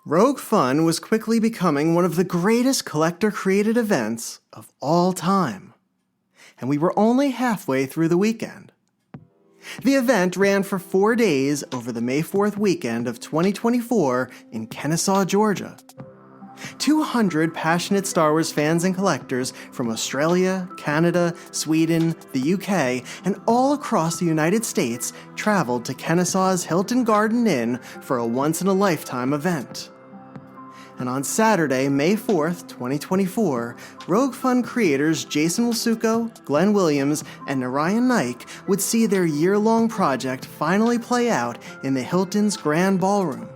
Rogue Fun was quickly becoming one of the greatest collector-created events of all time. And we were only halfway through the weekend. The event ran for 4 days over the May 4th weekend of 2024 in Kennesaw, Georgia. 200 passionate Star Wars fans and collectors from Australia, Canada, Sweden, the UK, and all across the United States traveled to Kennesaw's Hilton Garden Inn for a once-in-a-lifetime event. And on Saturday, May 4th, 2024, Rogue Fun creators Jason Wilsuko, Glenn Williams, and Narayan Naik would see their year-long project finally play out in the Hilton's Grand Ballroom.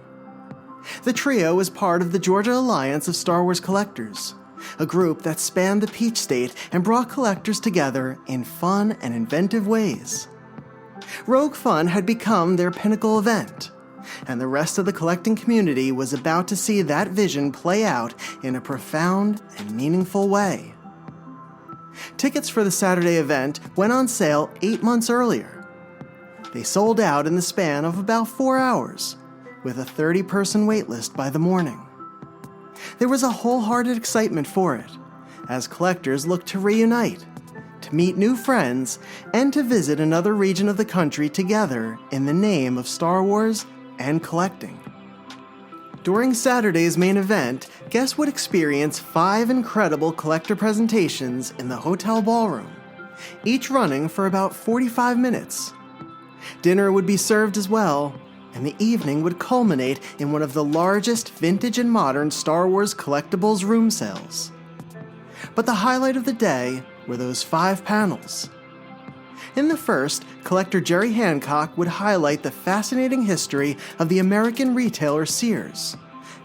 The trio is part of the Georgia Alliance of Star Wars Collectors, a group that spanned the Peach State and brought collectors together in fun and inventive ways. Rogue Fun had become their pinnacle event, and the rest of the collecting community was about to see that vision play out in a profound and meaningful way. Tickets for the Saturday event went on sale 8 months earlier. They sold out in the span of about 4 hours, with a 30-person waitlist by the morning. There was a wholehearted excitement for it, as collectors looked to reunite, to meet new friends, and to visit another region of the country together in the name of Star Wars and collecting. During Saturday's main event, guests would experience 5 incredible collector presentations in the hotel ballroom, each running for about 45 minutes. Dinner would be served as well, and the evening would culminate in one of the largest vintage and modern Star Wars collectibles room sales. But the highlight of the day were those 5 panels. In the first, collector Jerry Hancock would highlight the fascinating history of the American retailer Sears,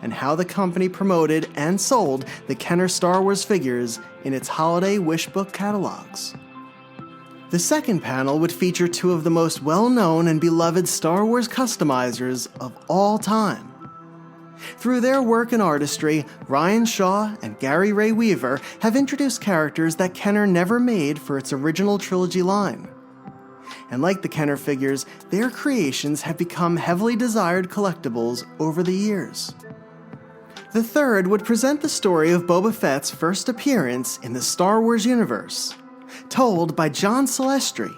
and how the company promoted and sold the Kenner Star Wars figures in its holiday wish book catalogs. The second panel would feature 2 of the most well-known and beloved Star Wars customizers of all time. Through their work and artistry, Ryan Shaw and Gary Ray Weaver have introduced characters that Kenner never made for its original trilogy line. And like the Kenner figures, their creations have become heavily desired collectibles over the years. The third would present the story of Boba Fett's first appearance in the Star Wars universe, told by John Celestri,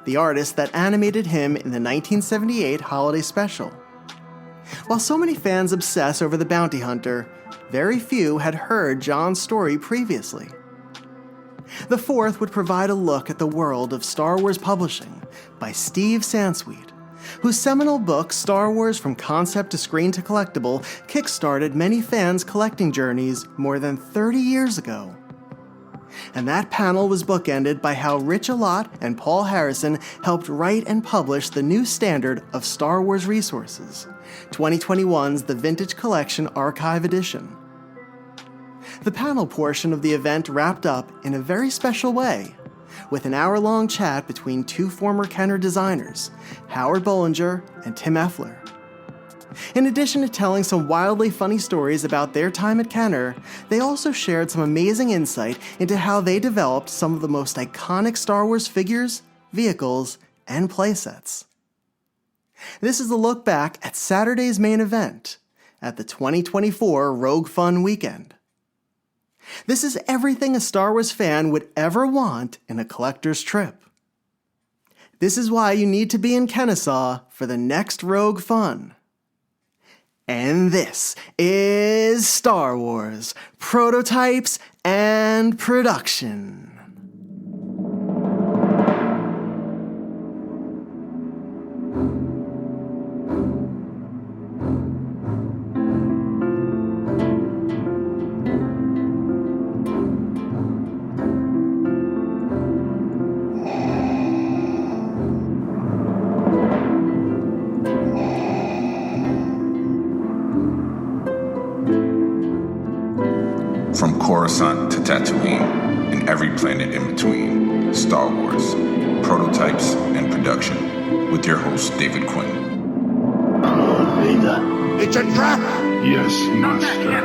the artist that animated him in the 1978 holiday special. While so many fans obsess over the bounty hunter, very few had heard John's story previously. The fourth would provide a look at the world of Star Wars publishing by Steve Sansweet, whose seminal book Star Wars From Concept to Screen to Collectible kickstarted many fans' collecting journeys more than 30 years ago. And that panel was bookended by how Rich Alott and Paul Harrison helped write and publish the new standard of Star Wars resources, 2021's The Vintage Collection Archive Edition. The panel portion of the event wrapped up in a very special way, with an hour-long chat between 2 former Kenner designers, Howard Bollinger and Tim Effler. In addition to telling some wildly funny stories about their time at Kenner, they also shared some amazing insight into how they developed some of the most iconic Star Wars figures, vehicles, and playsets. This is a look back at Saturday's main event, at the 2024 Rogue Fun weekend. This is everything a Star Wars fan would ever want in a collector's trip. This is why you need to be in Kennesaw for the next Rogue Fun. And this is Star Wars, Prototypes and Production. From Coruscant to Tatooine, and every planet in between, Star Wars, Prototypes and Production, with your host, David Quinn. Vader. It's a trap! Yes, Master.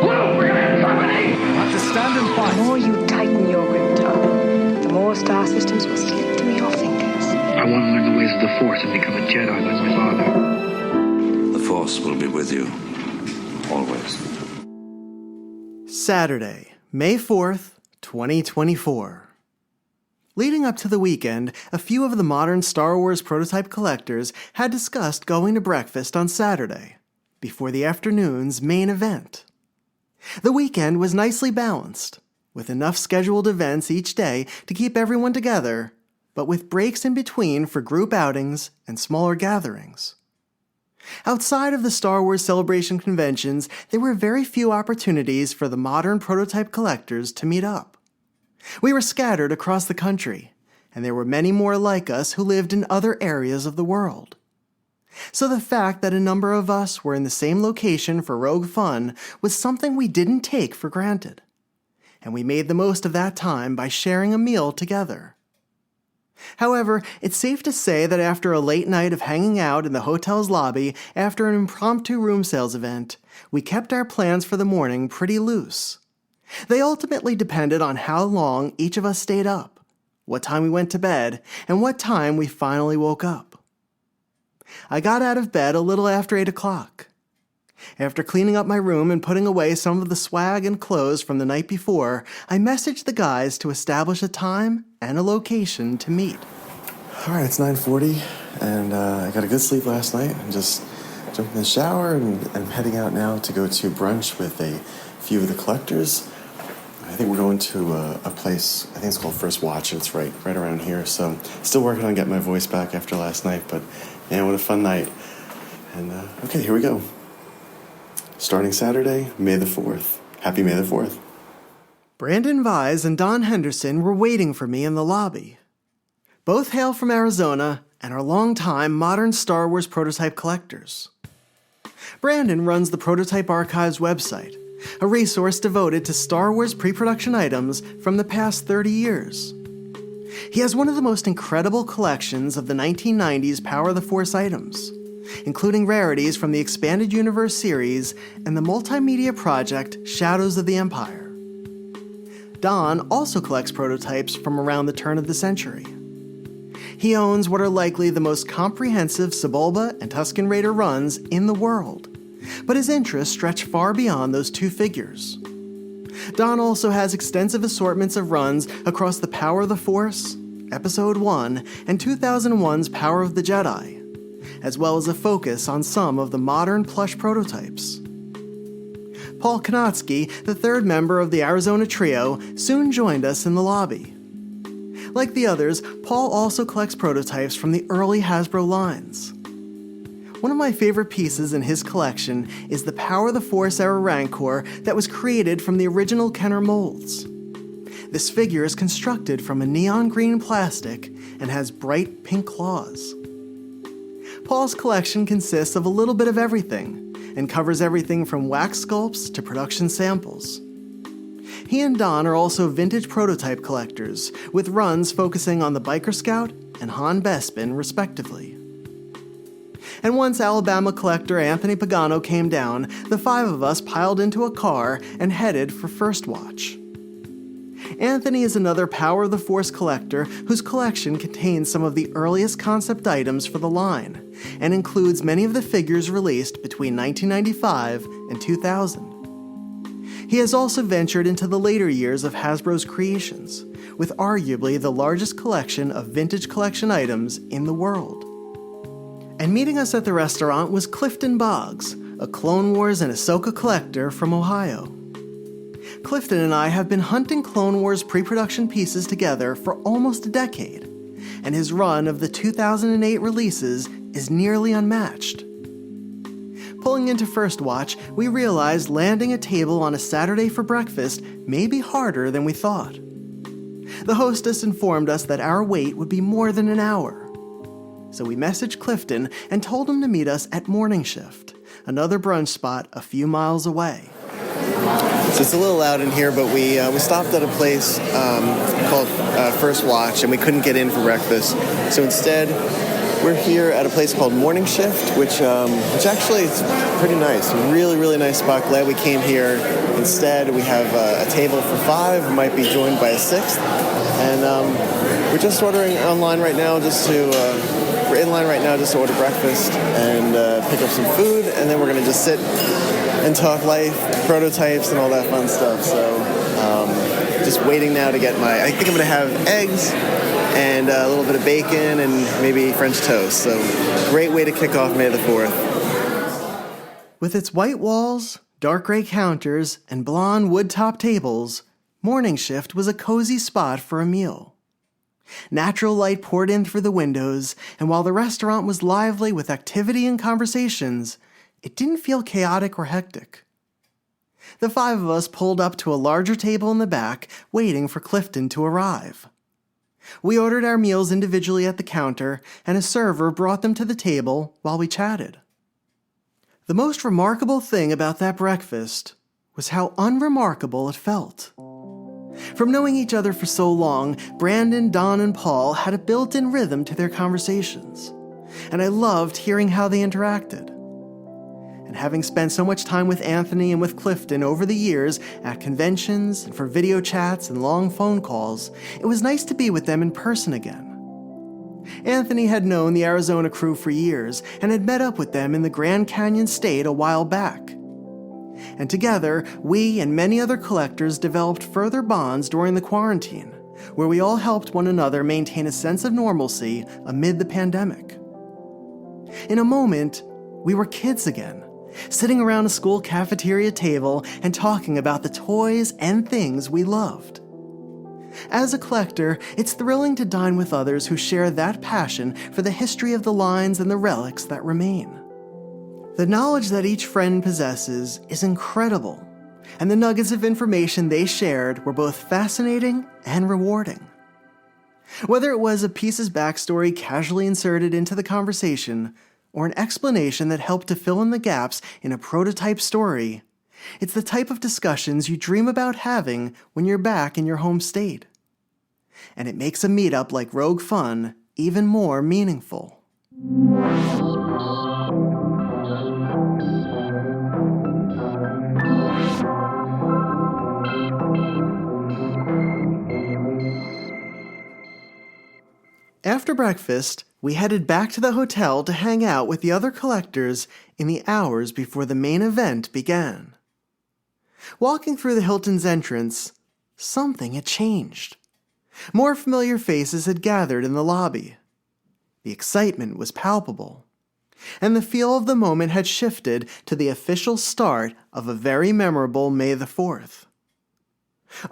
Whoa, we're gonna have company! Have to stand and fight. The more you tighten your grip, Tom, the more star systems will slip through your fingers. I want to learn the ways of the Force and become a Jedi like my father. The Force will be with you, always. Saturday, May 4th, 2024. Leading up to the weekend, a few of the modern Star Wars prototype collectors had discussed going to breakfast on Saturday, before the afternoon's main event. The weekend was nicely balanced, with enough scheduled events each day to keep everyone together, but with breaks in between for group outings and smaller gatherings. Outside of the Star Wars Celebration conventions, there were very few opportunities for the modern prototype collectors to meet up. We were scattered across the country, and there were many more like us who lived in other areas of the world. So the fact that a number of us were in the same location for Rogue Fun was something we didn't take for granted, and we made the most of that time by sharing a meal together. However, it's safe to say that after a late night of hanging out in the hotel's lobby after an impromptu room sales event, we kept our plans for the morning pretty loose. They ultimately depended on how long each of us stayed up, what time we went to bed, and what time we finally woke up. I got out of bed a little after 8 o'clock. After cleaning up my room and putting away some of the swag and clothes from the night before, I messaged the guys to establish a time and a location to meet. All right, it's 9:40, and I got a good sleep last night. I'm just jumping in the shower, and I'm heading out now to go to brunch with a few of the collectors. I think we're going to a place, I think it's called First Watch. It's right around here, so still working on getting my voice back after last night, but man, what a fun night. And okay, here we go. Starting Saturday, May the 4th. Happy May the 4th. Brandon Vise and Don Henderson were waiting for me in the lobby. Both hail from Arizona and are longtime modern Star Wars prototype collectors. Brandon runs the Prototype Archives website, a resource devoted to Star Wars pre-production items from the past 30 years. He has one of the most incredible collections of the 1990s Power of the Force items, including rarities from the Expanded Universe series and the multimedia project Shadows of the Empire. Don also collects prototypes from around the turn of the century. He owns what are likely the most comprehensive Sebulba and Tusken Raider runs in the world, but his interests stretch far beyond those two figures. Don also has extensive assortments of runs across the Power of the Force, Episode 1, and 2001's Power of the Jedi, as well as a focus on some of the modern plush prototypes. Paul Konatsky, the third member of the Arizona trio, soon joined us in the lobby. Like the others, Paul also collects prototypes from the early Hasbro lines. One of my favorite pieces in his collection is the Power of the Force era Rancor that was created from the original Kenner molds. This figure is constructed from a neon green plastic and has bright pink claws. Paul's collection consists of a little bit of everything and covers everything from wax sculpts to production samples. He and Don are also vintage prototype collectors, with runs focusing on the Biker Scout and Han Bespin, respectively. And once Alabama collector Anthony Pagano came down, the five of us piled into a car and headed for First Watch. Anthony is another Power of the Force collector whose collection contains some of the earliest concept items for the line, and includes many of the figures released between 1995 and 2000. He has also ventured into the later years of Hasbro's creations, with arguably the largest collection of vintage collection items in the world. And meeting us at the restaurant was Clifton Boggs, a Clone Wars and Ahsoka collector from Ohio. Clifton and I have been hunting Clone Wars pre-production pieces together for almost a decade, and his run of the 2008 releases is nearly unmatched. Pulling into First Watch, we realized landing a table on a Saturday for breakfast may be harder than we thought. The hostess informed us that our wait would be more than an hour. So we messaged Clifton and told him to meet us at Morning Shift, another brunch spot a few miles away. So it's a little loud in here, but we stopped at a place called First Watch, and we couldn't get in for breakfast. So instead, we're here at a place called Morning Shift, which actually is pretty nice. A really, really nice spot. Glad we came here. Instead, we have a table for 5. We might be joined by a 6th. And We're just ordering online right now we're in line right now just to order breakfast and pick up some food, and then we're going to just sit and talk life, prototypes, and all that fun stuff. So just waiting now to get I think I'm going to have eggs and a little bit of bacon and maybe French toast. So great way to kick off May the 4th. With its white walls, dark gray counters, and blonde wood-top tables, Morning Shift was a cozy spot for a meal. Natural light poured in through the windows, and while the restaurant was lively with activity and conversations, it didn't feel chaotic or hectic. The 5 of us pulled up to a larger table in the back, waiting for Clifton to arrive. We ordered our meals individually at the counter, and a server brought them to the table while we chatted. The most remarkable thing about that breakfast was how unremarkable it felt. From knowing each other for so long, Brandon, Don, and Paul had a built-in rhythm to their conversations, and I loved hearing how they interacted. And having spent so much time with Anthony and with Clifton over the years at conventions and for video chats and long phone calls, it was nice to be with them in person again. Anthony had known the Arizona crew for years and had met up with them in the Grand Canyon State a while back. And together, we and many other collectors developed further bonds during the quarantine, where we all helped one another maintain a sense of normalcy amid the pandemic. In a moment, we were kids again, sitting around a school cafeteria table and talking about the toys and things we loved. As a collector, it's thrilling to dine with others who share that passion for the history of the lines and the relics that remain. The knowledge that each friend possesses is incredible, and the nuggets of information they shared were both fascinating and rewarding. Whether it was a piece's backstory casually inserted into the conversation, or an explanation that helped to fill in the gaps in a prototype story, it's the type of discussions you dream about having when you're back in your home state. And it makes a meetup like Rogue Fun even more meaningful. After breakfast, we headed back to the hotel to hang out with the other collectors in the hours before the main event began. Walking through the Hilton's entrance, something had changed. More familiar faces had gathered in the lobby. The excitement was palpable, and the feel of the moment had shifted to the official start of a very memorable May the 4th.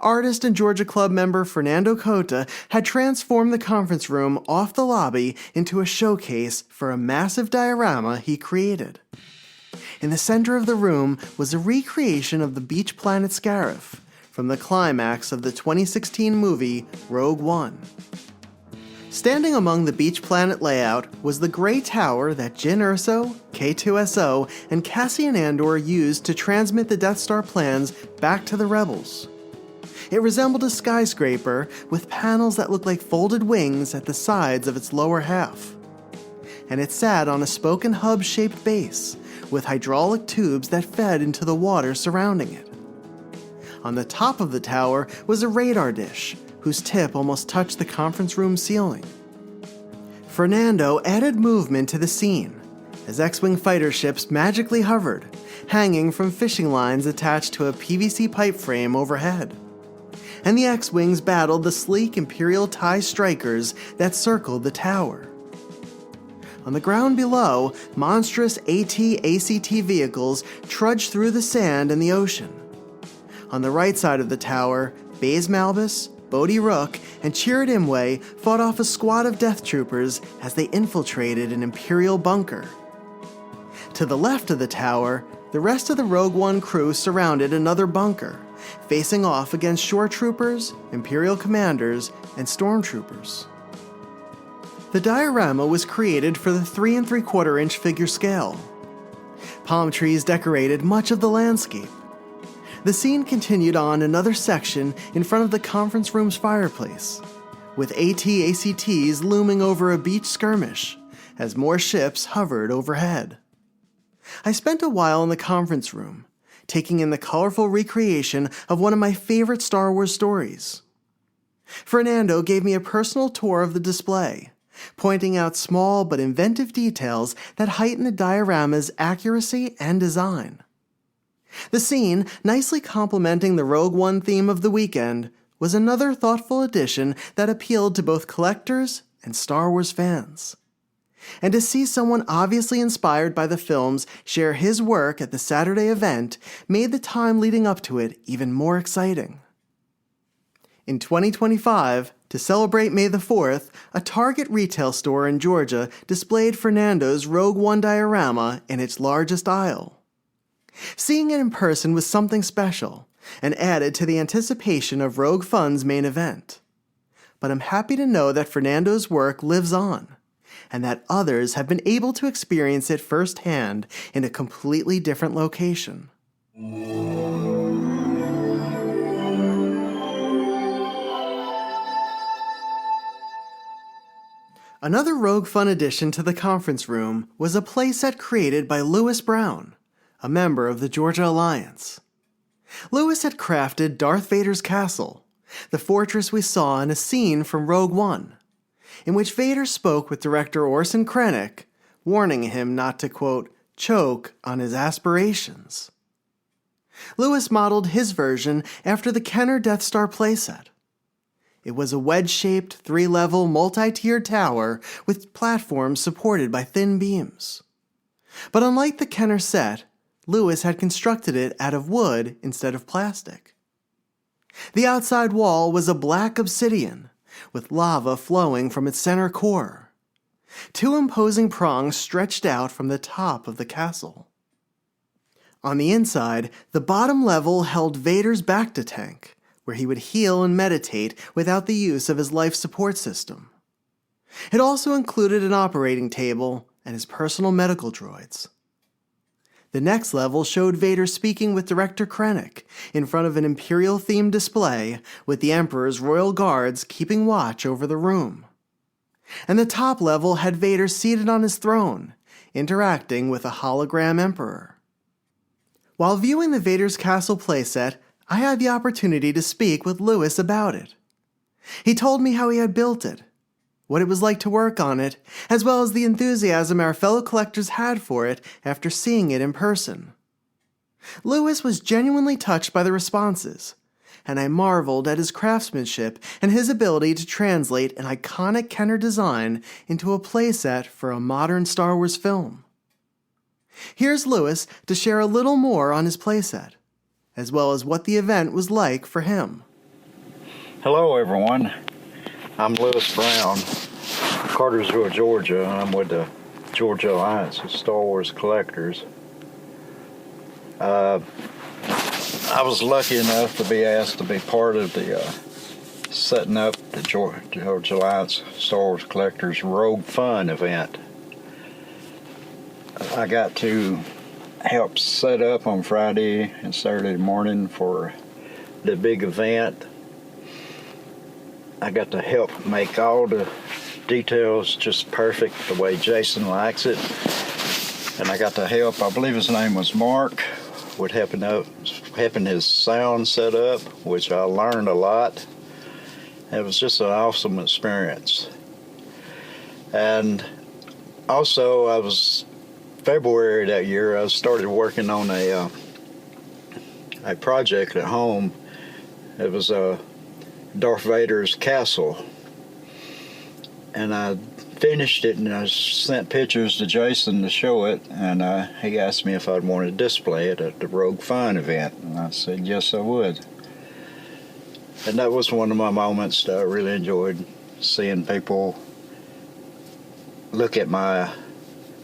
Artist and Georgia Club member Fernando Cota had transformed the conference room off the lobby into a showcase for a massive diorama he created. In the center of the room was a recreation of the beach planet Scarif from the climax of the 2016 movie Rogue One. Standing among the beach planet layout was the gray tower that Jyn Erso, K2SO, and Cassian Andor used to transmit the Death Star plans back to the Rebels. It resembled a skyscraper with panels that looked like folded wings at the sides of its lower half. And it sat on a spoke and hub-shaped base with hydraulic tubes that fed into the water surrounding it. On the top of the tower was a radar dish whose tip almost touched the conference room ceiling. Fernando added movement to the scene as X-Wing fighter ships magically hovered, hanging from fishing lines attached to a PVC pipe frame overhead. And the X-Wings battled the sleek Imperial TIE Strikers that circled the tower. On the ground below, monstrous AT-ACT vehicles trudged through the sand and the ocean. On the right side of the tower, Baze Malbus, Bodhi Rook, and Chirrut Imwe fought off a squad of Death Troopers as they infiltrated an Imperial bunker. To the left of the tower, the rest of the Rogue One crew surrounded another bunker, facing off against shore troopers, Imperial commanders, and stormtroopers. The diorama was created for the 3 3/4-inch figure scale. Palm trees decorated much of the landscape. The scene continued on another section in front of the conference room's fireplace, with AT-ACTs looming over a beach skirmish as more ships hovered overhead. I spent a while in the conference room, taking in the colorful recreation of one of my favorite Star Wars stories. Fernando gave me a personal tour of the display, pointing out small but inventive details that heighten the diorama's accuracy and design. The scene, nicely complementing the Rogue One theme of the weekend, was another thoughtful addition that appealed to both collectors and Star Wars fans. And to see someone obviously inspired by the films share his work at the Saturday event made the time leading up to it even more exciting. In 2025, to celebrate May the 4th, a Target retail store in Georgia displayed Fernando's Rogue One diorama in its largest aisle. Seeing it in person was something special, and added to the anticipation of Rogue Fun's main event. But I'm happy to know that Fernando's work lives on, and that others have been able to experience it firsthand in a completely different location. Another Rogue Fun addition to the conference room was a playset created by Lewis Brown, a member of the Georgia Alliance. Lewis had crafted Darth Vader's castle, the fortress we saw in a scene from Rogue One, in which Vader spoke with director Orson Krennic, warning him not to, quote, choke on his aspirations. Lewis modeled his version after the Kenner Death Star playset. It was a wedge-shaped, 3-level, multi-tiered tower with platforms supported by thin beams. But unlike the Kenner set, Lewis had constructed it out of wood instead of plastic. The outside wall was a black obsidian, with lava flowing from its center core. 2 imposing prongs stretched out from the top of the castle. On the inside, the bottom level held Vader's Bacta tank, where he would heal and meditate without the use of his life support system. It also included an operating table and his personal medical droids. The next level showed Vader speaking with Director Krennic in front of an Imperial-themed display with the Emperor's royal guards keeping watch over the room. And the top level had Vader seated on his throne, interacting with a hologram Emperor. While viewing the Vader's Castle playset, I had the opportunity to speak with Lewis about it. He told me how he had built it, what it was like to work on it, as well as the enthusiasm our fellow collectors had for it after seeing it in person. Lewis was genuinely touched by the responses, and I marveled at his craftsmanship and his ability to translate an iconic Kenner design into a playset for a modern Star Wars film. Here's Lewis to share a little more on his playset, as well as what the event was like for him. Hello everyone, I'm Lewis Brown, Cartersville, Georgia. I'm with the Georgia Alliance of Star Wars Collectors. I was lucky enough to be asked to be part of the setting up the Georgia Alliance Star Wars Collectors Rogue Fun event. I got to help set up on Friday and Saturday morning for the big event. I got to help make all the details just perfect the way Jason likes it. And I got to help, I believe his name was Mark, with helping his sound set up, which I learned a lot. It was just an awesome experience. And also February that year, I started working on a project at home. It was Darth Vader's castle, and I finished it and I sent pictures to Jason to show it, and he asked me if I'd want to display it at the Rogue Fun event, and I said yes I would. And that was one of my moments that I really enjoyed, seeing people look at my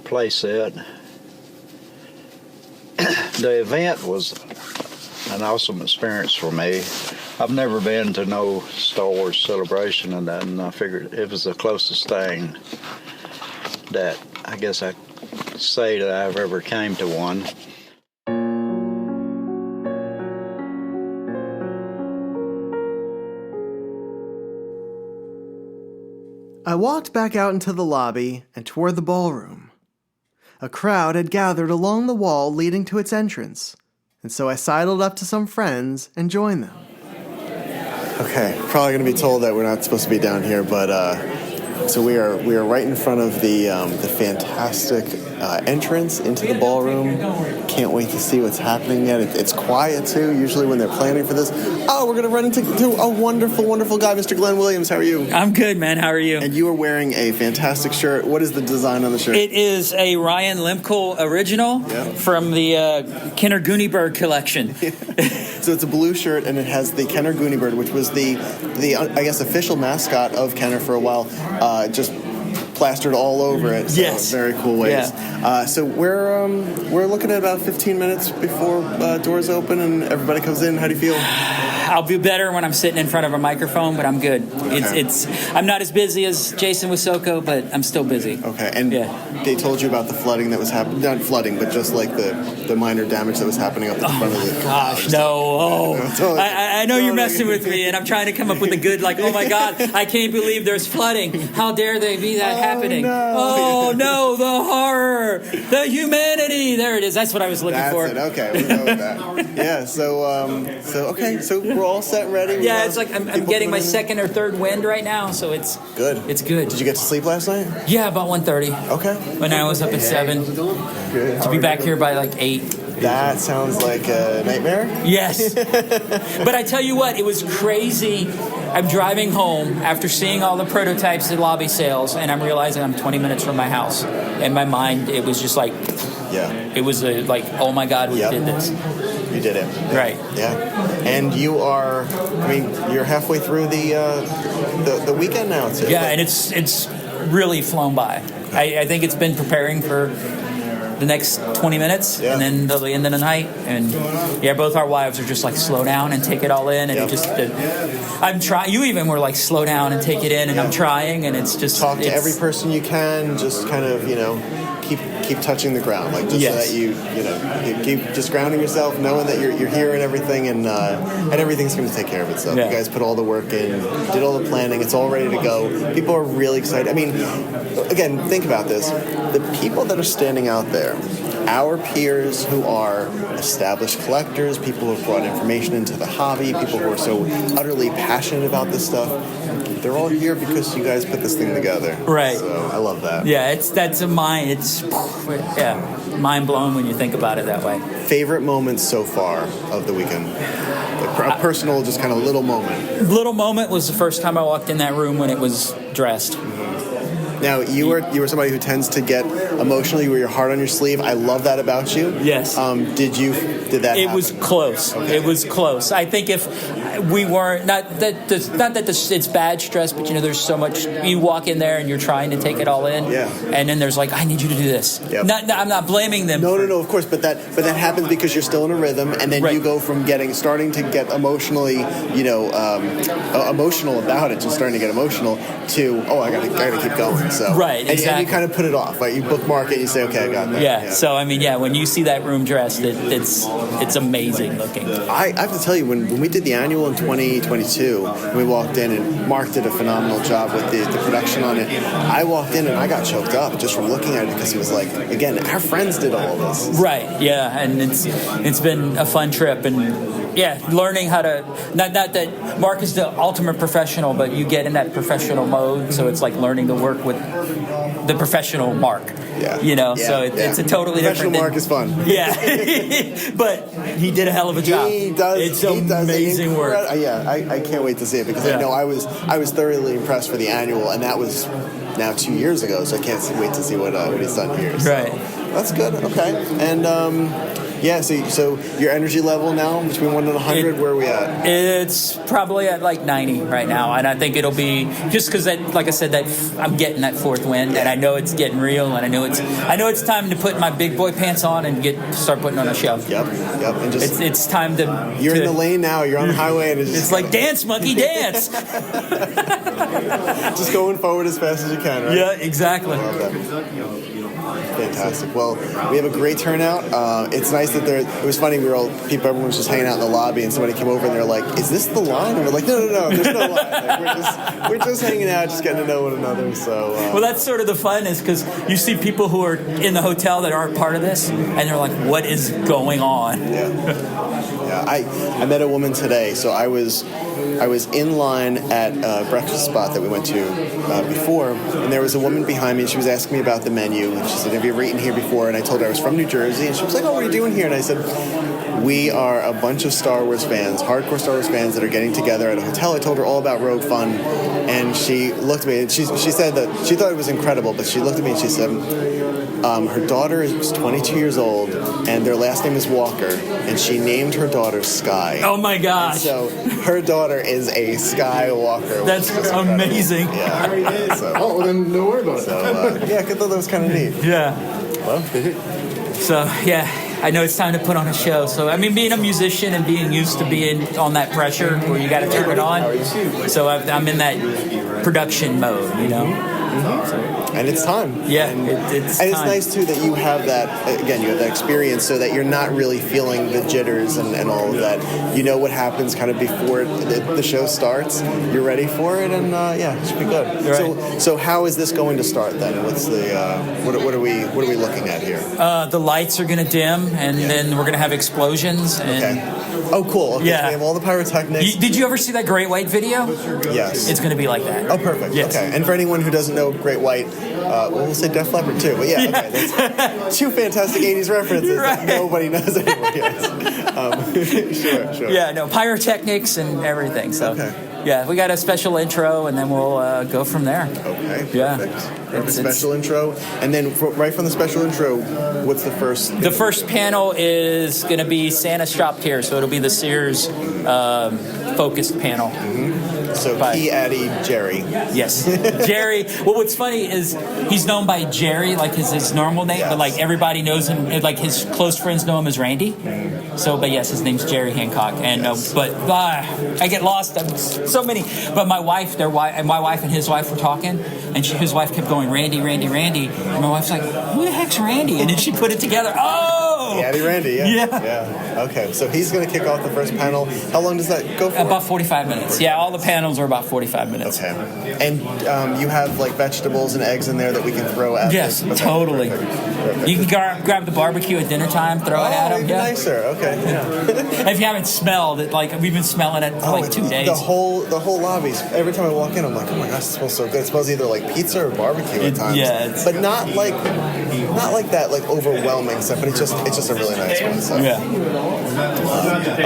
playset. The event was an awesome experience for me. I've never been to no Star Wars celebration, and I figured it was the closest thing that I guess I could say that I've ever came to one. I walked back out into the lobby and toward the ballroom. A crowd had gathered along the wall leading to its entrance, and so I sidled up to some friends and joined them. Okay, probably going to be told that we're not supposed to be down here, but so we are right in front of the fantastic entrance into the ballroom. Can't wait to see what's happening yet. It's quiet too. Usually when they're planning for this, we're going to run into a wonderful, wonderful guy, Mr. Glenn Williams. How are you? I'm good, man. How are you? And you are wearing a fantastic shirt. What is the design on the shirt? It is a Ryan Lemkel original from the Kenner Gooneyberg collection. So it's a blue shirt, and it has the Kenner Gooneyberg, which was the I guess official mascot of Kenner for a while. Just plastered all over it. So yes. Very cool ways. Yeah. So we're looking at about 15 minutes before doors open and everybody comes in. How do you feel? I'll be better when I'm sitting in front of a microphone, but I'm good. Okay. I'm not as busy as Jason Wisoko, but I'm still busy. Okay. And they told you about the flooding that was happening, not flooding, but just like the minor damage that was happening up at the front of the... Gosh, no. I know you're messing with me, and I'm trying to come up with a good, oh my God, I can't believe there's flooding. How dare they be that happening? No. Oh, no, the horror, the humanity. There it is. That's what I was looking for. That's it. Okay, we'll go with that. Yeah, so we're all set and ready. Yeah, it's like I'm getting my second or third wind right now, so it's good. It's good. Did you get to sleep last night? Yeah, about 1:30. Okay. When I was up at 7. Good. To be back here by 8. That sounds like a nightmare. Yes. But I tell you what, it was crazy. I'm driving home after seeing all the prototypes at lobby sales, and I'm realizing I'm 20 minutes from my house. In my mind, it was just it was oh my God, we did this. You did it. Right. Yeah. And you're halfway through the weekend now, too. Yeah, and it's really flown by. I think it's been preparing for the next 20 minutes, and then the end of the night. And both our wives are just slow down and take it all in. And I'm trying. You even were slow down and take it in, and I'm trying, and it's just talk to every person you can. Just kind of keep touching the ground, so that you keep just grounding yourself, knowing that you're hearing everything, and everything's going to take care of itself. You guys put all the work in, did all the planning. It's all ready to go. People are really excited. I mean, again, think about this: the people that are standing out there, our peers who are established collectors, people who have brought information into the hobby, people who are so utterly passionate about this stuff. They're all here because you guys put this thing together. Right. So I love that. Yeah, it's mind blowing when you think about it that way. Favorite moments so far of the weekend? A personal, just kind of little moment. Little moment was the first time I walked in that room when it was dressed. Now, you were somebody who tends to get emotional. You wear your heart on your sleeve. I love that about you. Yes. Did that It happen? was close. Okay. It was close. I think if we weren't, it's bad stress, but there's so much, you walk in there and you're trying to take it all in. Yeah. And then there's I need you to do this. Yep. I'm not blaming them. No, of course, but that happens because you're still in a rhythm, and then you go from starting to get emotionally, emotional about it, just starting to get emotional, to I gotta keep going. So right, exactly. And you kind of put it off, right? You bookmark it, and you say, okay, I got that. Yeah. So when you see that room dressed, it's amazing looking. I have to tell you, when we did the annual in 2022, we walked in and Mark did a phenomenal job with the production on it. I walked in and I got choked up just from looking at it because it was again, our friends did all this. Right. Yeah, and it's been a fun trip, and learning how to not that Mark is the ultimate professional, but you get in that professional mode, so it's learning to work with the professional Mark. Yeah. So it's a totally different. Professional Mark is fun. Yeah, but he did a hell of a job. He does. It's amazing work. I can't wait to see it because I know I was thoroughly impressed for the annual, and that was now 2 years ago. So I can't wait to see what he's done here. So. Right. That's good. Okay. And so your energy level now between 1 and 100, where are we at? It's probably at 90 right now, and I think it'll be just because like I said, that I'm getting that fourth wind, and I know it's getting real, and I know it's time to put my big boy pants on and start putting on a show. Yep. And just it's time to. You're in the lane now. You're on the highway, and it's like dance, monkey, dance. Just going forward as fast as you can, right? Yeah, exactly. I love that. Fantastic. Well, we have a great turnout. It's nice that it was funny. Everyone was just hanging out in the lobby, and somebody came over and they're like, "Is this the line?" And we're like, "No, there's no line. We're just hanging out, just getting to know one another." So, well, that's sort of the fun, is because you see people who are in the hotel that aren't part of this, and they're like, "What is going on?" Yeah. I met a woman today, so I was I was in line at a breakfast spot that we went to before, and there was a woman behind me, and she was asking me about the menu, and she said, have you ever eaten here before? And I told her I was from New Jersey, and she was like, oh, what are you doing here? And I said, we are a bunch of Star Wars fans, hardcore Star Wars fans that are getting together at a hotel. I told her all about Rogue Fun, and she looked at me, and she said that she thought it was incredible, but she looked at me and she said, her daughter is 22 years old, and their last name is Walker, and she named her daughter Sky. Oh my gosh! And so her daughter is a Skywalker. That's amazing. Yeah. So, Oh, well, then don't worry about it. yeah, I thought that was kind of neat. Yeah. Well, So yeah, I know it's time to put on a show. So I mean, being a musician and being used to being on that pressure where you got to turn it on. So I'm in that production mode, you know. and it's time. Yeah, and it's it's time. nice too that you have that. Again, you have that experience, so that you're not really feeling the jitters and all of that. You know what happens kind of before the show starts. You're ready for it, and yeah, it should be good. Right. So how is this going to start then? What's the what are we looking at here? The lights are going to dim, and then we're going to have explosions. And Okay. Oh, cool. Okay, Yeah. so we have all the pyrotechnics. Did you ever see that Great White video? Yes. It's going to be like that. Oh, perfect. Yes. Okay. And for anyone who doesn't know Great White, well, we'll say Def Leppard too. But yeah, okay. That's two fantastic 80s references that nobody knows anymore. Yes. Sure. Yeah, no, pyrotechnics and everything. So, Okay. yeah, we got a special intro, and then we'll go from there. Okay. Yeah. Perfect special intro. And then right from the special intro, what's the first? The first panel is going to be Santa shopped here, so it'll be the Sears focused panel. So Bye. Key Addy Jerry. Yes, Jerry. Well, what's funny is he's known by Jerry, like his normal name, but like everybody knows him, like his close friends know him as Randy. So, but yes, his name's Jerry Hancock, and I get lost. So many. But my wife, my wife and his wife were talking, and his wife kept going Randy, and my wife's like, who the heck's Randy? And then she put it together. Oh, Addy Randy. Yeah. Okay, so he's going to kick off the first panel. How long does that go for? About 45 minutes. Yeah, all the panels are about 45 minutes. Okay. And you have like vegetables and eggs in there that we can throw at Yes, them? Okay. totally. Perfect. You can grab the barbecue at dinner time, throw it at them. Even Yeah. nicer. Okay. Yeah. If you haven't smelled it, like we've been smelling it for like 2 days. The whole lobby. Every time I walk in, I'm like, oh my gosh, it smells so good. It smells either like pizza or barbecue at times. Yeah, but not like that like overwhelming stuff. But it's just a really nice one. So. Yeah.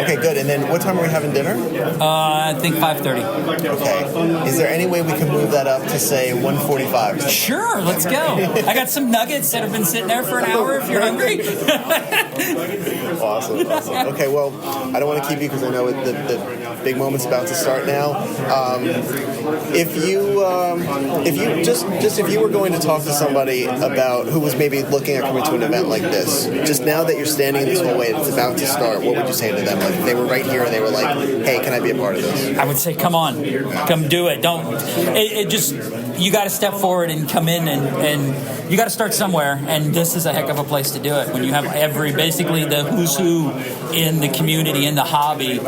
Okay, good. And then what time are we having dinner? I think 5:30. Okay. Is there any way we can move that up to say 1:45? Sure, let's go. I got some nuggets that have been sitting there for an hour if you're hungry. Awesome. Okay, well, I don't want to keep you because I know the big moment's about to start now. If you were going to talk to somebody about who was maybe looking at coming to an event like this, just now that you're standing in this hallway and it's about to start, what would you say to them? Like if they were right here and they were like, "Hey, can I be a part of this?" I would say, come on, come do it. You got to step forward and come in and you got to start somewhere. And this is a heck of a place to do it. When you have basically the who's who in the community, in the hobby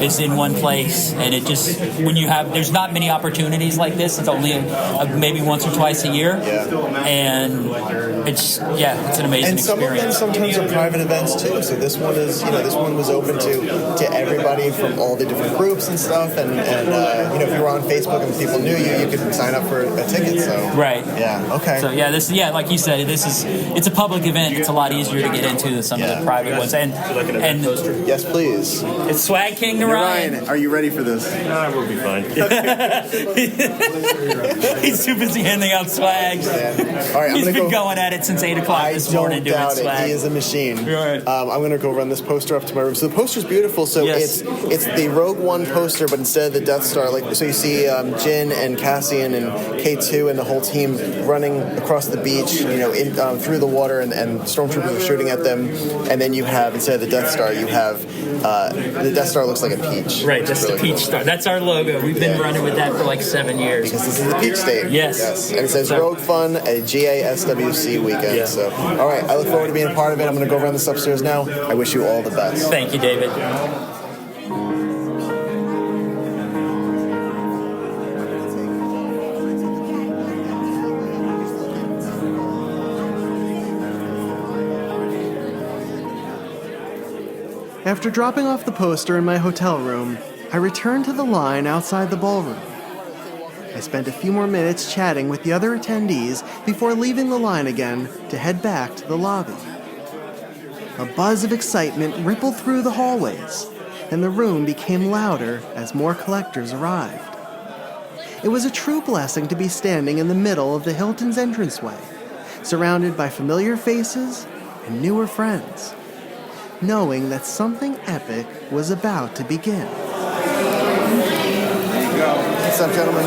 is in one place. And it just, there's not many opportunities like this. It's only maybe once or twice a year. Yeah. And it's an amazing And some experience. of them sometimes are private events too. So this one was open to everybody from all the different groups and stuff. And if you were on Facebook and people knew you could sign up for a ticket. So Right. Yeah. Okay. So like you said, it's a public event. It's a lot easier to get into than some of the private ones. And Yes, please. it's Swag King to Ryan. Are you ready for this? We'll be fine. He's too busy handing out swag. Yeah. All right, He's been going at it since 8 o'clock this morning doing doubt swag. it. He is a machine. Right. I'm going to go run this poster up to my room. So the poster's beautiful. So Yes. it's the Rogue One poster, but instead of the Death Star, so you see Jin and Cassian and K2 and the whole team running across the beach, through the water, and stormtroopers are shooting at them. And then you have, instead of the Death Star, you have the Death Star looks like a peach. Right, that's really the Peach cool. Star. That's our logo. We've been running with that for like 7 years. Because this is the Peach State. Yes. And it says Rogue Fun, a GASWC weekend. Yeah. So, all right, I look forward to being a part of it. I'm going to go around this upstairs now. I wish you all the best. Thank you, David. After dropping off the poster in my hotel room, I returned to the line outside the ballroom. I spent a few more minutes chatting with the other attendees before leaving the line again to head back to the lobby. A buzz of excitement rippled through the hallways, and the room became louder as more collectors arrived. It was a true blessing to be standing in the middle of the Hilton's entranceway, surrounded by familiar faces and newer friends, knowing that something epic was about to begin. What's up, gentlemen?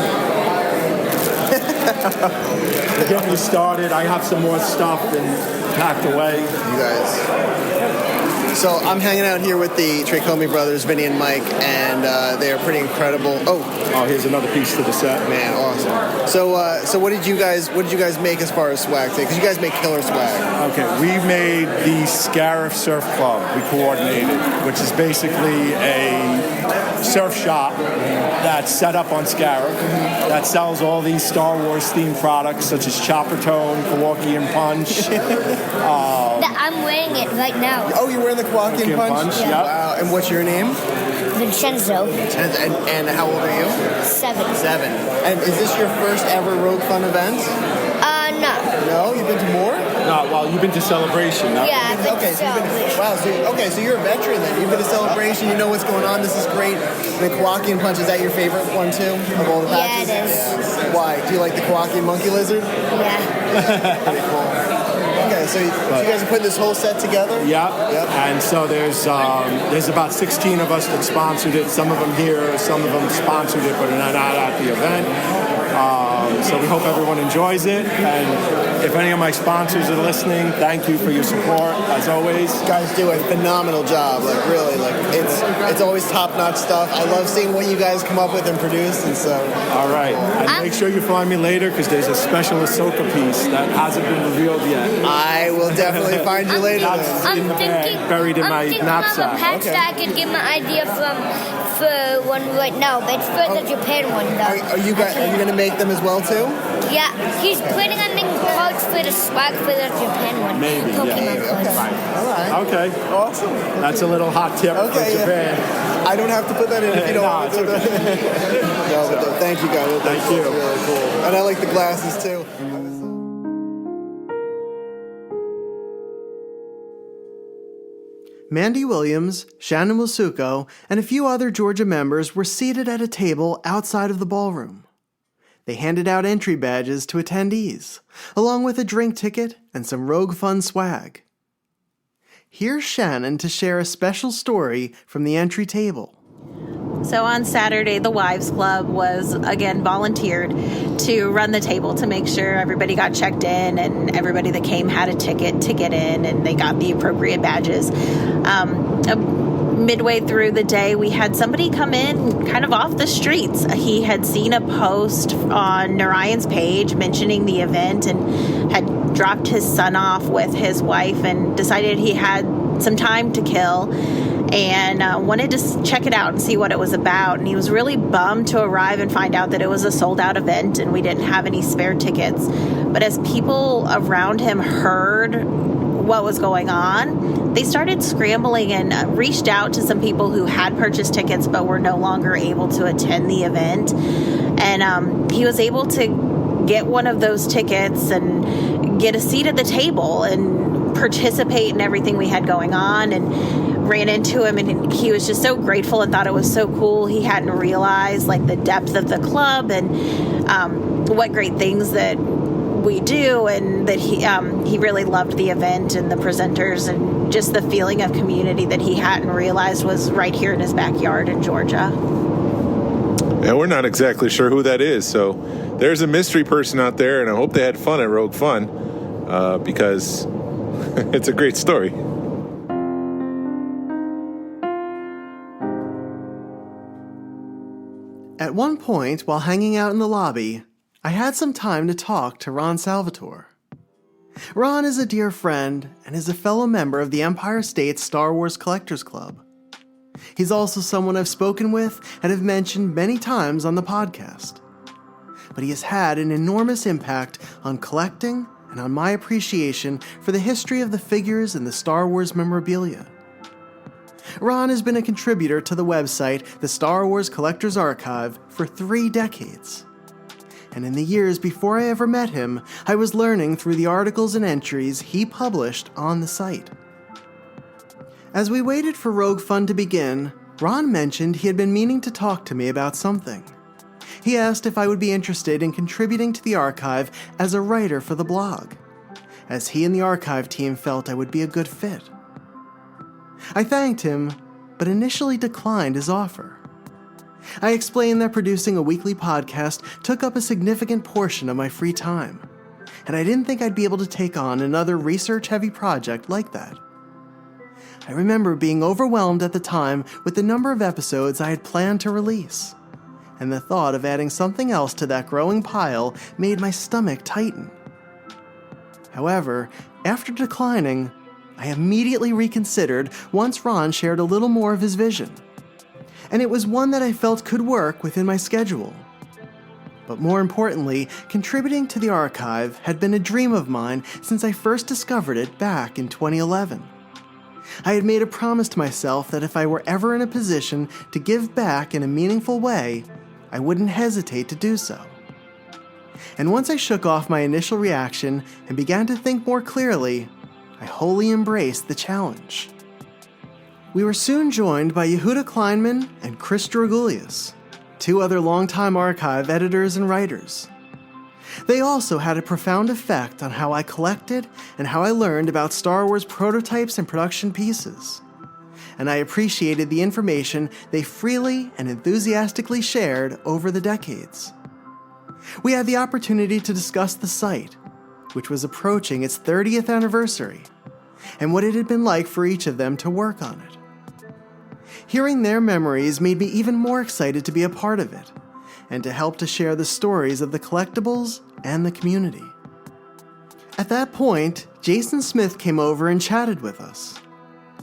We're getting started. I have some more stuff and packed away. You guys. So I'm hanging out here with the Tracomie brothers, Vinny and Mike, and they are pretty incredible. Oh, here's another piece to the set. Man, awesome. So what did you guys make as far as swag today? Because you guys make killer swag. Okay, we made the Scarif Surf Club. We coordinated, which is basically a surf shop that's set up on Scarif that sells all these Star Wars themed products such as Chopper Tone, Kowakian Punch. I'm wearing it right now. Oh, you're wearing the Kowakian Punch? Yeah. Wow. And what's your name? Vincenzo. And how old are you? 7. 7. And is this your first ever Rogue Fun event? No. No? You've been to more? No, well, you've been to Celebration. No? Yeah, I've been to Celebration. Wow, so you're a veteran then. You've been to Celebration, you know what's going on, this is great. The Kowakian Punch, is that your favorite one too, of all the patches? Yeah, it is. Yeah. Why? Do you like the Kowakian Monkey Lizard? Yeah. Pretty cool. Okay, so you guys are putting this whole set together? Yeah. Yep. And so there's about 16 of us that sponsored it. Some of them here, some of them sponsored it, but are not at the event. So we hope everyone enjoys it. And if any of my sponsors are listening, thank you for your support, as always. You guys do a phenomenal job, really. It's always top-notch stuff. I love seeing what you guys come up with and produce, and so... All right. And make sure you find me later, because there's a special Ahsoka piece that hasn't been revealed yet. I will definitely find you later. In the bag, buried in my knapsack. I'm thinking of a patch that I could get my idea for one right now, but it's for the Japan one, though. Are you going to make them as well, too? Yeah, he's planning on making cards for the swag for the Japan one. Maybe, Pokemon cards. All right. Okay. Awesome. That's a little hot tip for Japan. Yeah. I don't have to put that in if you don't want to. No, but thank you, guys. Thank you. That's really cool. And I like the glasses, too. Mandy Williams, Shannon Wasuko, and a few other Georgia members were seated at a table outside of the ballroom. They handed out entry badges to attendees, along with a drink ticket and some Rogue Fun swag. Here's Shannon to share a special story from the entry table. So on Saturday, the Wives Club was, again, volunteered to run the table to make sure everybody got checked in and everybody that came had a ticket to get in and they got the appropriate badges. Midway through the day, we had somebody come in kind of off the streets. He had seen a post on Narayan's page mentioning the event and had dropped his son off with his wife and decided he had some time to kill and wanted to check it out and see what it was about. And he was really bummed to arrive and find out that it was a sold-out event and we didn't have any spare tickets. But as people around him heard what was going on, they started scrambling and reached out to some people who had purchased tickets but were no longer able to attend the event. And he was able to get one of those tickets and get a seat at the table and participate in everything we had going on, and ran into him and he was just so grateful and thought it was so cool. He hadn't realized the depth of the club and what great things that we do, and that he really loved the event and the presenters and just the feeling of community that he hadn't realized was right here in his backyard in Georgia. Yeah, we're not exactly sure who that is, so there's a mystery person out there, and I hope they had fun at Rogue Fun because it's a great story. At one point, while hanging out in the lobby, I had some time to talk to Ron Salvatore. Ron is a dear friend and is a fellow member of the Empire State Star Wars Collectors Club. He's also someone I've spoken with and have mentioned many times on the podcast. But he has had an enormous impact on collecting and on my appreciation for the history of the figures in the Star Wars memorabilia. Ron has been a contributor to the website, the Star Wars Collector's Archive, for 3 decades. And in the years before I ever met him, I was learning through the articles and entries he published on the site. As we waited for Rogue Fun to begin, Ron mentioned he had been meaning to talk to me about something. He asked if I would be interested in contributing to the archive as a writer for the blog, as he and the archive team felt I would be a good fit. I thanked him, but initially declined his offer. I explained that producing a weekly podcast took up a significant portion of my free time, and I didn't think I'd be able to take on another research-heavy project like that. I remember being overwhelmed at the time with the number of episodes I had planned to release, and the thought of adding something else to that growing pile made my stomach tighten. However, after declining, I immediately reconsidered once Ron shared a little more of his vision, and it was one that I felt could work within my schedule. But more importantly, contributing to the archive had been a dream of mine since I first discovered it back in 2011. I had made a promise to myself that if I were ever in a position to give back in a meaningful way, I wouldn't hesitate to do so. And once I shook off my initial reaction and began to think more clearly, I wholly embraced the challenge. We were soon joined by Yehuda Kleinman and Chris Dragoulias, 2 other longtime archive editors and writers. They also had a profound effect on how I collected and how I learned about Star Wars prototypes and production pieces. And I appreciated the information they freely and enthusiastically shared over the decades. We had the opportunity to discuss the site, which was approaching its 30th anniversary, and what it had been like for each of them to work on it. Hearing their memories made me even more excited to be a part of it, and to help to share the stories of the collectibles and the community. At that point, Jason Smith came over and chatted with us.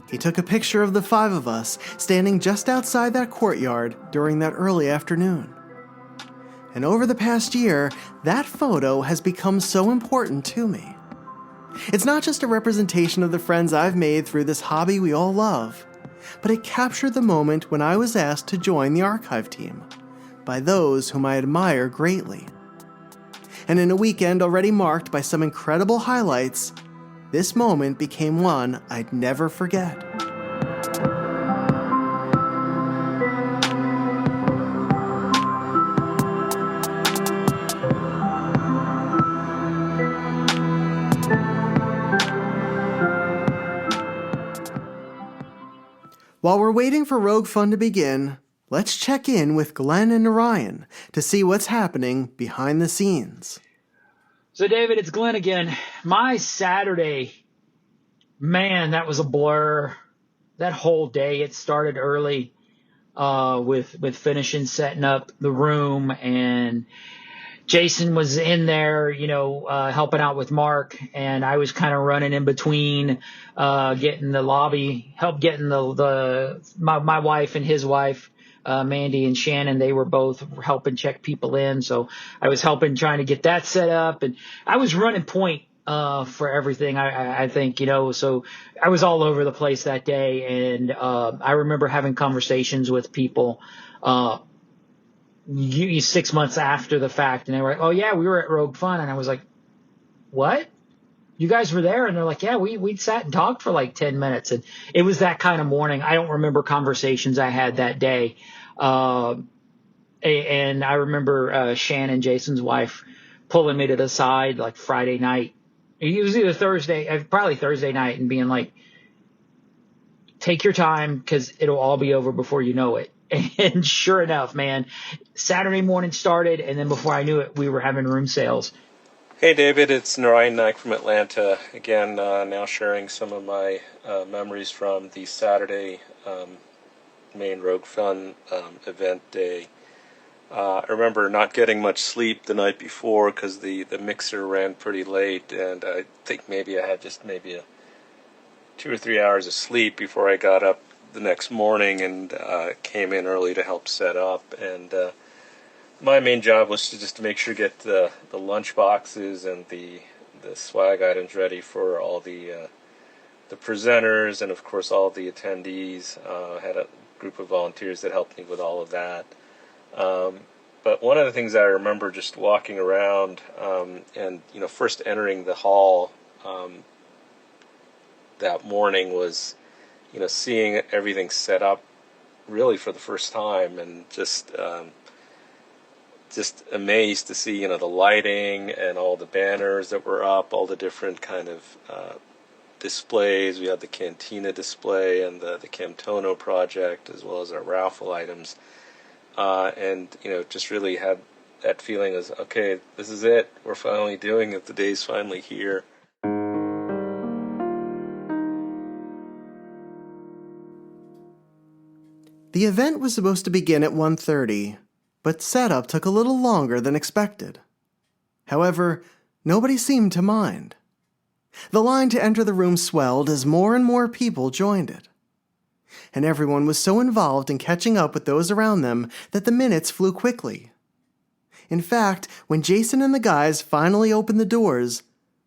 He took a picture of the 5 of us standing just outside that courtyard during that early afternoon. And over the past year, that photo has become so important to me. It's not just a representation of the friends I've made through this hobby we all love, but it captured the moment when I was asked to join the archive team by those whom I admire greatly. And in a weekend already marked by some incredible highlights, this moment became one I'd never forget. While we're waiting for Rogue Fun to begin, let's check in with Glenn and Narayan to see what's happening behind the scenes. So, David, it's Glenn again. My Saturday, man, that was a blur. That whole day, it started early with finishing, setting up the room, and Jason was in there, helping out with Mark, and I was kind of running in between, getting the lobby, getting my wife and his wife, Mandy and Shannon, they were both helping check people in. So I was helping, trying to get that set up, and I was running point, for everything. I think, so I was all over the place that day. And, I remember having conversations with people, 6 months after the fact, and they were like, "Oh yeah, we were at Rogue Fun," and I was like, "What? You guys were there?" And they're like, "Yeah, we sat and talked for like 10 minutes." And it was that kind of morning. I don't remember conversations I had that day. And I remember Shannon, Jason's wife, pulling me to the side like Friday night. It was either probably Thursday night, and being like, "Take your time, because it'll all be over before you know it." And sure enough, man, Saturday morning started, and then before I knew it, we were having room sales. Hey, David, it's Narayan Naik from Atlanta. Again, now sharing some of my memories from the Saturday main Rogue Fun event day. I remember not getting much sleep the night before because the mixer ran pretty late, and I think maybe I had just maybe 2 or 3 hours of sleep before I got up the next morning and came in early to help set up. And my main job was to make sure to get the lunch boxes and the swag items ready for all the the presenters and, of course, all the attendees. Had a group of volunteers that helped me with all of that. But one of the things I remember just walking around and, first entering the hall that morning was, seeing everything set up really for the first time, and just amazed to see, the lighting and all the banners that were up, all the different kind of displays. We had the Cantina display and the Camtono project, as well as our raffle items. And, just really had that feeling as, okay, this is it. We're finally doing it. The day's finally here. The event was supposed to begin at 1:30, but setup took a little longer than expected. However, nobody seemed to mind. The line to enter the room swelled as more and more people joined it. And everyone was so involved in catching up with those around them that the minutes flew quickly. In fact, when Jason and the guys finally opened the doors,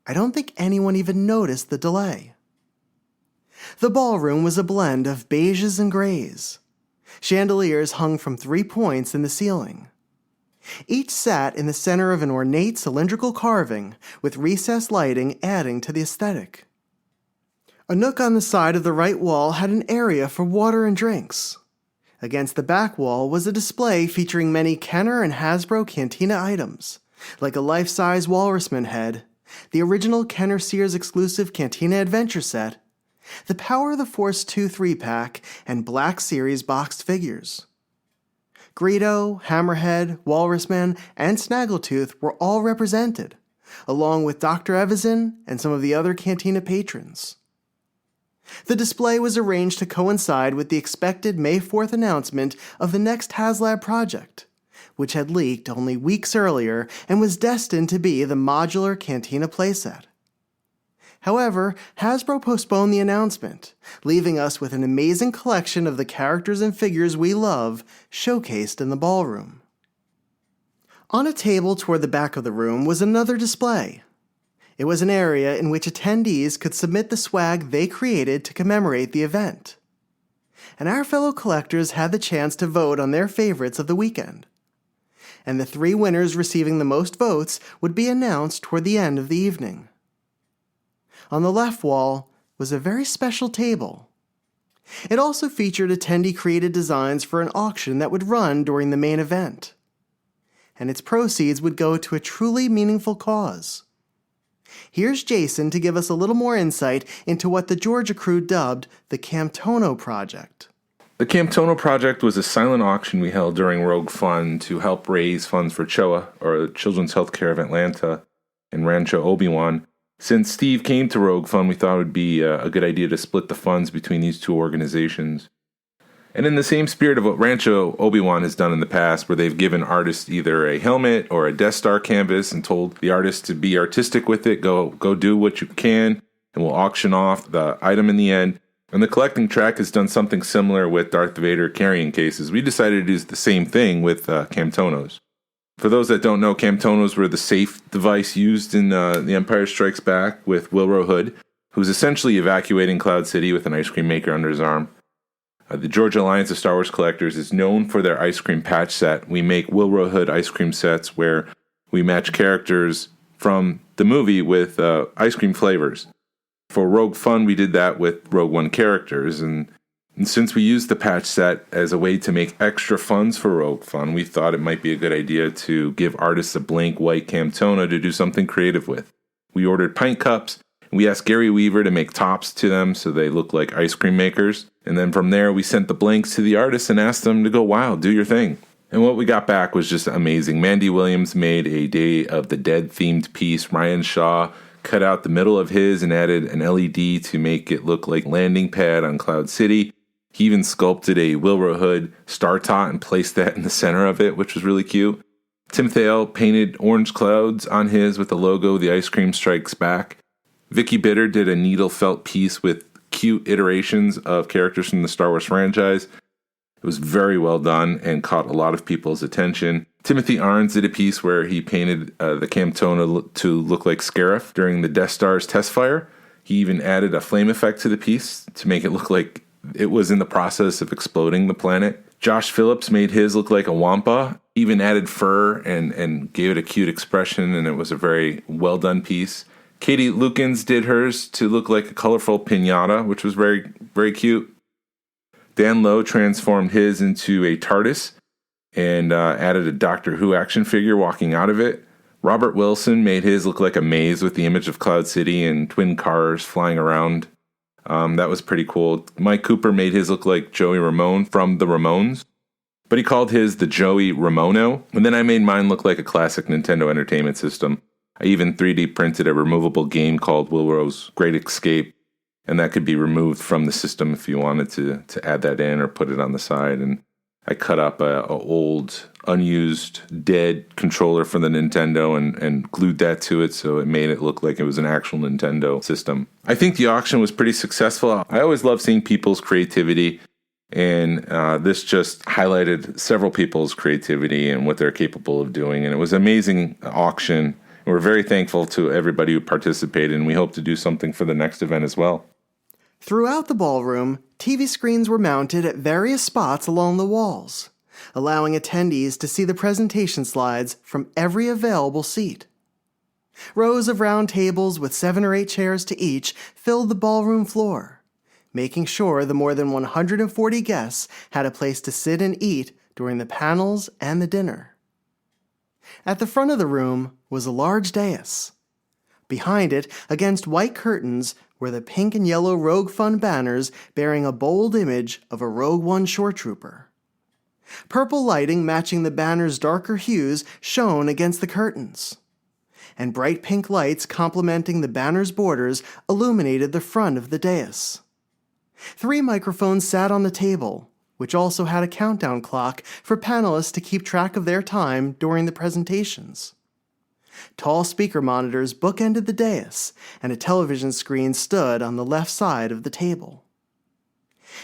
I don't think anyone even noticed the delay. The ballroom was a blend of beiges and grays. Chandeliers hung from 3 points in the ceiling. Each sat in the center of an ornate cylindrical carving, with recessed lighting adding to the aesthetic. A nook on the side of the right wall had an area for water and drinks. Against the back wall was a display featuring many Kenner and Hasbro Cantina items, like a life-size Walrusman head, the original Kenner Sears exclusive Cantina Adventure set, the Power of the Force 2 3-pack, and Black Series boxed figures. Greedo, Hammerhead, Walrusman, and Snaggletooth were all represented, along with Dr. Evison and some of the other Cantina patrons. The display was arranged to coincide with the expected May 4th announcement of the next HasLab project, which had leaked only weeks earlier and was destined to be the modular Cantina playset. However, Hasbro postponed the announcement, leaving us with an amazing collection of the characters and figures we love showcased in the ballroom. On a table toward the back of the room was another display. It was an area in which attendees could submit the swag they created to commemorate the event. And our fellow collectors had the chance to vote on their favorites of the weekend. And the 3 winners receiving the most votes would be announced toward the end of the evening. On the left wall was a very special table. It also featured attendee-created designs for an auction that would run during the main event. And its proceeds would go to a truly meaningful cause. Here's Jason to give us a little more insight into what the Georgia crew dubbed the Camtono Project. The Camtono Project was a silent auction we held during Rogue Fun to help raise funds for CHOA, or Children's Healthcare of Atlanta, and Rancho Obi-Wan. Since Steve came to Rogue Fun, we thought it would be a good idea to split the funds between these 2 organizations. And in the same spirit of what Rancho Obi-Wan has done in the past, where they've given artists either a helmet or a Death Star canvas and told the artists to be artistic with it, go do what you can, and we'll auction off the item in the end. And the collecting track has done something similar with Darth Vader carrying cases. We decided to do the same thing with Camtonos. For those that don't know, Camtonos were the safe device used in The Empire Strikes Back with Wilro Hood, who's essentially evacuating Cloud City with an ice cream maker under his arm. The Georgia Alliance of Star Wars Collectors is known for their ice cream patch set. We make Wilro Hood ice cream sets where we match characters from the movie with ice cream flavors. For Rogue Fun, we did that with Rogue One characters, and since we used the patch set as a way to make extra funds for Rogue Fun, we thought it might be a good idea to give artists a blank white Camtono to do something creative with. We ordered pint cups, and we asked Gary Weaver to make tops to them so they look like ice cream makers. And then from there, we sent the blanks to the artists and asked them to go wild, do your thing. And what we got back was just amazing. Mandy Williams made a Day of the Dead themed piece. Ryan Shaw cut out the middle of his and added an LED to make it look like landing pad on Cloud City. He even sculpted a Wilro Hood star tot and placed that in the center of it, which was really cute. Tim Thale painted orange clouds on his with the logo, The Ice Cream Strikes Back. Vicky Bitter did a needle felt piece with cute iterations of characters from the Star Wars franchise. It was very well done and caught a lot of people's attention. Timothy Arns did a piece where he painted the Camtono to look like Scarif during the Death Star's test fire. He even added a flame effect to the piece to make it look like it was in the process of exploding the planet. Josh Phillips made his look like a wampa, even added fur and gave it a cute expression, and it was a very well done piece. Katie Lukens did hers to look like a colorful piñata, which was very, very cute. Dan Lowe transformed his into a TARDIS and added a Doctor Who action figure walking out of it. Robert Wilson made his look like a maze with the image of Cloud City and twin cars flying around. That was pretty cool. Mike Cooper made his look like Joey Ramone from the Ramones, but he called his the Joey Ramono. And then I made mine look like a classic Nintendo Entertainment System. I even 3D printed a removable game called Wilrow's Great Escape, and that could be removed from the system if you wanted to add that in or put it on the side. And I cut up a old, unused, dead controller from the Nintendo and glued that to it, so it made it look like it was an actual Nintendo system. I think the auction was pretty successful. I always love seeing people's creativity, and this just highlighted several people's creativity and what they're capable of doing. And it was an amazing auction. And we're very thankful to everybody who participated, and we hope to do something for the next event as well. Throughout the ballroom, TV screens were mounted at various spots along the walls, allowing attendees to see the presentation slides from every available seat. Rows of round tables with 7 or 8 chairs to each filled the ballroom floor, making sure the more than 140 guests had a place to sit and eat during the panels and the dinner. At the front of the room was a large dais. Behind it, against white curtains, were the pink and yellow Rogue Fun banners bearing a bold image of a Rogue One shore trooper. Purple lighting matching the banner's darker hues shone against the curtains, and bright pink lights complementing the banner's borders illuminated the front of the dais. 3 microphones sat on the table, which also had a countdown clock for panelists to keep track of their time during the presentations. Tall speaker monitors bookended the dais, and a television screen stood on the left side of the table.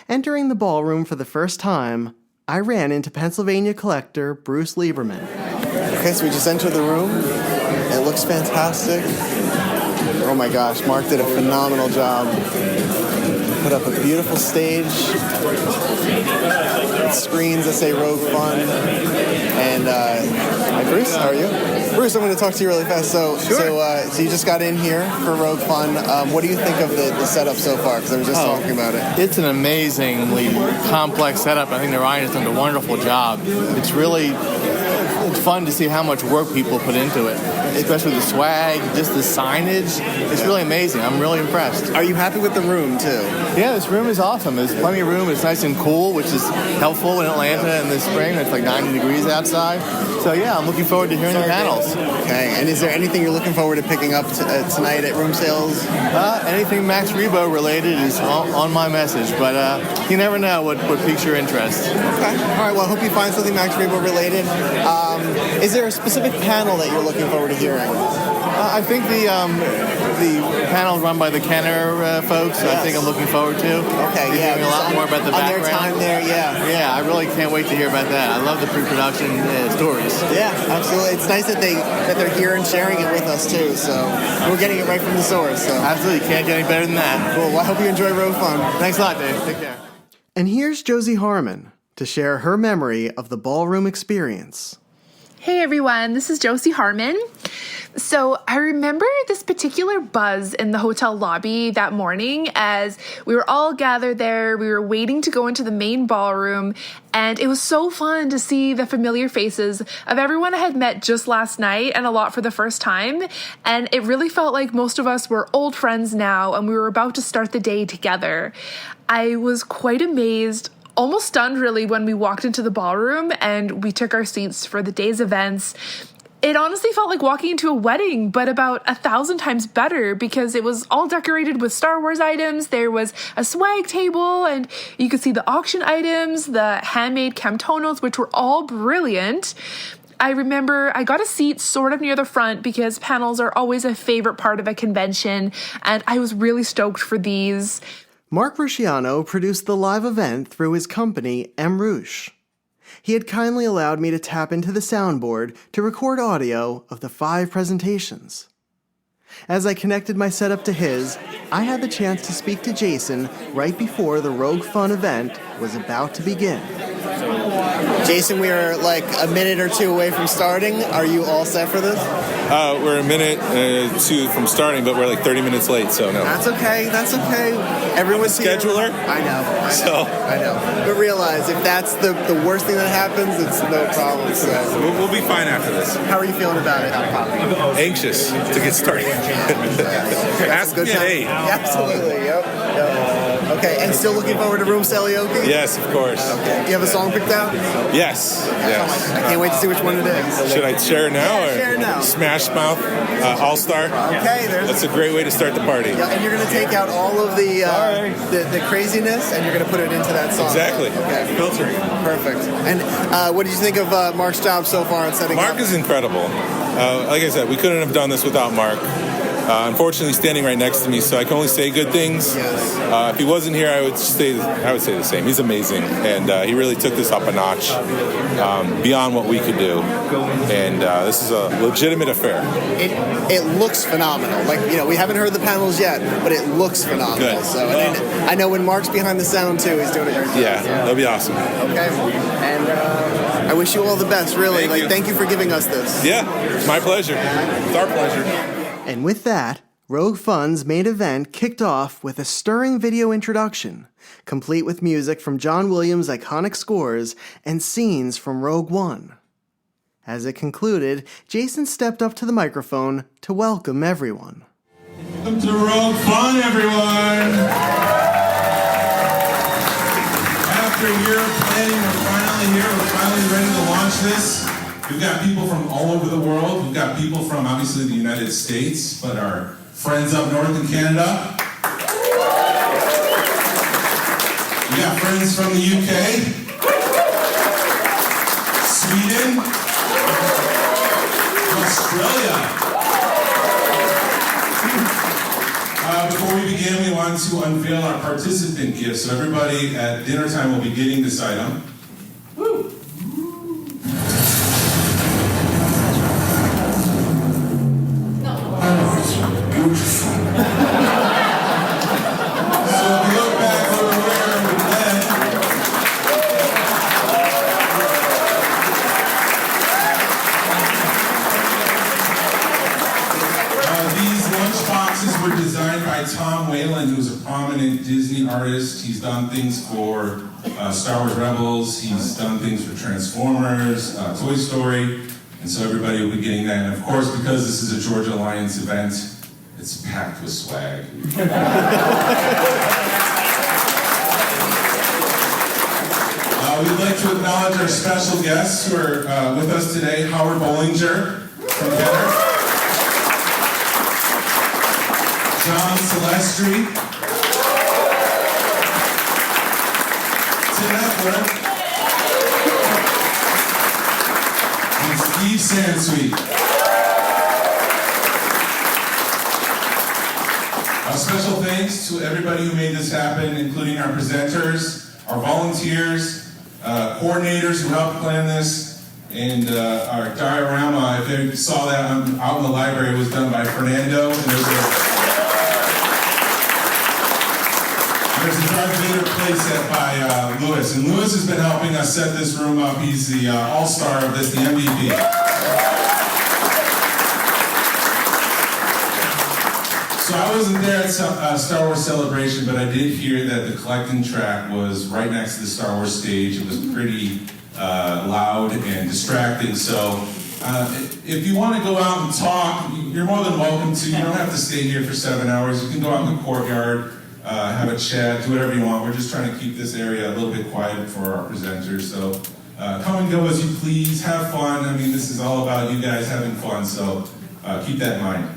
Entering the ballroom for the first time, I ran into Pennsylvania collector Bruce Lieberman. Okay, so we just entered the room. It looks fantastic. Oh my gosh, Mark did a phenomenal job. Put up a beautiful stage, screens that say Rogue Fun. And hi, Bruce, how are you? Bruce, I'm going to talk to you really fast. So you just got in here for Rogue Fun. What do you think of the setup so far? Because I was just talking about it. It's an amazingly complex setup. I think Narayan has done a wonderful job. It's fun to see how much work people put into it, especially the swag, just the signage. It's really amazing. I'm really impressed. Are you happy with the room, too? Yeah, this room is awesome. There's plenty of room. It's nice and cool, which is helpful in Atlanta in the spring. It's like 90 degrees outside. So, yeah, I'm looking forward to hearing the panels. Okay, and is there anything you're looking forward to picking up tonight at room sales? Anything Max Rebo related is on my message, but you never know what piques your interest. Okay. All right, well, I hope you find something Max Rebo related. Is there a specific panel that you're looking forward to hearing? I think the panel run by the Kenner folks, yes. I think I'm looking forward to. Okay, yeah. Hearing a lot more about the background. On their time there, yeah. Yeah, I really can't wait to hear about that. I love the pre-production stories. Yeah, absolutely. It's nice that they're here and sharing it with us, too. So we're getting it right from the source. So. Absolutely. Can't get any better than that. Cool. Well, I hope you enjoy Rogue Fun. Thanks a lot, Dave. Take care. And here's Josie Harmon to share her memory of the ballroom experience. Hey everyone, this is Josie Harmon. So I remember this particular buzz in the hotel lobby that morning as we were all gathered there. We were waiting to go into the main ballroom, and it was so fun to see the familiar faces of everyone I had met just last night and a lot for the first time. And it really felt like most of us were old friends now, and we were about to start the day together. I was quite amazed, almost stunned really, when we walked into the ballroom and we took our seats for the day's events. It honestly felt like walking into a wedding, but about 1,000 times better because it was all decorated with Star Wars items. There was a swag table and you could see the auction items, the handmade Camtonos, which were all brilliant. I remember I got a seat sort of near the front because panels are always a favorite part of a convention, and I was really stoked for these. Mark Rusciano produced the live event through his company, M. Rouge. He had kindly allowed me to tap into the soundboard to record audio of the 5 presentations. As I connected my setup to his, I had the chance to speak to Jason right before the Rogue Fun event was about to begin. Jason, we are like a minute or two away from starting. Are you all set for this? We're a minute two from starting, but we're like 30 minutes late, so no. That's okay. That's okay. Everyone's scheduler. I know. But realize if that's the worst thing that happens, it's no problem. So we'll be fine after this. How are you feeling about it? Anxious to get started. Ask me at 8. Absolutely. Yep. Okay. And still looking forward to Room Salioki? Yes, of course. Okay. Do you have a song picked out? Yes. I can't wait to see which one it is. Should I share now? Yeah, share now. Smash Mouth All-Star. Okay, that's a great way to start the party. Yeah, and you're going to take out all of the craziness and you're going to put it into that song. Exactly. Okay. Filtering. Perfect. And what did you think of Mark's job so far in setting Mark up? is incredible. Like I said, we couldn't have done this without Mark. Unfortunately, standing right next to me, so I can only say good things. Yes. If he wasn't here, I would say the same. He's amazing, and he really took this up a notch beyond what we could do. And this is a legitimate affair. It looks phenomenal. Like, we haven't heard the panels yet, but it looks phenomenal. Good. So, and then I know when Mark's behind the sound too, he's doing a great job. Yeah, that'll be awesome. Okay. And I wish you all the best. Really, thank you for giving us this. Yeah, it's my pleasure. It's our pleasure. And with that, Rogue Fun's main event kicked off with a stirring video introduction, complete with music from John Williams' iconic scores and scenes from Rogue One. As it concluded, Jason stepped up to the microphone to welcome everyone. Welcome to Rogue Fun, everyone! After a year of planning, we're finally here. We're finally ready to launch this. We've got people from all over the world. We've got people from, obviously, the United States, but our friends up north in Canada. We got friends from the UK, Sweden, Australia. Before we begin, we want to unveil our participant gifts. So everybody at dinner time will be getting this item. Were designed by Tom Whalen, who's a prominent Disney artist. He's done things for Star Wars Rebels, he's done things for Transformers, Toy Story, and so everybody will be getting that. And of course, because this is a Georgia Alliance event, it's packed with swag. We'd like to acknowledge our special guests who are with us today, Howard Bollinger from Kenner. John Celestri, Tim Eckler, and Steve Sansweet. A special thanks to everybody who made this happen, including our presenters, our volunteers, coordinators who helped plan this, and our diorama. If you saw that out in the library, it was done by Fernando, and there's a Darth Vader playset by Lewis, and Lewis has been helping us set this room up. He's the all-star of this, the MVP. So I wasn't there at Star Wars Celebration, but I did hear that the collecting track was right next to the Star Wars stage. It was pretty loud and distracting, so if you want to go out and talk, you're more than welcome to. You don't have to stay here for 7 hours. You can go out in the courtyard, have a chat, do whatever you want. We're just trying to keep this area a little bit quiet for our presenters. So come and go as you please, have fun. I mean, this is all about you guys having fun, so keep that in mind.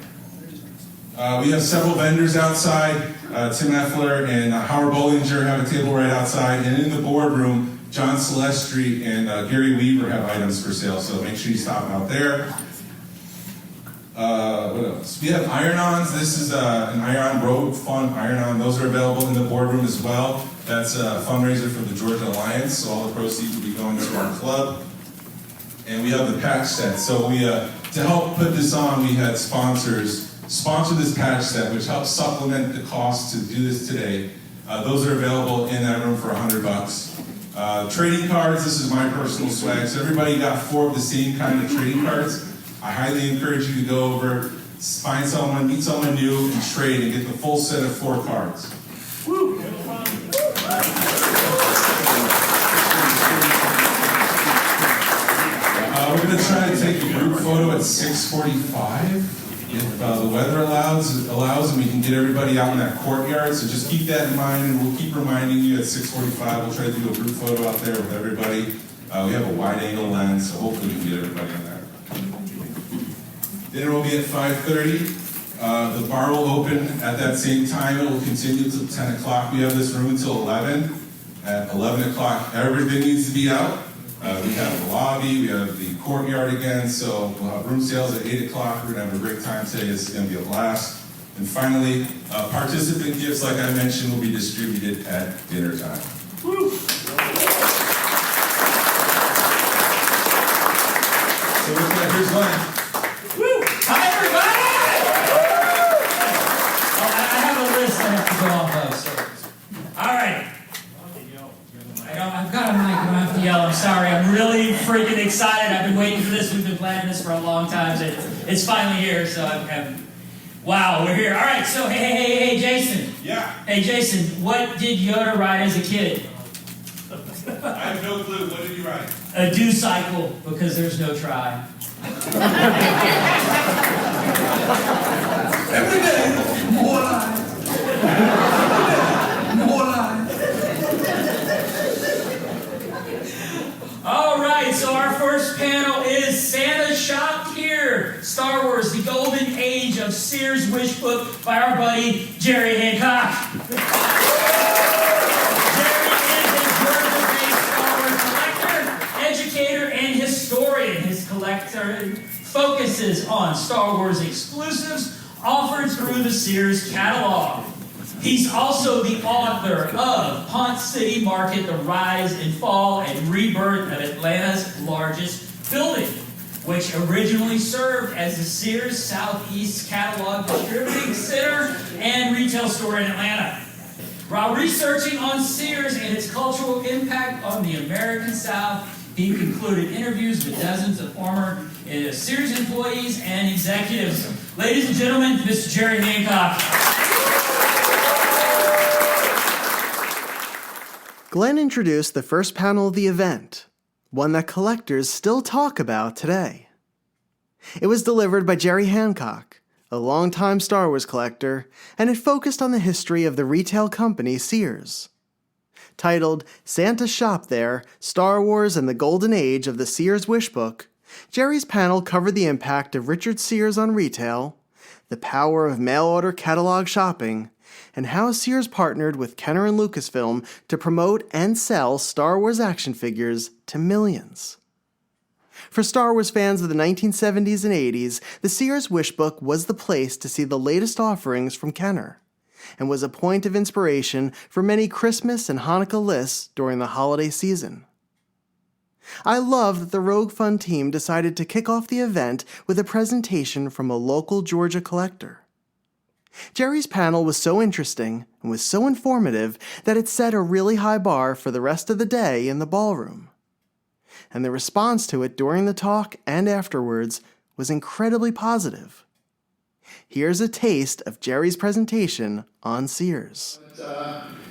We have several vendors outside. Tim Eckler and Howard Bollinger have a table right outside. And in the boardroom, John Celestri and Gary Weaver have items for sale, so make sure you stop out there. What else? We have iron-ons. This is an iron Rogue Fun iron-on. Those are available in the boardroom as well. That's a fundraiser for the Georgia Alliance, so all the proceeds will be going to our club. And we have the patch set. So we, to help put this on, we had sponsors sponsor this patch set, which helps supplement the cost to do this today. Those are available in that room for $100. Trading cards, this is my personal swag. So everybody got 4 of the same kind of trading cards. I highly encourage you to go over, find someone, meet someone new, and trade and get the full set of 4 cards. Woo! We're going to try to take a group photo at 6:45 if the weather allows, and we can get everybody out in that courtyard. So just keep that in mind, and we'll keep reminding you at 6:45. We'll try to do a group photo out there with everybody. We have a wide-angle lens, so hopefully we can get everybody on there. Dinner will be at 5:30. The bar will open at that same time. It will continue till 10 o'clock. We have this room until 11. At 11 o'clock, everything needs to be out. We have the lobby, we have the courtyard again, so we'll have room sales at 8 o'clock. We're going to have a great time today. It's going to be a blast. And finally, participant gifts, like I mentioned, will be distributed at dinner time. Woo! So with that, here's Glenn. Woo! Hi, everybody! Oh, I have a list I have to go off of, so. All right. I've got a mic, I don't have to yell. I'm sorry. I'm really freaking excited. I've been waiting for this. We've been planning this for a long time. So it's finally here, so wow, we're here. All right, so hey, Jason. Yeah. Hey, Jason, what did Yoda ride as a kid? I have no clue. What did you write? A do cycle, because there's no try. Every day, more lies. More lies. All right, so our first panel is Santa Shopped Here, Star Wars, The Golden Age of Sears Wish Book by our buddy, Jerry Hancock. Jerry is a Georgia-based Star Wars collector, educator, and historian. His collector focuses on Star Wars exclusives offered through the Sears catalog. He's also the author of Ponce City Market, The Rise and Fall and Rebirth of Atlanta's Largest Building, which originally served as the Sears Southeast Catalog Distributing Center and retail store in Atlanta. While researching on Sears and its cultural impact on the American South, he concluded interviews with dozens of former Sears employees and executives. Ladies and gentlemen, Mr. Jerry Hancock. Glenn introduced the first panel of the event, one that collectors still talk about today. It was delivered by Jerry Hancock, a longtime Star Wars collector, and it focused on the history of the retail company Sears. Titled Santa Shopped There, Star Wars and the Golden Age of the Sears Wish Book, Jerry's panel covered the impact of Richard Sears on retail, the power of mail-order catalog shopping, and how Sears partnered with Kenner and Lucasfilm to promote and sell Star Wars action figures to millions. For Star Wars fans of the 1970s and 80s, the Sears Wish Book was the place to see the latest offerings from Kenner, and was a point of inspiration for many Christmas and Hanukkah lists during the holiday season. I love that the Rogue Fun team decided to kick off the event with a presentation from a local Georgia collector. Jerry's panel was so interesting and was so informative that it set a really high bar for the rest of the day in the ballroom. And the response to it during the talk and afterwards was incredibly positive. Here's a taste of Jerry's presentation on Sears.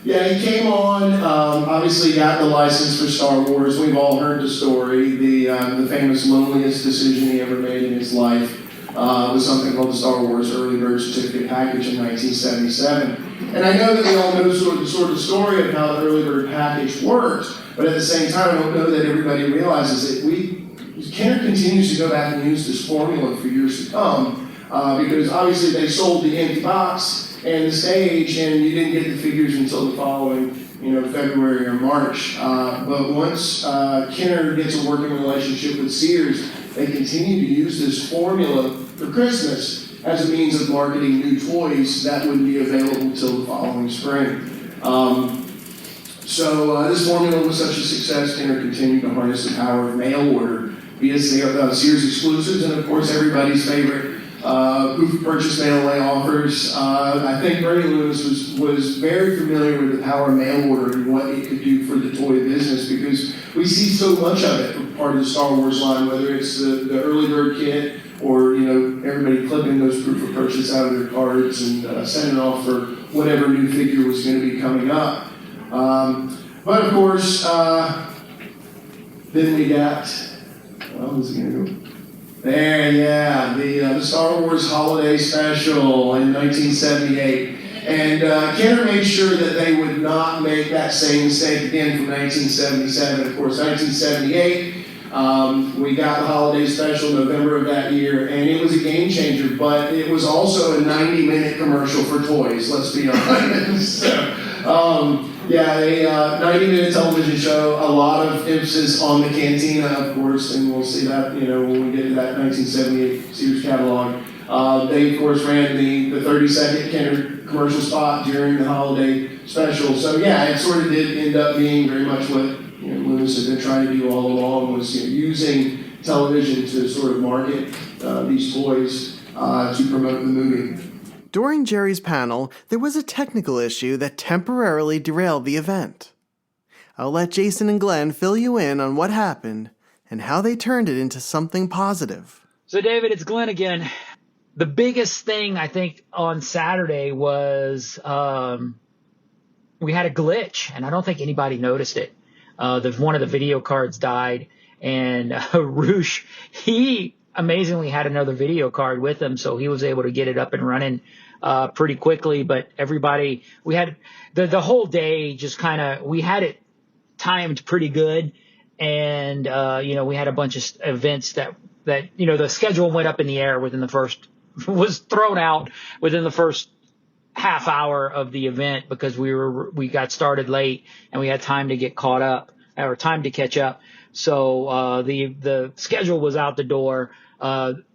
Yeah, he came on, obviously got the license for Star Wars. We've all heard the story. The famous loneliest decision he ever made in his life was something called the Star Wars Early Bird Certificate Package in 1977. And I know that we all know sort of the story of how the Early Bird Package works, but at the same time, I don't know that everybody realizes that Kenner continues to go back and use this formula for years to come, because obviously they sold the empty box and the stage, and you didn't get the figures until the following, February or March. But once Kenner gets a working relationship with Sears, they continue to use this formula for Christmas as a means of marketing new toys that would be available until the following spring. So this formula was such a success, Kenner continued to harness the power of mail order via Sears exclusives, and of course everybody's favorite proof of purchase mail-away offers. I think Bernie Lewis was very familiar with the power of mail order and what it could do for the toy business, because we see so much of it from part of the Star Wars line, whether it's the early bird kit or everybody clipping those proof of purchase out of their cards and sending off for whatever new figure was going to be coming up. But of course, then we got, who's it going to go? There, yeah, the Star Wars Holiday Special in 1978. And Kenner made sure that they would not make that same mistake again from 1977. Of course, 1978, we got the Holiday Special November of that year, and it was a game changer, but it was also a 90-minute commercial for toys, let's be honest. So, yeah, a 90-minute television show, a lot of emphasis on the cantina, of course, and we'll see that, when we get to that 1978 Sears catalog. They, of course, ran the 30-second Kenner commercial spot during the holiday special. So, yeah, it sort of did end up being very much what Lewis had been trying to do all along, was using television to sort of market these toys to promote the movie. During Jerry's panel, there was a technical issue that temporarily derailed the event. I'll let Jason and Glenn fill you in on what happened and how they turned it into something positive. So, David, it's Glenn again. The biggest thing, I think, on Saturday was we had a glitch, and I don't think anybody noticed it. One of the video cards died, and Roosh, he amazingly had another video card with him, so he was able to get it up and running pretty quickly. But everybody, we had the whole day just kind of, we had it timed pretty good, and we had a bunch of events that the schedule went up in the air was thrown out within the first half hour of the event, because we got started late and we had time to get caught up, or time to catch up. So the schedule was out the door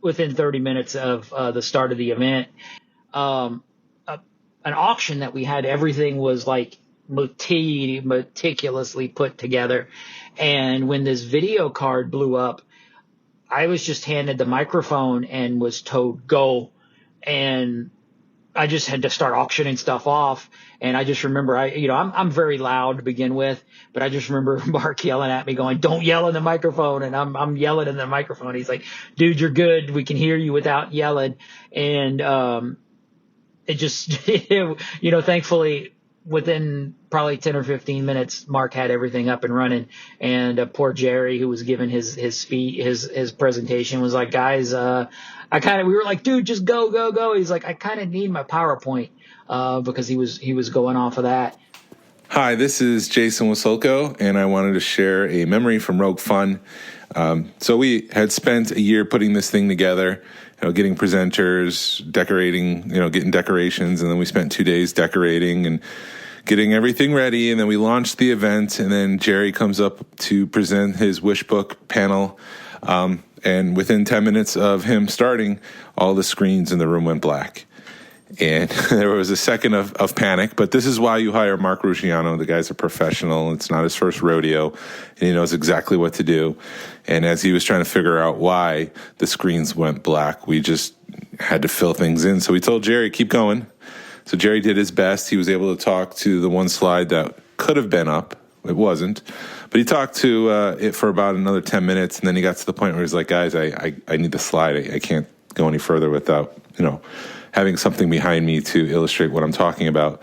within 30 minutes of the start of the event. An auction that we had, everything was like meticulously put together. And when this video card blew up, I was just handed the microphone and was told go, and I just had to start auctioning stuff off. And I just remember, I'm very loud to begin with, but I just remember Mark yelling at me going, "Don't yell in the microphone." And I'm yelling in the microphone. He's like, "Dude, you're good. We can hear you without yelling." And it just, thankfully within probably 10 or 15 minutes, Mark had everything up and running. And poor Jerry, who was giving his speech, his presentation, was like, "Guys, we were like, dude, just go. He's like, "I kind of need my PowerPoint," because he was going off of that. Hi, this is Jason Wasulko, and I wanted to share a memory from Rogue Fun. So we had spent a year putting this thing together, getting presenters, decorating, getting decorations, and then we spent 2 days decorating and getting everything ready, and then we launched the event, and then Jerry comes up to present his wish book panel, and within 10 minutes of him starting, all the screens in the room went black. And there was a second of panic, but this is why you hire Mark Rusciano. The guy's a professional. It's not his first rodeo, and he knows exactly what to do. And as he was trying to figure out why the screens went black, we just had to fill things in. So we told Jerry, keep going. So Jerry did his best. He was able to talk to the one slide that could have been up. It wasn't. But he talked to it for about another 10 minutes, and then he got to the point where he's like, "Guys, I need the slide. I can't go any further without, having something behind me to illustrate what I'm talking about."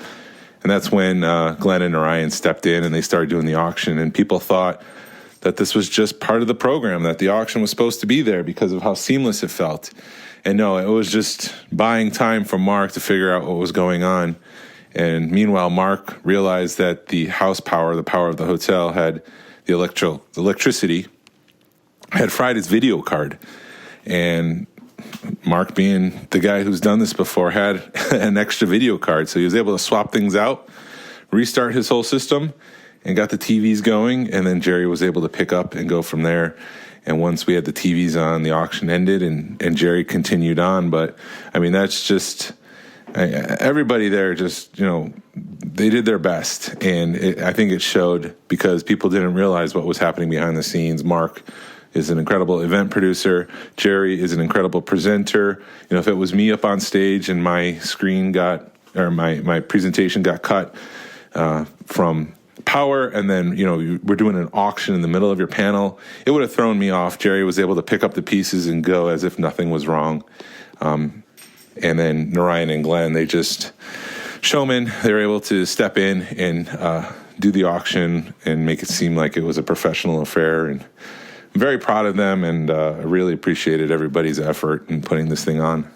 And that's when Glenn and Narayan stepped in, and they started doing the auction. And people thought that this was just part of the program, that the auction was supposed to be there because of how seamless it felt. And no, it was just buying time for Mark to figure out what was going on. And meanwhile, Mark realized that the house power, the power of the hotel, had the electricity, had fried his video card. And Mark, being the guy who's done this before, had an extra video card. So he was able to swap things out, restart his whole system, and got the TVs going. And then Jerry was able to pick up and go from there. And once we had the TVs on, the auction ended, and Jerry continued on. But, that's just, everybody there just, they did their best. And I think it showed, because people didn't realize what was happening behind the scenes. Mark, is an incredible event producer. Jerry is an incredible presenter. If it was me up on stage and my my presentation got cut from power, and then we're doing an auction in the middle of your panel, it would have thrown me off. Jerry was able to pick up the pieces and go as if nothing was wrong. And then Narayan and Glenn, they just showmen. They were able to step in and do the auction and make it seem like it was a professional affair. And I'm very proud of them, and I really appreciated everybody's effort in putting this thing on.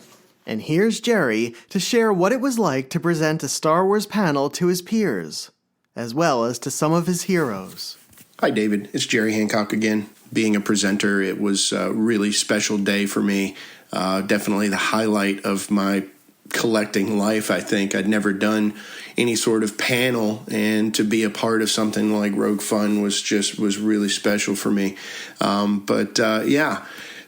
And here's Jerry to share what it was like to present a Star Wars panel to his peers, as well as to some of his heroes. Hi, David. It's Jerry Hancock again. Being a presenter, it was a really special day for me. Definitely the highlight of my collecting life, I think. I'd never done any sort of panel, and to be a part of something like Rogue Fun was really special for me.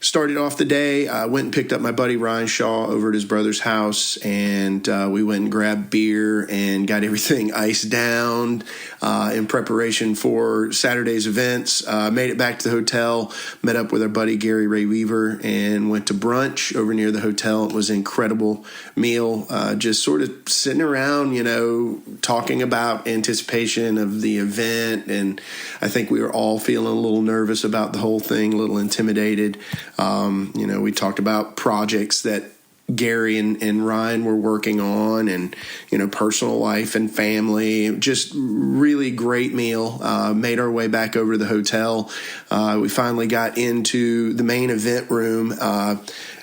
Started off the day, went and picked up my buddy Ryan Shaw over at his brother's house, and we went and grabbed beer and got everything iced down in preparation for Saturday's events. Made it back to the hotel, met up with our buddy Gary Ray Weaver, and went to brunch over near the hotel. It was an incredible meal, just sort of sitting around, talking about anticipation of the event, and I think we were all feeling a little nervous about the whole thing, a little intimidated. We talked about projects that Gary and Ryan were working on, and, personal life and family. Just really great meal. Made our way back over to the hotel. We finally got into the main event room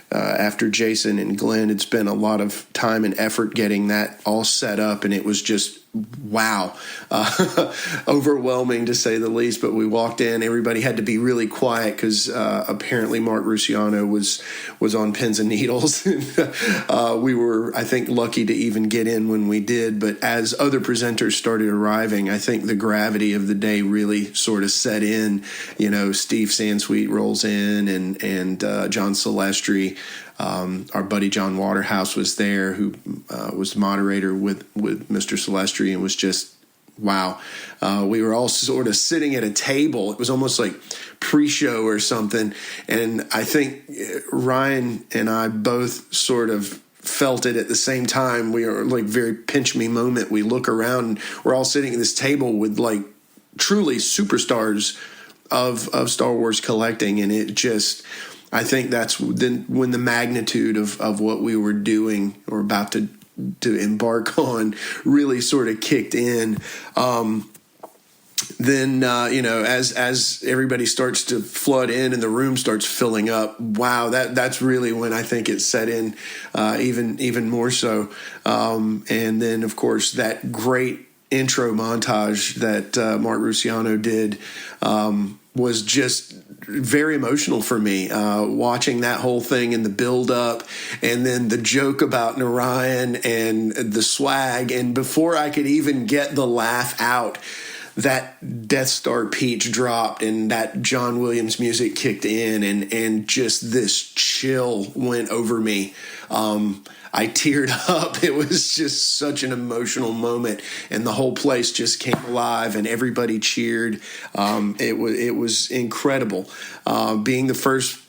after Jason and Glenn had spent a lot of time and effort getting that all set up, and it was just wow, overwhelming to say the least. But we walked in, everybody had to be really quiet because apparently Mark Ruciano was on pins and needles. We were, I think, lucky to even get in when we did. But as other presenters started arriving, I think the gravity of the day really sort of set in. Steve Sansweet rolls in, and John Celestri. Our buddy John Waterhouse was there, who was the moderator with Mr. Celestri, and was just, wow. We were all sort of sitting at a table. It was almost like pre-show or something. And I think Ryan and I both sort of felt it at the same time. We are like very pinch me moment. We look around, and we're all sitting at this table with like truly superstars of Star Wars collecting. And it just, I think that's when the magnitude of what we were doing or about to embark on really sort of kicked in. As everybody starts to flood in and the room starts filling up, wow, that's really when I think it set in even more so. And then, of course, that great intro montage that Mark Ruciano did was just very emotional for me, watching that whole thing and the build up, and then the joke about Narayan and the swag. And before I could even get the laugh out, that Death Star Peach dropped and that John Williams music kicked in, and just this chill went over me. I teared up. It was just such an emotional moment, and the whole place just came alive, and everybody cheered. It was incredible. Being the first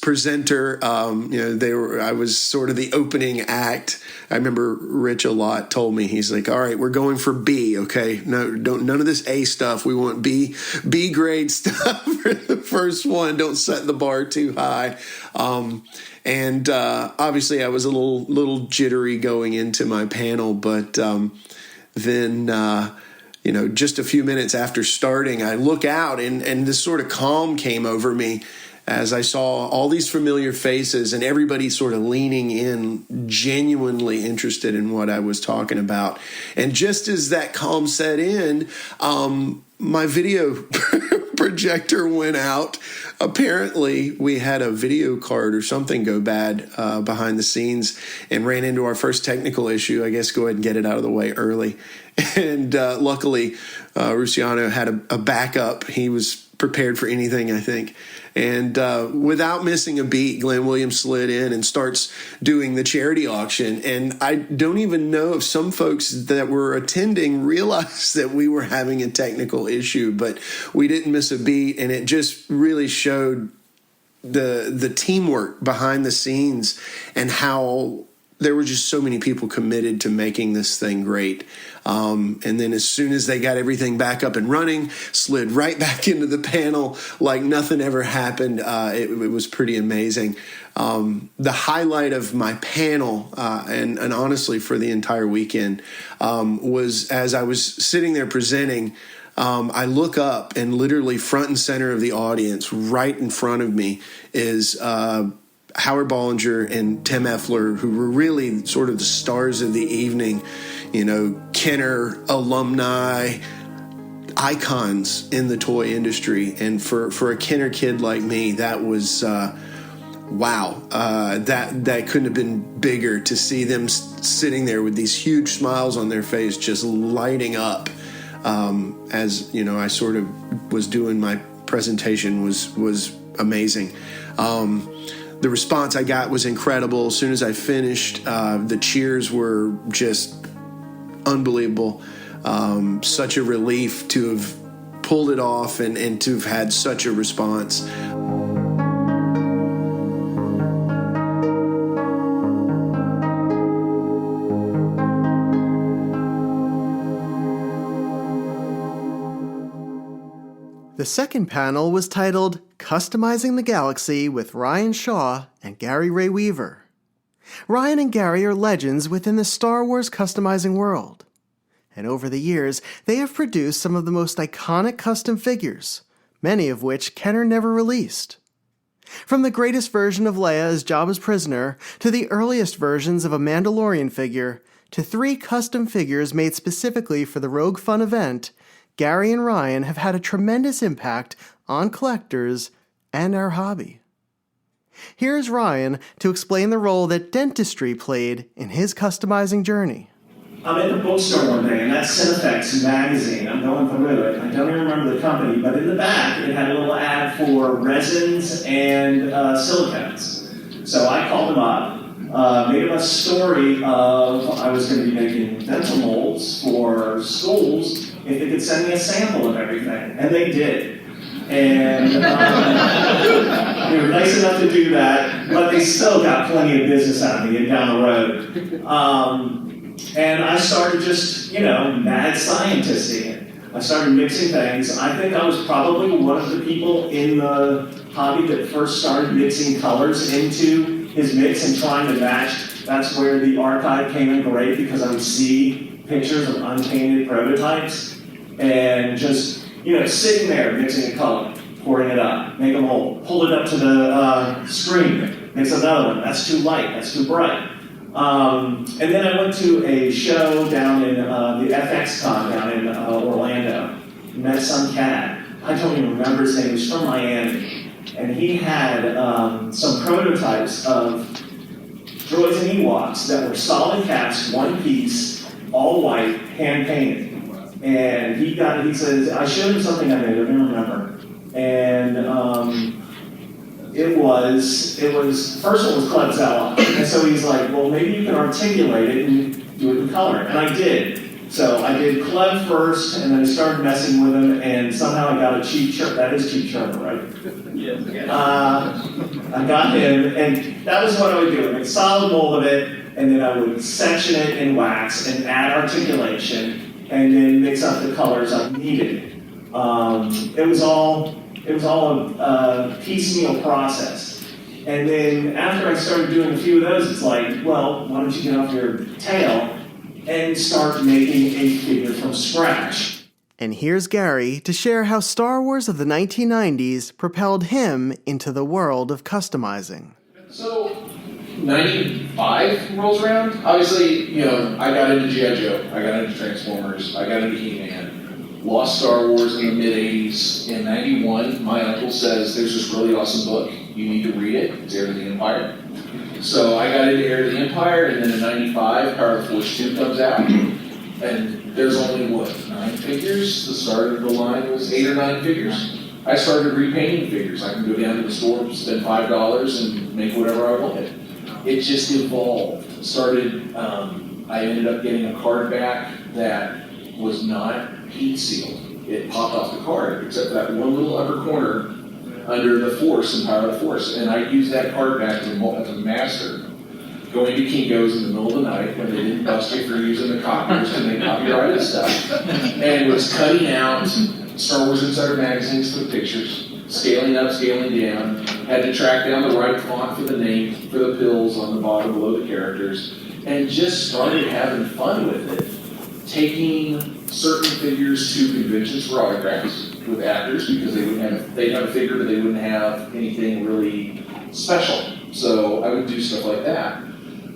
presenter, I was sort of the opening act. I remember Rich a lot told me, he's like, all right, we're going for B, okay? None of this A stuff. We want B grade stuff for the first one. Don't set the bar too high. And obviously I was a little jittery going into my panel, but then just a few minutes after starting, I look out and this sort of calm came over me as I saw all these familiar faces and everybody sort of leaning in, genuinely interested in what I was talking about. And just as that calm set in, my video projector went out. Apparently, we had a video card or something go bad behind the scenes and ran into our first technical issue. I guess go ahead and get it out of the way early. And luckily, Ruciano had a backup. He was prepared for anything, I think. And without missing a beat, Glenn Williams slid in and starts doing the charity auction. And I don't even know if some folks that were attending realized that we were having a technical issue, but we didn't miss a beat. And it just really showed the teamwork behind the scenes and how there were just so many people committed to making this thing great. And then as soon as they got everything back up and running, slid right back into the panel like nothing ever happened. It was pretty amazing. The highlight of my panel, and honestly for the entire weekend, was as I was sitting there presenting, I look up and literally front and center of the audience, right in front of me, is Howard Ballinger and Tim Effler, who were really sort of the stars of the evening, Kenner alumni, icons in the toy industry. And for a Kenner kid like me, that was, wow. That couldn't have been bigger to see them sitting there with these huge smiles on their face, just lighting up. As, I sort of was doing my presentation was amazing. The response I got was incredible. As soon as I finished, the cheers were just unbelievable. Such a relief to have pulled it off and to have had such a response. The second panel was titled Customizing the Galaxy with Ryan Shaw and Gary Ray Weaver. Ryan and Gary are legends within the Star Wars customizing world. And over the years, they have produced some of the most iconic custom figures, many of which Kenner never released. From the greatest version of Leia as Jabba's prisoner, to the earliest versions of a Mandalorian figure, to 3 custom figures made specifically for the Rogue Fun event, Gary and Ryan have had a tremendous impact on collectors and our hobby. Here's Ryan to explain the role that dentistry played in his customizing journey. I'm at the bookstore one day, and that's Cinefex magazine. I'm going through it. I don't even remember the company, but in the back, it had a little ad for resins and silicones. So I called them up, made them a story of I was going to be making dental molds for schools if they could send me a sample of everything, and they did. And they were nice enough to do that, but they still got plenty of business out of me down the road. And I started just, mad scientisting it. I started mixing things. I think I was probably one of the people in the hobby that first started mixing colors into his mix and trying to match. That's where the archive came in great, because I would see pictures of unpainted prototypes and just, sitting there mixing a color, pouring it up, make a mold, pull it up to the screen, mix another one. That's too light, that's too bright. And then I went to a show down in the FX Con down in Orlando. Met some cat. I don't even remember his name. He was from Miami. And he had some prototypes of droids and Ewoks that were solid caps, one piece, all white, hand painted. And he says, I showed him something I made, I don't remember. And it was, first one was Klebzella. And so he's like, well, maybe you can articulate it and do it in color. And I did. So I did Kleb first, and then I started messing with him, and somehow I got a cheap shirt. That is cheap shirt, right? Yeah. I got him, and that was what I would do. I make solid mold of it, and then I would section it in wax and add articulation, and then mix up the colors I needed. It was all a piecemeal process. And then after I started doing a few of those, it's like, well, why don't you get off your tail and start making a figure from scratch? And here's Gary to share how Star Wars of the 1990s propelled him into the world of customizing. So, 95 rolls around. Obviously, I got into G.I. Joe, I got into Transformers, I got into He-Man, lost Star Wars in the mid-80s. In 91, my uncle says, there's this really awesome book, you need to read it, it's Heir to the Empire. So I got into Heir to the Empire, and then in 95, Power of the Force 2 comes out, and there's only, 9 figures? The start of the line was 8 or 9 figures. I started repainting figures. I can go down to the store, spend $5 and make whatever I wanted. It just evolved. I ended up getting a card back that was not heat sealed. It popped off the card, except that one little upper corner under the Force and Power of the Force. And I used that card back as a master, going to Kinko's in the middle of the night when they didn't bust you for using the copiers and they copyrighted stuff, and was cutting out Star Wars Insider magazines for the pictures, scaling up, scaling down, had to track down the right font for the name, for the pills on the bottom below the characters, and just started having fun with it. Taking certain figures to conventions for autographs with actors because they'd have a figure but they wouldn't have anything really special. So I would do stuff like that.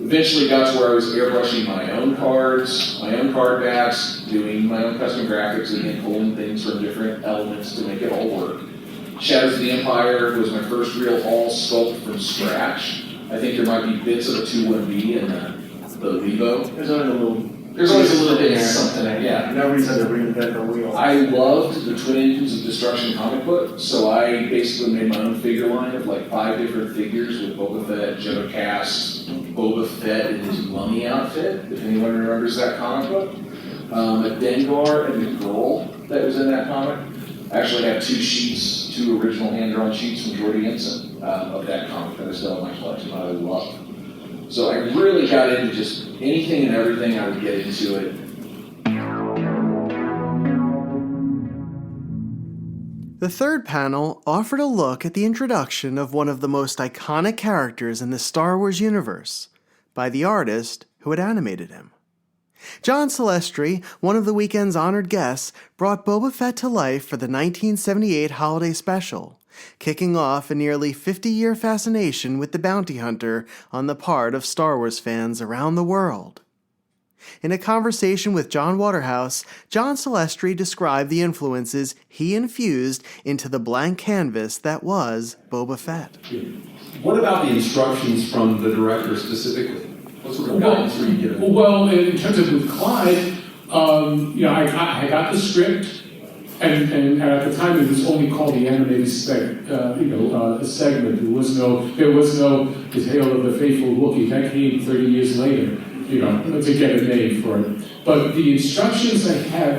Eventually got to where I was airbrushing my own cards, my own card backs, doing my own custom graphics, again pulling things from different elements to make it all work. Shadows of the Empire was my first real all sculpt from scratch. I think there might be bits of a 2-1B in the Levo. There's always a little bit of something, yeah. No reason to reinvent the wheel. I loved the Twin Engines of Destruction comic book, so I basically made my own figure line of like 5 different figures with Boba Fett, Jedha Cass, Boba Fett in his mummy outfit, if anyone remembers that comic book. A Dengar and the girl that was in that comic. I actually have 2 original hand-drawn sheets from Jordy Ensign of that comic that I still have in my collection that I love. So I really got into just anything and everything. I would get into it. The third panel offered a look at the introduction of one of the most iconic characters in the Star Wars universe by the artist who had animated him. John Celestri, one of the weekend's honored guests, brought Boba Fett to life for the 1978 holiday special, kicking off a nearly 50-year fascination with the bounty hunter on the part of Star Wars fans around the world. In a conversation with John Waterhouse, John Celestri described the influences he infused into the blank canvas that was Boba Fett. What about the instructions from the director specifically? What sort of guidance were you given? Well, in terms of with Clyde, I got the script. And at the time, it was only called the animated segment. There was no The Tale of the Faithful Wookiee. That came 30 years later, to get a name for it. But the instructions I had,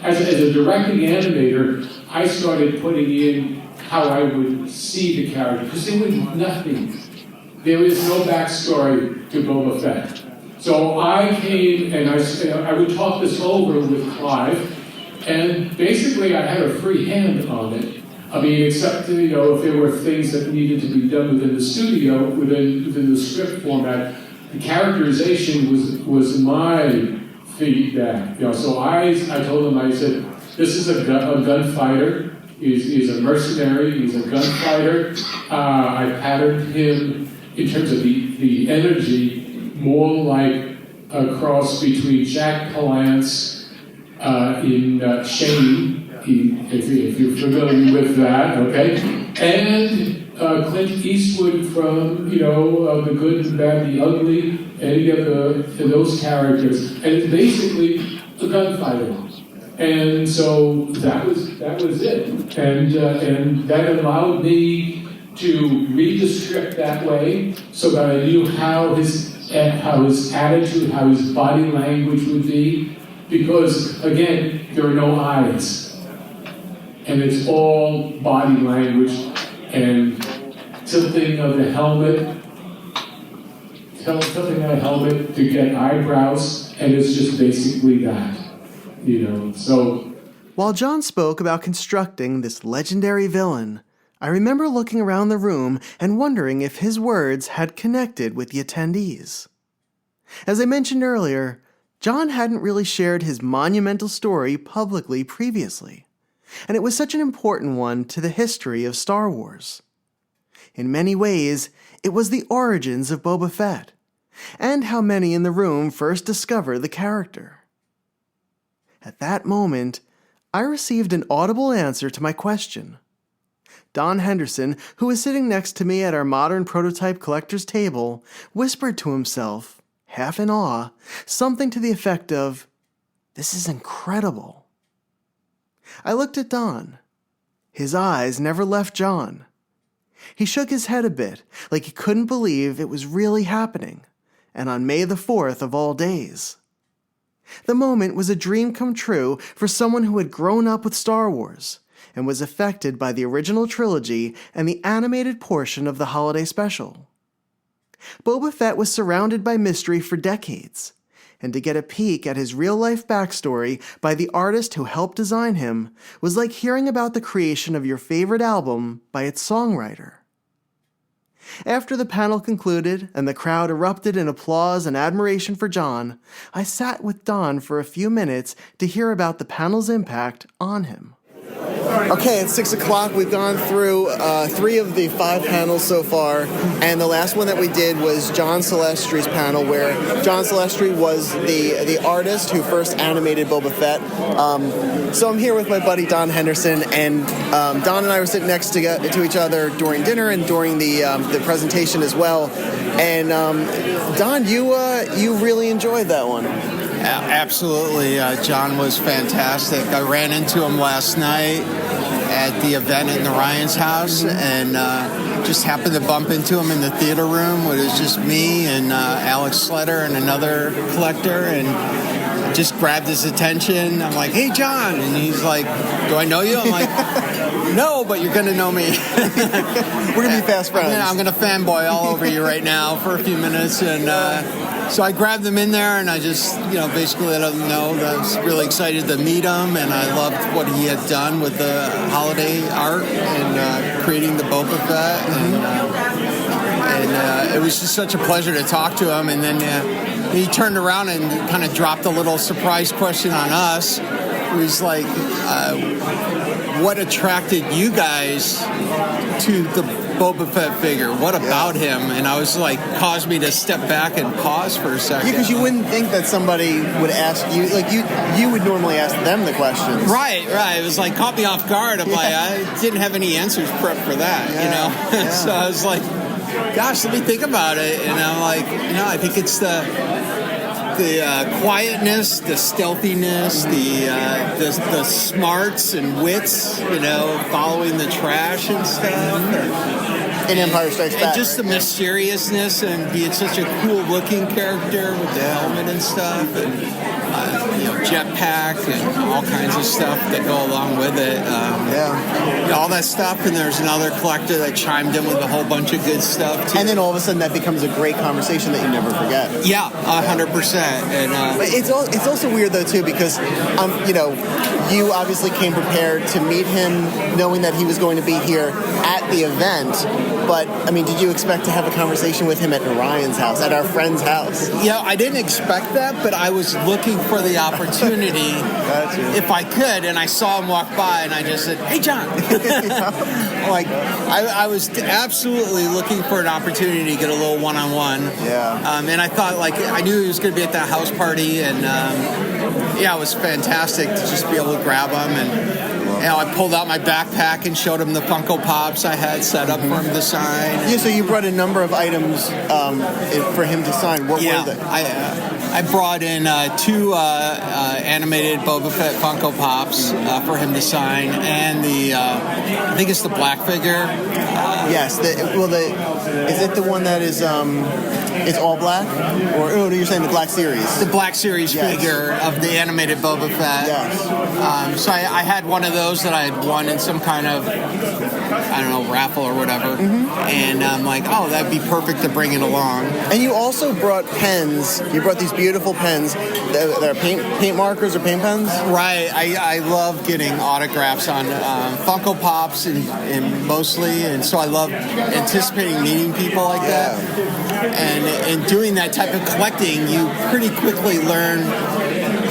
as a directing animator, I started putting in how I would see the character, because there was nothing. There is no backstory to Boba Fett. So I came and I would talk this over with Clive. And basically, I had a free hand on it. I mean, except, if there were things that needed to be done within the studio, within the script format, the characterization was my feedback. So I told him, I said, this is a gunfighter. He's a mercenary. He's a gunfighter. I patterned him in terms of the energy, more like a cross between Jack Palance in Shane, if you're familiar with that, okay? And Clint Eastwood from, The Good, the Bad, the Ugly, any of those characters. And it's basically a gunfighter. And so that was it. And that allowed me to read the script that way so that I knew how his attitude, how his body language would be. Because, again, there are no eyes. And it's all body language and tilting of the helmet, to get eyebrows, and it's just basically that, so. While John spoke about constructing this legendary villain, I remember looking around the room and wondering if his words had connected with the attendees. As I mentioned earlier, John hadn't really shared his monumental story publicly previously, and it was such an important one to the history of Star Wars. In many ways, it was the origins of Boba Fett, and how many in the room first discovered the character. At that moment, I received an audible answer to my question. Don Henderson, who was sitting next to me at our modern prototype collector's table, whispered to himself, half in awe, something to the effect of, "This is incredible." I looked at Don. His eyes never left John. He shook his head a bit, like he couldn't believe it was really happening, and on May the 4th of all days. The moment was a dream come true for someone who had grown up with Star Wars and was affected by the original trilogy and the animated portion of the holiday special. Boba Fett was surrounded by mystery for decades, and to get a peek at his real-life backstory by the artist who helped design him was like hearing about the creation of your favorite album by its songwriter. After the panel concluded and the crowd erupted in applause and admiration for John, I sat with Don for a few minutes to hear about the panel's impact on him. Okay, it's 6 o'clock. We've gone through 3 of the 5 panels so far, and the last one that we did was John Celestri's panel, where John Celestri was the artist who first animated Boba Fett. So I'm here with my buddy Don Henderson, and Don and I were sitting next to each other during dinner and during the presentation as well. And Don, you really enjoyed that one. Absolutely. John was fantastic. I ran into him last night at the event at Narayan's house and just happened to bump into him in the theater room. It was just me and Alex Sletter and another collector, and just grabbed his attention. I'm like, "Hey, John." And he's like, "Do I know you?" I'm like, "No, but you're going to know me." We're going to be fast friends. I'm going to fanboy all over you right now for a few minutes. And so I grabbed him in there, and I just, basically let him know that I was really excited to meet him, and I loved what he had done with the holiday art and creating the Boba Fett. And it was just such a pleasure to talk to him. And then he turned around and kind of dropped a little surprise question on us. It was like, what attracted you guys to the Boba Fett figure? What about him? And I was like, caused me to step back and pause for a second. Yeah, because you wouldn't think that somebody would ask you, like you would normally ask them the questions. Right. It was like, caught me off guard. I'm like, I didn't have any answers prepped for that, Yeah. So I was like, gosh, let me think about it. And I'm like, I think it's the quietness, the stealthiness, the smarts and wits, following the trash and stuff. In Empire Strikes Back. And just the mysteriousness and being such a cool-looking character with the helmet and stuff, and jetpack and all kinds of stuff that go along with it. All that stuff, and there's another collector that chimed in with a whole bunch of good stuff too. And then all of a sudden that becomes a great conversation that you never forget. Yeah, 100%. And but it's also weird though too, because you obviously came prepared to meet him, knowing that he was going to be here at the event. But I mean, did you expect to have a conversation with him at Narayan's house, at our friend's house? Yeah, I didn't expect that, but I was looking for the opportunity if I could, and I saw him walk by, and I just said, "Hey, John." Like, I was absolutely looking for an opportunity to get a little one-on-one. Yeah. And I thought, I knew he was going to be at that house party, and it was fantastic to just be able to grab him. And I pulled out my backpack and showed him the Funko Pops I had set up for him to sign. Yeah, so you brought a number of items for him to sign. What were they? I brought in 2 animated Boba Fett Funko Pops for him to sign, and I think it's the black figure. Yes. Is it the one that is it's all black? Or you're saying the Black Series? The Black Series figure of the animated Boba Fett. Yes. So I had one of those that I had won in some kind of, raffle or whatever. Mm-hmm. And I'm like, that'd be perfect to bring it along. And you also brought pens. You brought these beautiful pens that are paint markers or paint pens? Right. I love getting autographs on Funko Pops and mostly. And so I love anticipating meeting people like that. And in doing that type of collecting, you pretty quickly learn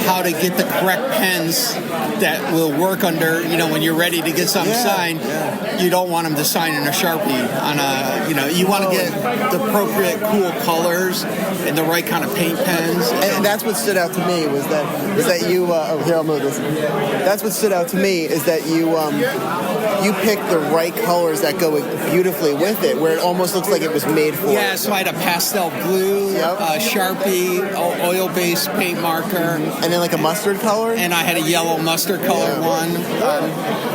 how to get the correct pens that will work under, when you're ready to get something signed. You don't want them to sign in a Sharpie on you want to get the appropriate cool colors and the right kind of paint pens. And that's what stood out to me was that you here, I'll move this. That's what stood out to me is that you picked the right colors that go beautifully with it, where it almost looks like it was made for it. Yeah, so I had a pastel blue, Sharpie, oil-based paint marker, and in like a mustard color? And I had a yellow mustard color one.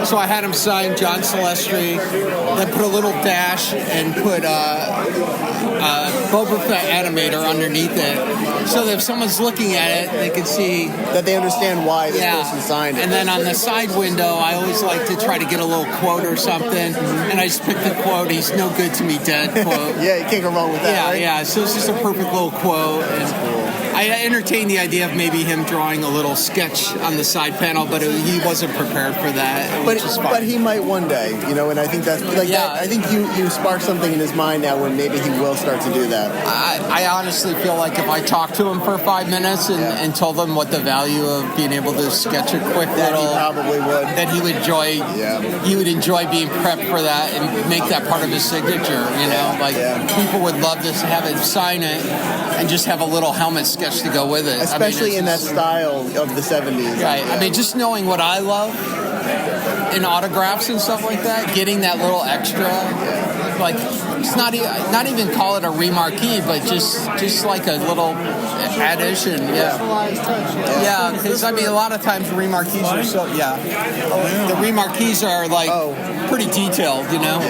So I had him sign John Celestri, then put a little dash and put Boba Fett animator underneath it. So that if someone's looking at it, they can see... That they understand why this person signed it. And then on the side window, I always like to try to get a little quote or something. And I just picked the quote, "He's no good to me dead" quote. Yeah, you can't go wrong with that, Yeah, right? yeah. So it's just a perfect little quote. And I entertained the idea of maybe him drawing a little sketch on the side panel, but he wasn't prepared for that. But he might one day, you know, and I think that's like that, I think you sparked something in his mind now where maybe he will start to do that. I honestly feel like if I talked to him for 5 minutes and told him what the value of being able to sketch a quick That little, he probably would. that he would enjoy. He would enjoy being prepped for that and make that part of his signature. You know, people would love to have him sign it and just have a little helmet sketch to go with it. Especially in that style of the 70s. Right. I mean, just knowing what I love in autographs and stuff like that, getting that little extra, like it's not even call it a remarquee, but just like a little addition. Yeah, because I mean, a lot of times remarquees are so the remarquees are like pretty detailed, you know.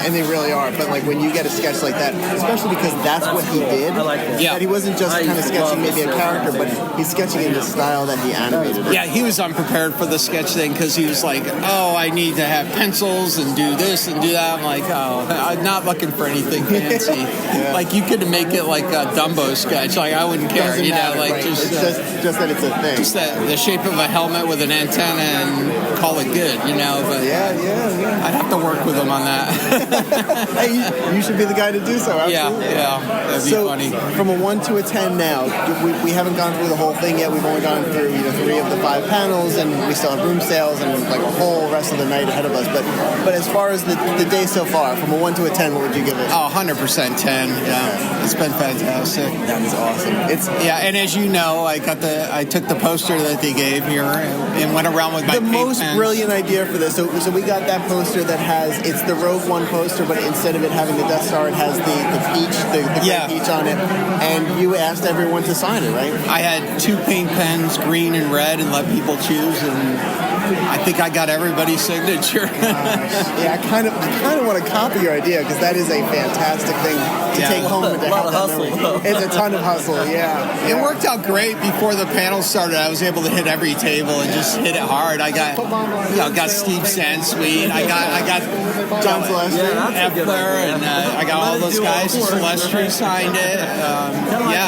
And they really are. But like when you get a sketch like that, especially because that's what he did. That he wasn't just kind of sketching maybe a character, but he's sketching in the style that he animated. Yeah, he was unprepared for the sketch thing because he was like, "Oh, I need to have pencils and do this and do that." I'm like, "Oh, I'm not looking for anything fancy." Like you could make it like a Dumbo sketch. Like I wouldn't care, Doesn't you know, matter, like right. just It's just that it's a thing. just that the shape of a helmet with an antenna and call it good, you know. But I'd have to work with him on that. Hey, you should be the guy to do so. Absolutely. Yeah, that'd be funny. From a 1 to a 10 now, we haven't gone through the whole thing yet. We've only gone through 3 of the 5 panels, and we still have room sales and like a whole rest of the night ahead of us. But as far as the day so far, from a 1 to a 10, what would you give it? Oh, 100% 10. Yeah, it's been fantastic. That is awesome. And as you know, I took the poster that they gave here and went around with my the paint most pens. brilliant idea for this. So we got that poster that it's the Rogue One poster, but instead of it having the Death Star, it has the peach, the gray peach on it. And you asked everyone to sign it, right? I had 2 paint pens, green and red, and let people choose, and I think I got everybody's signature. I kind of want to copy your idea because that is a fantastic thing to take home and to have that memory. It's a ton of hustle. It worked out great before the panel started. I was able to hit every table and just hit it hard. I got Steve Sansweet. I got John Celestri, Epler, and I got all those guys. Celestri signed it.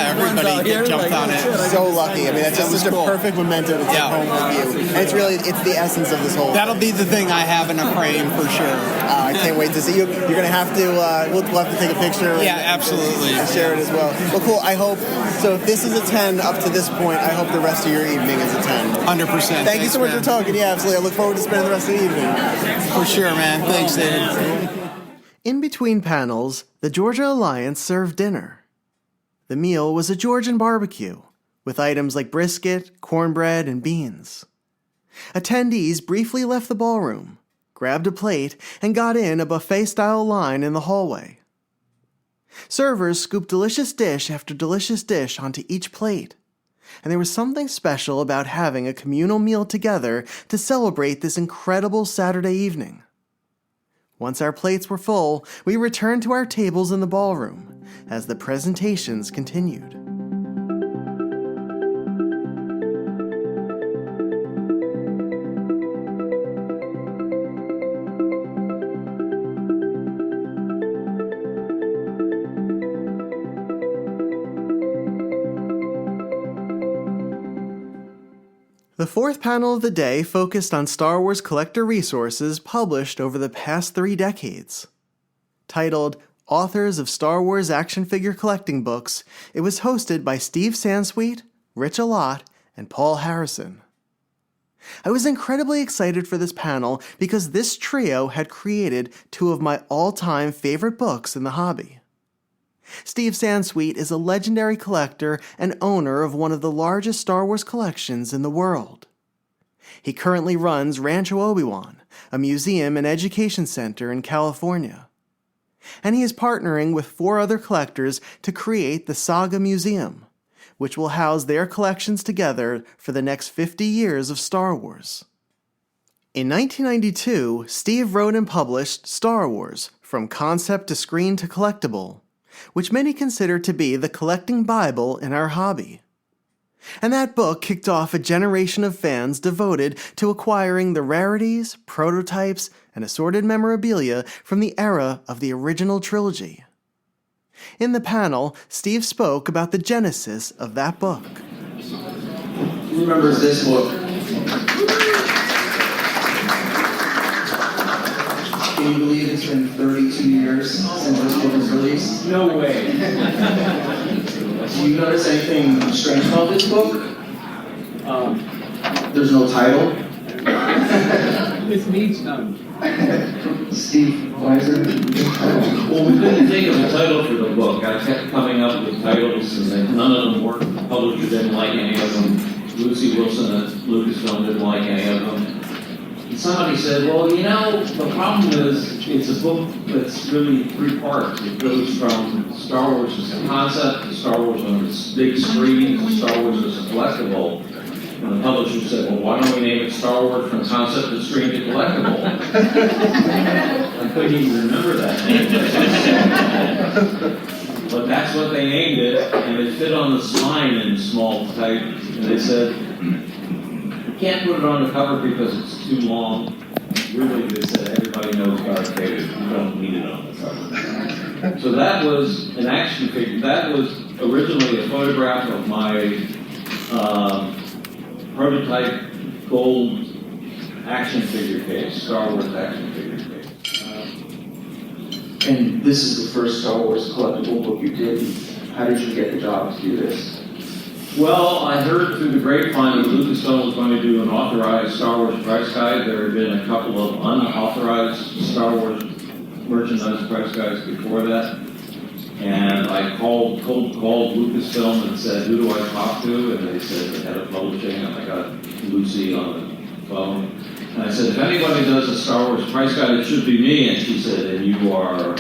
Everybody jumped on it. So lucky. I mean, that's just such a perfect memento to take home with you. And it's the essence of this whole. That'll be the thing I have in a frame for sure. I can't wait to see you. You're gonna have to. We'll have to take a picture. Absolutely. And share it as well. Well, cool. I hope so. If this is a 10 up to this point, I hope the rest of your evening is a 10. 100%. Thank you so much for talking. Yeah, absolutely. I look forward to spending the rest of the evening. For sure, man. Thanks, David. In between panels, the Georgia Alliance served dinner. The meal was a Georgian barbecue, with items like brisket, cornbread, and beans. Attendees briefly left the ballroom, grabbed a plate, and got in a buffet-style line in the hallway. Servers scooped delicious dish after delicious dish onto each plate, and there was something special about having a communal meal together to celebrate this incredible Saturday evening. Once our plates were full, we returned to our tables in the ballroom as the presentations continued. The fourth panel of the day focused on Star Wars collector resources published over the past 3 decades. Titled Authors of Star Wars Action Figure Collecting Books, it was hosted by Steve Sansweet, Rich Alott, and Paul Harrison. I was incredibly excited for this panel because this trio had created 2 of my all-time favorite books in the hobby. Steve Sansweet is a legendary collector and owner of one of the largest Star Wars collections in the world. He currently runs Rancho Obi-Wan, a museum and education center in California. And he is partnering with 4 other collectors to create the Saga Museum, which will house their collections together for the next 50 years of Star Wars. In 1992, Steve wrote and published Star Wars, From Concept to Screen to Collectible, which many consider to be the collecting Bible in our hobby. And that book kicked off a generation of fans devoted to acquiring the rarities, prototypes, and assorted memorabilia from the era of the original trilogy. In the panel, Steve spoke about the genesis of that book. Who remembers this book? Can you believe it's been 32 years since this book was released? No way. Do you notice anything strange about this book? There's no title. It means none. Steve, why is there no title? Well, we couldn't think of a title for the book. I kept coming up with titles, and then none of them worked. The publisher didn't like any of them. Lucy Wilson at Lucasfilm didn't like any of them. And somebody said, well, you know, the problem is it's a book that's really three parts. It goes from Star Wars as a concept to Star Wars on its big screen to Star Wars as a collectible. And the publisher said, well, why don't we name it Star Wars From Concept to Screen to Collectible? I couldn't even remember that name. But that's what they named it, and it fit on the spine in small type. And they said, you can't put it on the cover because it's too long. Really, they said, everybody knows Darth Vader. You don't need it on the cover. So that was an action figure. That was originally a photograph of my prototype gold action figure case, Star Wars action figure case. And this is the first Star Wars collectible book you did. How did you get the job to do this? Well, I heard through the grapevine that Lucasfilm was going to do an authorized Star Wars price guide. There had been a couple of unauthorized Star Wars merchandise price guides before that. And I cold called Lucasfilm and said, who do I talk to? And they said the head of publishing, and I got Lucy on the phone. And I said, if anybody does a Star Wars price guide, it should be me. And she said, and you are.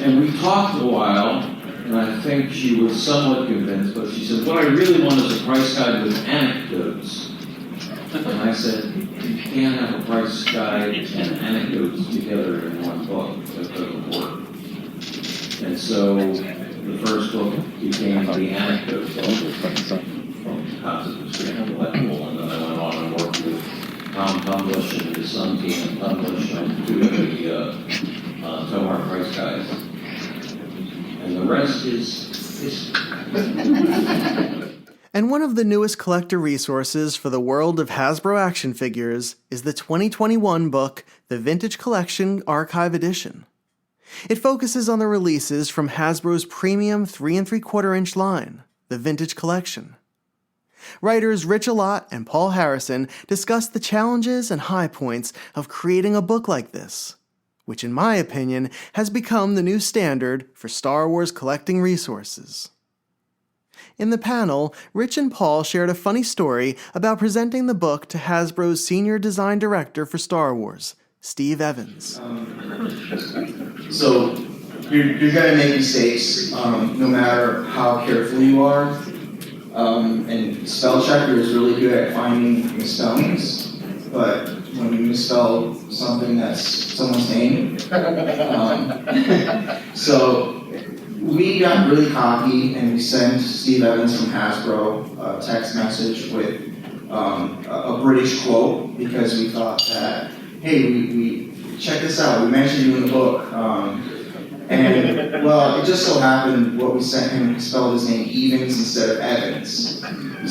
And we talked a while, and I think she was somewhat convinced, but she said, what I really want is a price guide with anecdotes. And I said, you can't have a price guide and anecdotes together in one book. That doesn't work. And so the first book became the anecdotes from Concept of Screen and Collectible, and then I went on and worked with Tom Tumblish and his son, Kenan Tumblish, on two of the Tomar price guides. And the rest is history. And one of the newest collector resources for the world of Hasbro action figures is the 2021 book, The Vintage Collection Archive Edition. It focuses on the releases from Hasbro's premium 3 3/4-inch line, the Vintage Collection. Writers Rich Alott and Paul Harrison discuss the challenges and high points of creating a book like this, which in my opinion has become the new standard for Star Wars collecting resources. In the panel, Rich and Paul shared a funny story about presenting the book to Hasbro's senior design director for Star Wars, Steve Evans. So you're going to make mistakes no matter how careful you are. And spell checker is really good at finding misspellings, but when you misspell something that's someone's name, so we got really cocky and we sent Steve Evans from Hasbro a text message with a British quote because we thought that, hey, we check this out, we mentioned you in the book. And, well, it just so happened what we sent him spelled his name Evans instead of Evans.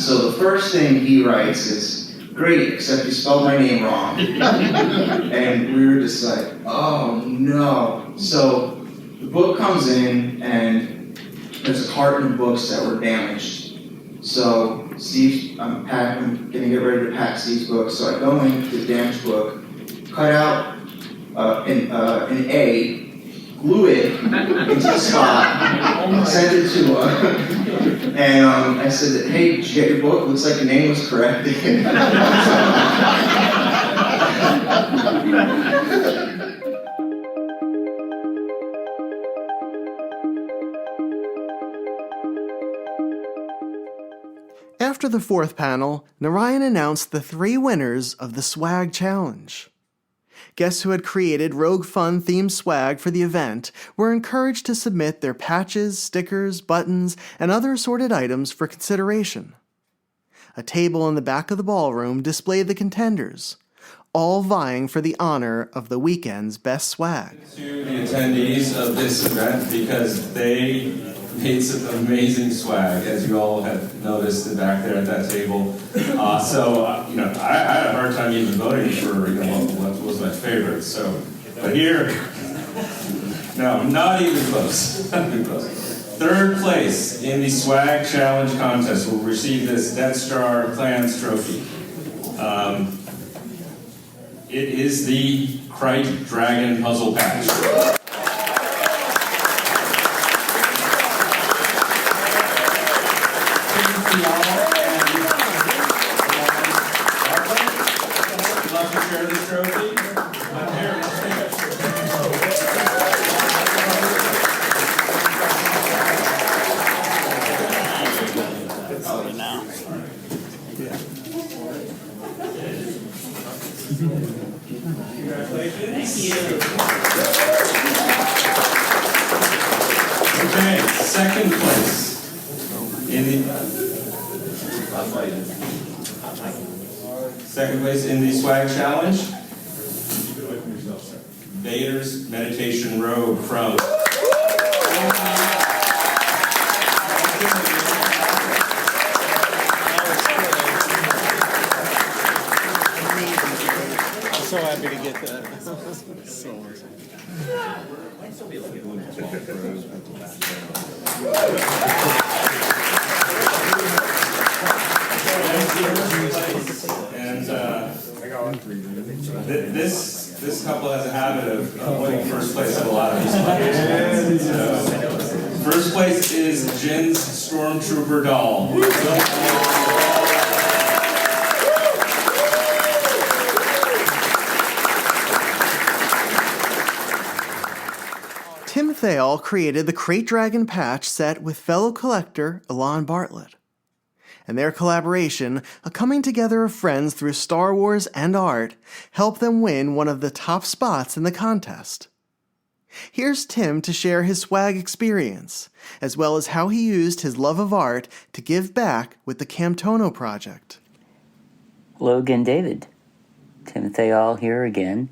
So the first thing he writes is, great, except you spelled my name wrong. And we were just like, oh no. So the book comes in and there's a carton of books that were damaged. So I'm getting to get ready to pack Steve's book. So I go into the damaged book, cut out an A, glue it into the spot, sent it to and I said, hey, did you get your book? Looks like your name was corrected. After the fourth panel, Narayan announced the 3 winners of the Swag Challenge. Guests who had created Rogue Fun themed swag for the event were encouraged to submit their patches, stickers, buttons, and other assorted items for consideration. A table in the back of the ballroom displayed the contenders, all vying for the honor of the weekend's best swag. To the attendees of this event, because they made some amazing swag, as you all have noticed back there at that table. I had a hard time even voting for what was my favorite. But here, no, not even close. Not even close. Third place in the Swag Challenge contest will receive this Death Star Clans trophy. It is the Krite Dragon Puzzle Patch. Okay, second place in the Swag Challenge, Vader's Meditation Robe from So happy to get that. So and this couple has a habit of winning first place at a lot of these competitions. So, first place is Jin's Stormtrooper doll. Tim Thayil created the Krite Dragon patch set with fellow collector Elan Bartlett. And their collaboration, a coming together of friends through Star Wars and art, helped them win one of the top spots in the contest. Here's Tim to share his swag experience, as well as how he used his love of art to give back with the Camtono project. Hello again, David. Tim Thayil here again.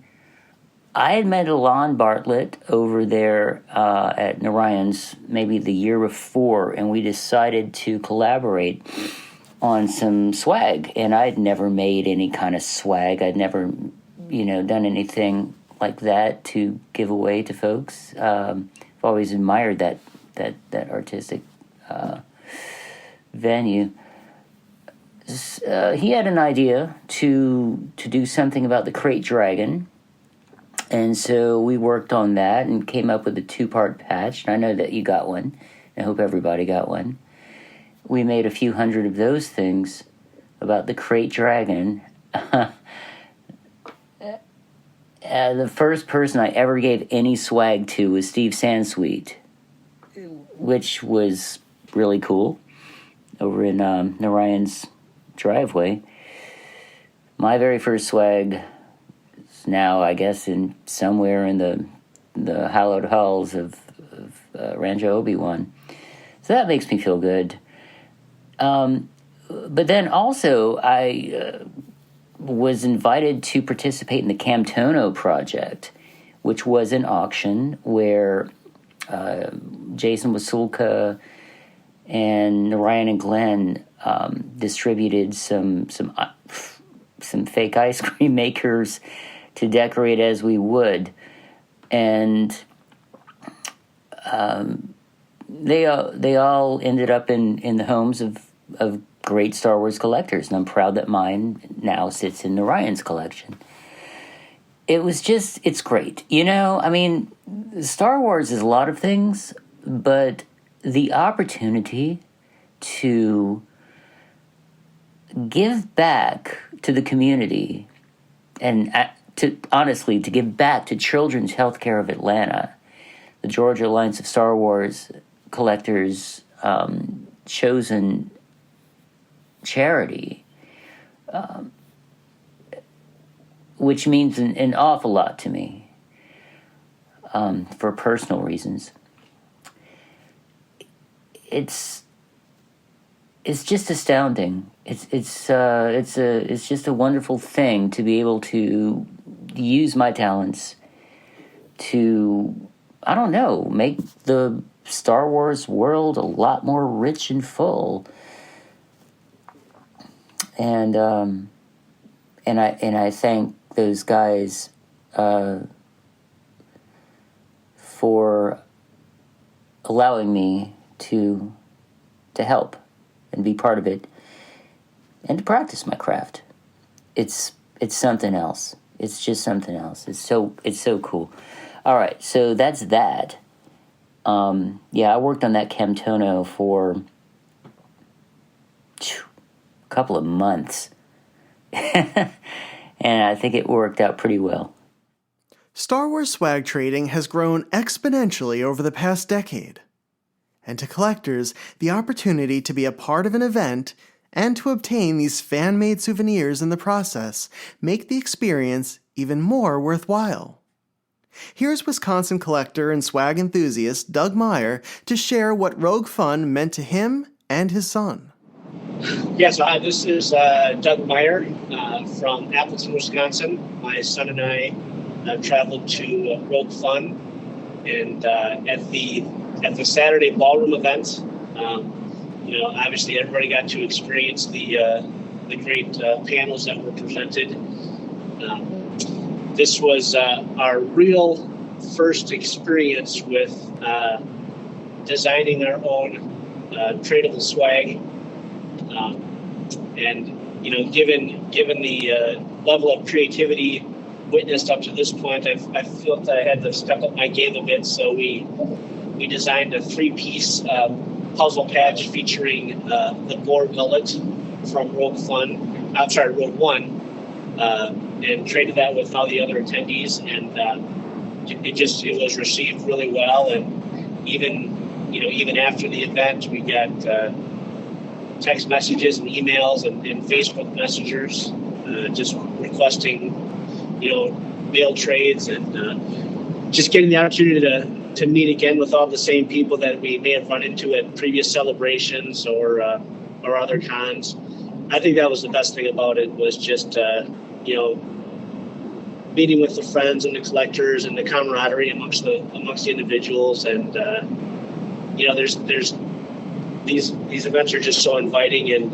I had met Elan Bartlett over there at Narayan's maybe the year before, and we decided to collaborate on some swag. And I'd never made any kind of swag. I'd never, done anything like that to give away to folks. I've always admired that artistic venue. He had an idea to do something about the Krite Dragon. And so we worked on that and came up with a 2-part patch. And I know that you got one. I hope everybody got one. We made a few hundred of those things about the Krite Dragon. The first person I ever gave any swag to was Steve Sansweet, which was really cool, over in Narayan's driveway. My very first swag is now, I guess, in somewhere in the hallowed halls of Rancho Obi-Wan. So that makes me feel good. But then also, I was invited to participate in the Camtono project, which was an auction where Jason Wasulka and Narayan and Glenn distributed some fake ice cream makers to decorate as we would, and they all ended up in the homes of great Star Wars collectors, and I'm proud that mine now sits in Narayan's collection. It's great. I mean, Star Wars is a lot of things, but the opportunity to give back to the community and to give back to Children's Healthcare of Atlanta, the Georgia Alliance of Star Wars collectors chosen charity, which means an awful lot to me for personal reasons. It's just astounding. It's just a wonderful thing to be able to use my talents to, I don't know, make the Star Wars world a lot more rich and full. And I thank those guys for allowing me to help and be part of it and to practice my craft. It's something else. It's just something else. It's so cool. All right, so that's that. I worked on that Camtono for a couple of months. And I think it worked out pretty well. Star Wars swag trading has grown exponentially over the past decade. And to collectors, the opportunity to be a part of an event and to obtain these fan-made souvenirs in the process make the experience even more worthwhile. Here's Wisconsin collector and swag enthusiast Doug Meyer to share what Rogue Fun meant to him and his son. Yes, this is Doug Meyer from Appleton, Wisconsin. My son and I traveled to Rogue Fun, and at the Saturday ballroom event, obviously everybody got to experience the great panels that were presented. This was our real first experience with designing our own tradable swag. Given the level of creativity witnessed up to this point, I felt I had to step up my game a bit. So we designed a 3-piece puzzle patch featuring the Gore Millet from Rogue One, and traded that with all the other attendees, and it was received really well. And even after the event, we got text messages and emails and Facebook messengers just requesting, mail trades, and just getting the opportunity to meet again with all the same people that we may have run into at previous celebrations or other cons. I think that was the best thing about it, was just meeting with the friends and the collectors and the camaraderie amongst the individuals, and there's these events are just so inviting and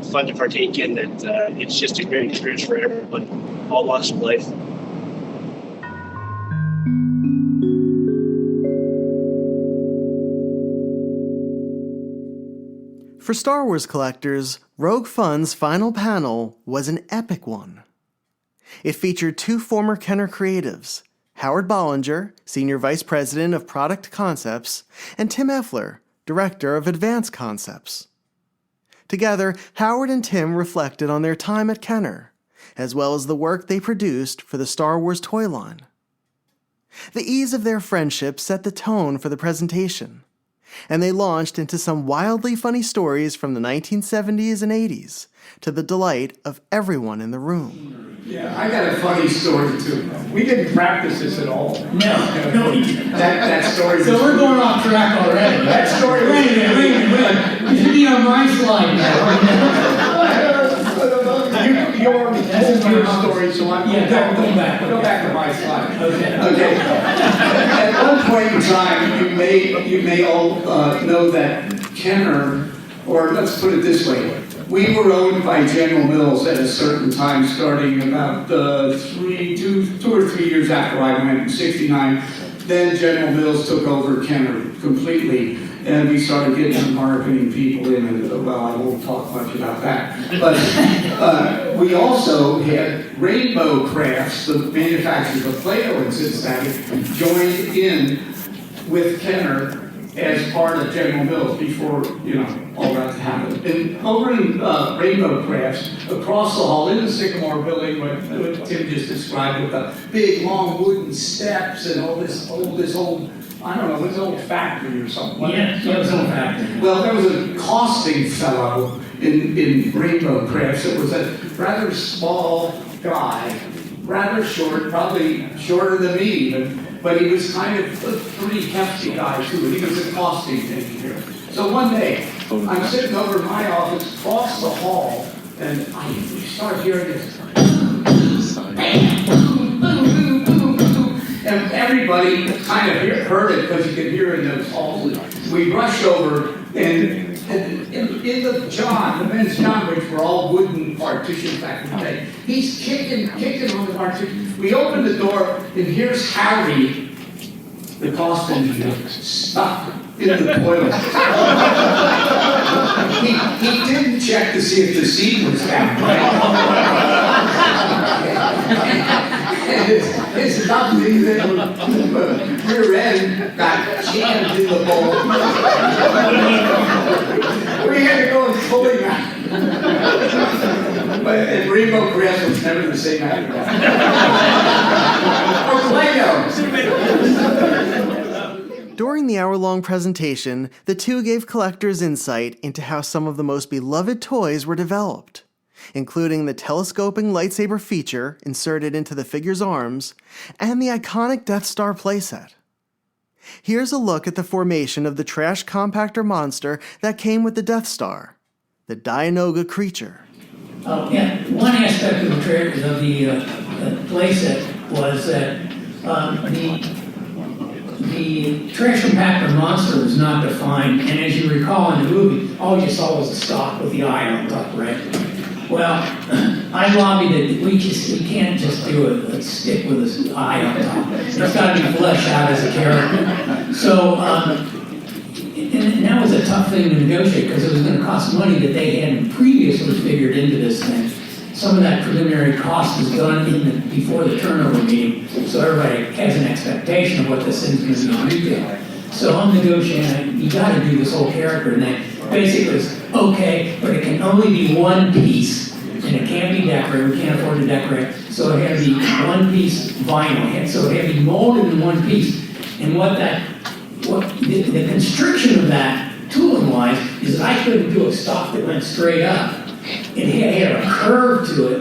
fun to partake in that it's just a great experience for everyone, all walks of life. For Star Wars collectors, Rogue Fun's final panel was an epic one. It featured 2 former Kenner creatives, Howard Bollinger, Senior Vice President of Product Concepts, and Tim Effler, Director of Advanced Concepts. Together, Howard and Tim reflected on their time at Kenner, as well as the work they produced for the Star Wars toy line. The ease of their friendship set the tone for the presentation, and they launched into some wildly funny stories from the 1970s and 80s, to the delight of everyone in the room. Yeah, I got a funny story too. We didn't practice this at all. No, we didn't. That story. So we're going off track already. That story. Wait a minute. You should be on my slide now. Your story, so I'm go back to my slide. Okay. At one point in time, you may all know that Kenner, or let's put it this way, we were owned by General Mills at a certain time, starting about 2 or 3 years after I went in '69. Then General Mills took over Kenner completely, and we started getting some marketing people in, and well, I won't talk much about that. But we also had Rainbow Crafts, the manufacturers of Play-Doh in Cincinnati, joined in with Kenner as part of General Mills before, all that happened. And over in Rainbow Crafts, across the hall in the Sycamore building, what Tim just described, with the big long wooden steps and all this old I don't know, it was an old factory or something. Yeah, it was an old factory. Well, there was a costing fellow in Rainbow Crafts. It was a rather small guy, rather short, probably shorter than me even, but he was kind of a pretty hefty guy too, and he was a costing engineer. So one day, I'm sitting over in my office across the hall, and we start hearing this. And everybody kind of heard it because you could hear it in those halls. We rushed over, and in the men's John, which were all wooden partitions back in the day, he's kicking on the partition. We open the door, and here's Harry, the cost engineer, stuck in the toilet. he didn't check to see if the seat was down right. His lovely little rear end got jammed in the bowl. We had to go and pull him out. But Rainbow Crafts was never the same after that. During the hour-long presentation, the two gave collectors insight into how some of the most beloved toys were developed, including the telescoping lightsaber feature inserted into the figure's arms, and the iconic Death Star playset. Here's a look at the formation of the trash compactor monster that came with the Death Star, the Dianoga creature. Yeah, one aspect of the playset was that the trash compactor monster was not defined, and as you recall in the movie, all you saw was the stock with the eye on top, right? Well, I lobbied that we can't just do a stick with an eye on top. It's got to be fleshed out as a character. So, and that was a tough thing to negotiate because it was going to cost money that they hadn't previously figured into this thing. Some of that preliminary cost was done before the turnover meeting, so everybody has an expectation of what this thing's going to be on retail. So I'm negotiating, you got to do this whole character, and that basically was okay, but it can only be one piece, and it can't be decorated. We can't afford to decorate, so it had to be one piece vinyl, so it had to be molded in one piece. And the constriction of that, tooling-wise, is that I couldn't do a stock that went straight up. It had a curve to it,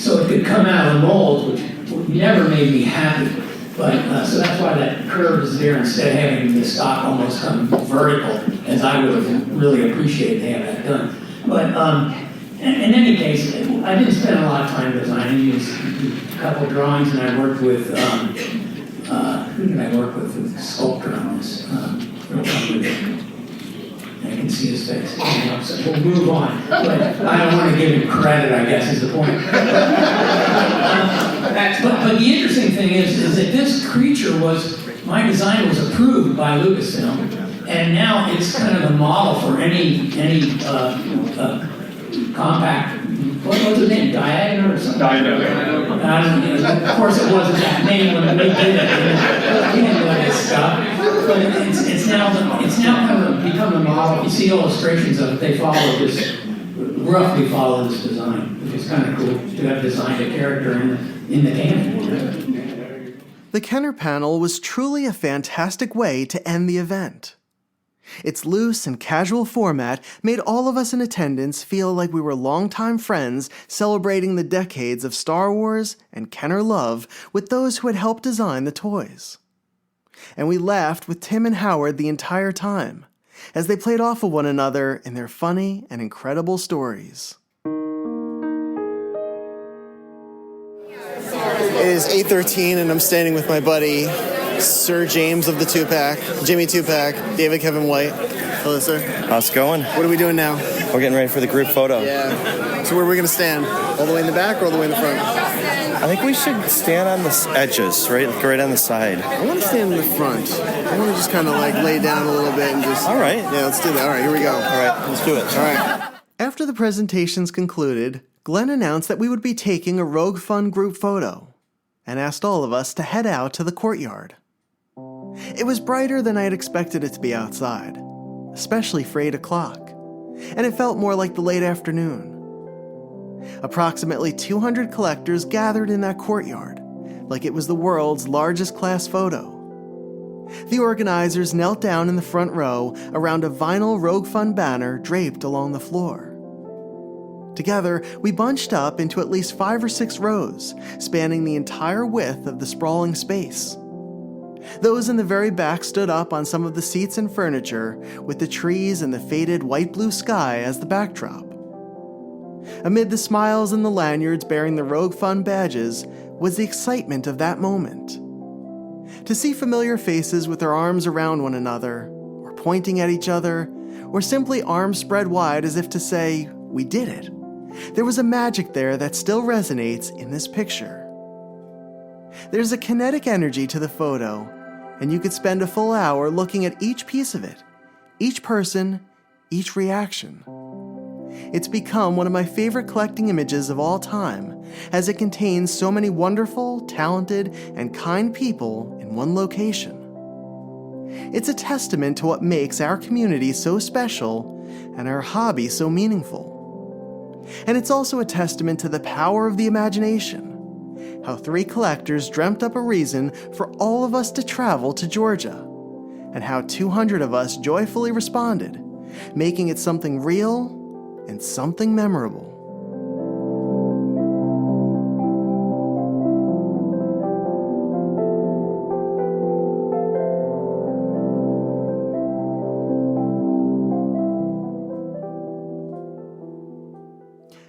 so it could come out of the mold, which never made me happy. But so that's why that curve is there instead of having the stock almost come vertical, as I would have really appreciated to have that done. But in any case, I didn't spend a lot of time designing. Used a couple drawings, and I worked with who did I work with? The sculptor on this. I can see his face. So we'll move on. But I don't want to give him credit, I guess, is the point. But the interesting thing is that this creature my design was approved by Lucasfilm, and now it's kind of a model for any compact, what was the name, Diagon or something? Diagon. Of course it wasn't that name when they did it. We didn't know that stuff. But it's now kind of become a model. You see illustrations of it, they roughly follow this design, which is kind of cool to have designed a character in the canon. The Kenner panel was truly a fantastic way to end the event. Its loose and casual format made all of us in attendance feel like we were longtime friends celebrating the decades of Star Wars and Kenner love with those who had helped design the toys. And we laughed with Tim and Howard the entire time, as they played off of one another in their funny and incredible stories. It is 8:13 and I'm standing with my buddy, Sir James of the Two-Pack, Jimmy Two-Pack, David Kevin White. Hello, sir. How's it going? What are we doing now? We're getting ready for the group photo. Yeah. So where are we going to stand? All the way in the back or all the way in the front? I think we should stand on the edges, right on the side. I want to stand in the front. I want to just kind of like lay down a little bit and just... All right. Yeah, let's do that. All right, here we go. All right, let's do it. All right. After the presentations concluded, Glenn announced that we would be taking a Rogue Fun group photo and asked all of us to head out to the courtyard. It was brighter than I had expected it to be outside, especially for 8 o'clock, and it felt more like the late afternoon. Approximately 200 collectors gathered in that courtyard, like it was the world's largest class photo. The organizers knelt down in the front row around a vinyl Rogue Fun banner draped along the floor. Together, we bunched up into at least 5 or 6 rows, spanning the entire width of the sprawling space. Those in the very back stood up on some of the seats and furniture, with the trees and the faded white-blue sky as the backdrop. Amid the smiles and the lanyards bearing the Rogue Fun badges was the excitement of that moment. To see familiar faces with their arms around one another, or pointing at each other, or simply arms spread wide as if to say, "We did it." There was a magic there that still resonates in this picture. There's a kinetic energy to the photo, and you could spend a full hour looking at each piece of it, each person, each reaction. It's become one of my favorite collecting images of all time, as it contains so many wonderful, talented, and kind people in one location. It's a testament to what makes our community so special and our hobby so meaningful. And it's also a testament to the power of the imagination, how 3 collectors dreamt up a reason for all of us to travel to Georgia, and how 200 of us joyfully responded, making it something real and something memorable.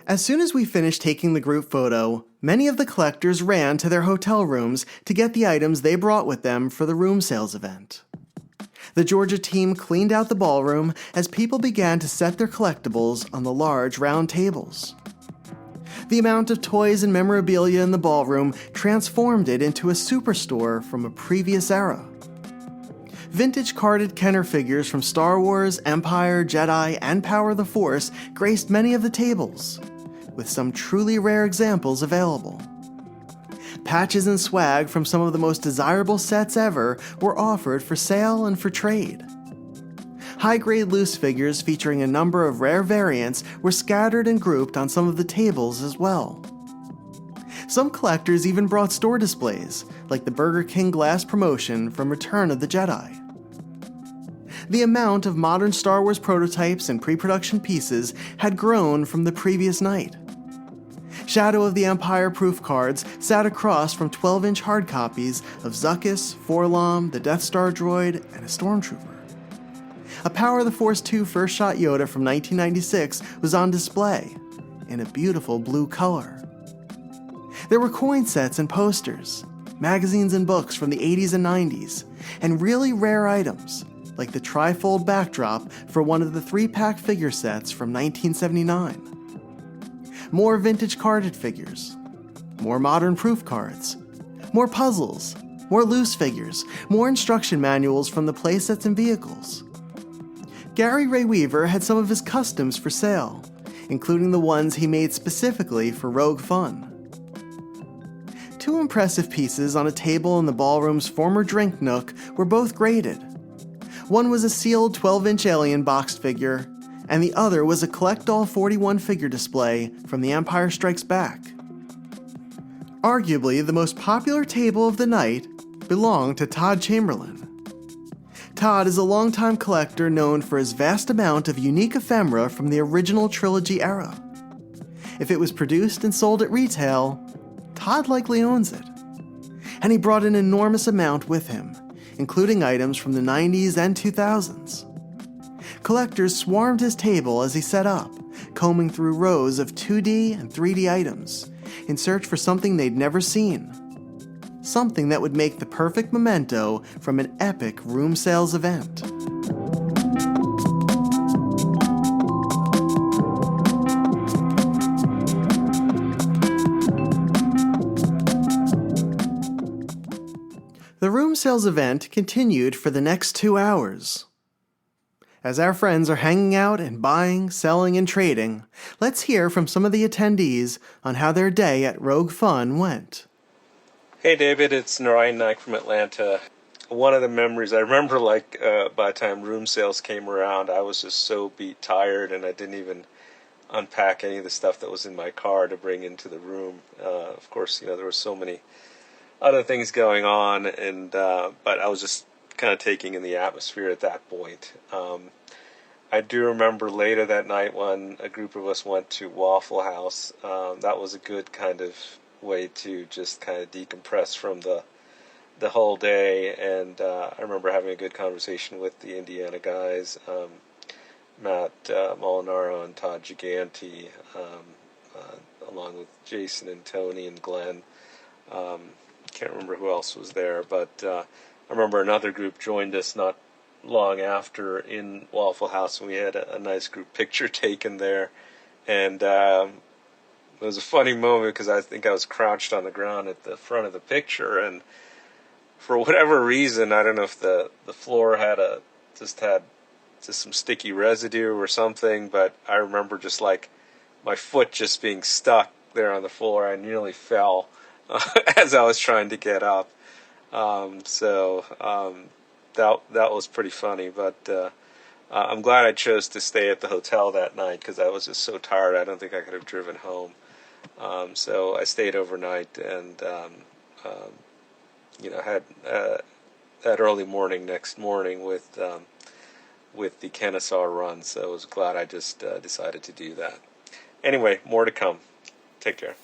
As soon as we finished taking the group photo, many of the collectors ran to their hotel rooms to get the items they brought with them for the room sales event. The Georgia team cleaned out the ballroom as people began to set their collectibles on the large round tables. The amount of toys and memorabilia in the ballroom transformed it into a superstore from a previous era. Vintage carded Kenner figures from Star Wars, Empire, Jedi, and Power of the Force graced many of the tables, with some truly rare examples available. Patches and swag from some of the most desirable sets ever were offered for sale and for trade. High-grade loose figures featuring a number of rare variants were scattered and grouped on some of the tables as well. Some collectors even brought store displays, like the Burger King glass promotion from Return of the Jedi. The amount of modern Star Wars prototypes and pre-production pieces had grown from the previous night. Shadow of the Empire proof cards sat across from 12-inch hard copies of Zuckuss, Forlom, the Death Star droid, and a Stormtrooper. A Power of the Force 2 First Shot Yoda from 1996 was on display, in a beautiful blue color. There were coin sets and posters, magazines and books from the 80s and 90s, and really rare items, like the trifold backdrop for one of the 3-pack figure sets from 1979. More vintage carded figures, more modern proof cards, more puzzles, more loose figures, more instruction manuals from the playsets and vehicles. Gary Ray Weaver had some of his customs for sale, including the ones he made specifically for Rogue Fun. 2 impressive pieces on a table in the ballroom's former drink nook were both graded. One was a sealed 12-inch alien boxed figure, and the other was a Collect All 41 figure display from The Empire Strikes Back. Arguably, the most popular table of the night belonged to Todd Chamberlain. Todd is a longtime collector known for his vast amount of unique ephemera from the original trilogy era. If it was produced and sold at retail, Todd likely owns it. And he brought an enormous amount with him, including items from the 90s and 2000s. Collectors swarmed his table as he set up, combing through rows of 2D and 3D items, in search for something they'd never seen. Something that would make the perfect memento from an epic room sales event. The room sales event continued for the next 2 hours. As our friends are hanging out and buying, selling, and trading, let's hear from some of the attendees on how their day at Rogue Fun went. Hey David, it's Narayan Naik from Atlanta. One of the memories, I remember by the time room sales came around, I was just so beat tired and I didn't even unpack any of the stuff that was in my car to bring into the room. Of course, there were so many other things going on, and but I was just kind of taking in the atmosphere at that point. I do remember later that night when a group of us went to Waffle House. That was a good kind of way to just kind of decompress from the whole day. And I remember having a good conversation with the Indiana guys, Matt Molinaro and Todd Giganti, along with Jason and Tony and Glenn. Can't remember who else was there, but I remember another group joined us not long after in Waffle House, and we had a nice group picture taken there. And it was a funny moment because I think I was crouched on the ground at the front of the picture, and for whatever reason, I don't know if the floor had just some sticky residue or something, but I remember just like my foot just being stuck there on the floor. I nearly fell as I was trying to get up. That was pretty funny, but I'm glad I chose to stay at the hotel that night because I was just so tired. I don't think I could have driven home. So I stayed overnight and had that early morning next morning with the Kennesaw run. So I was glad I just decided to do that. Anyway, more to come. Take care.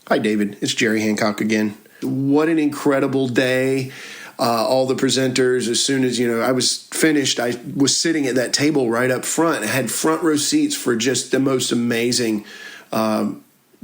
Hi, David. It's Jerry Hancock again. What an incredible day. All the presenters, as soon as, I was finished, I was sitting at that table right up front. I had front row seats for just the most amazing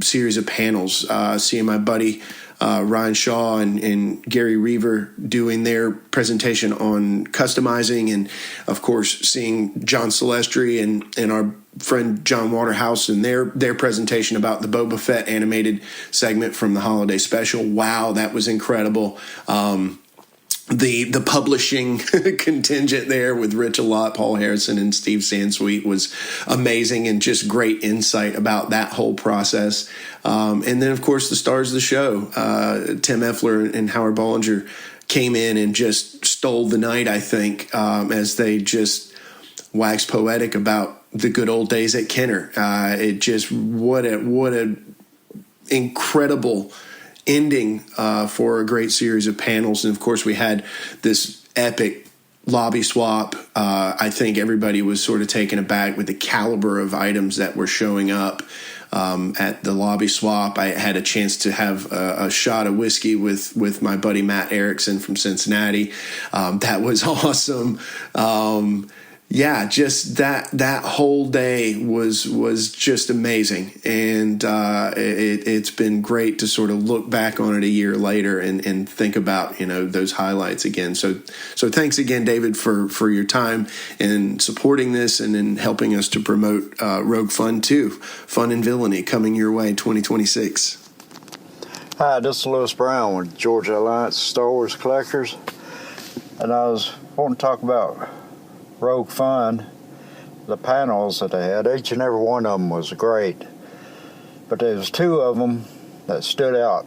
series of panels. Seeing my buddy Ryan Shaw and Gary Reaver doing their presentation on customizing, and of course seeing John Celestri and our friend John Waterhouse and their presentation about the Boba Fett animated segment from the holiday special. Wow, that was incredible. The publishing contingent there with Rich Alott, Paul Harrison, and Steve Sansweet was amazing, and just great insight about that whole process. And then, of course, the stars of the show, Tim Effler and Howard Bollinger, came in and just stole the night, I think, as they just waxed poetic about the good old days at Kenner. It just, what a incredible ending for a great series of panels. And of course we had this epic lobby swap. I think everybody was sort of taken aback with the caliber of items that were showing up at the lobby swap. I had a chance to have a shot of whiskey with my buddy Matt Erickson from Cincinnati. That was awesome. Yeah, just that whole day was just amazing, and it's been great to sort of look back on it a year later and think about those highlights again. So thanks again, David, for your time and supporting this and in helping us to promote Rogue Fun 2, Fun and Villainy, coming your way 2026. Hi, this is Lewis Brown with Georgia Alliance Star Wars Collectors, and I was wanting to talk about Rogue Fun, the panels that they had. Each and every one of them was great, but there was two of them that stood out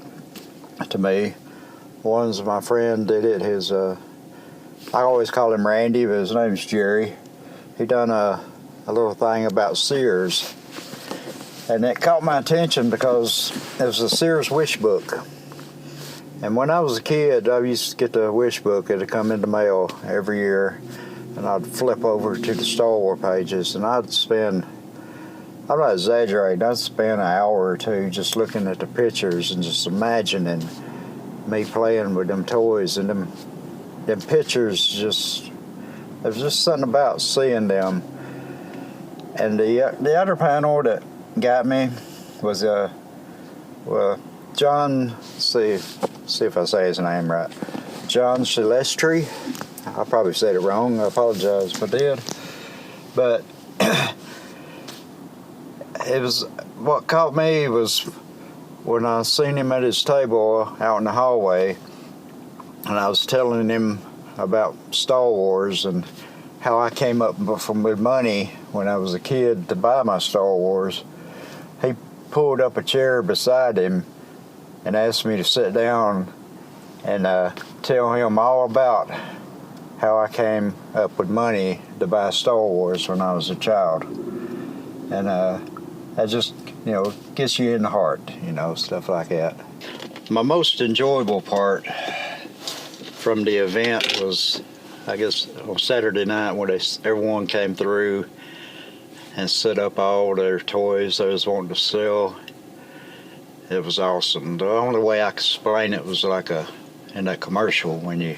to me. One's my friend did it. I always call him Randy, but his name's Jerry. He done a little thing about Sears, and it caught my attention because it was a Sears wish book. And when I was a kid, I used to get the wish book. It'd come in the mail every year, and I'd flip over to the Star Wars pages, and I'd spend, I'm not exaggerating, I'd spend an hour or two just looking at the pictures and just imagining me playing with them toys, and them pictures just, there's just something about seeing them. And the other panel that got me was John, see if I say his name right, John Celestri. I probably said it wrong. I apologize if I did. But it was, what caught me was when I seen him at his table out in the hallway, and I was telling him about Star Wars and how I came up with money when I was a kid to buy my Star Wars. He pulled up a chair beside him and asked me to sit down and tell him all about how I came up with money to buy Star Wars when I was a child. And that just, gets you in the heart, stuff like that. My most enjoyable part from the event was, I guess, on Saturday night when everyone came through and set up all their toys they was wanting to sell. It was awesome. The only way I could explain it was like in that commercial when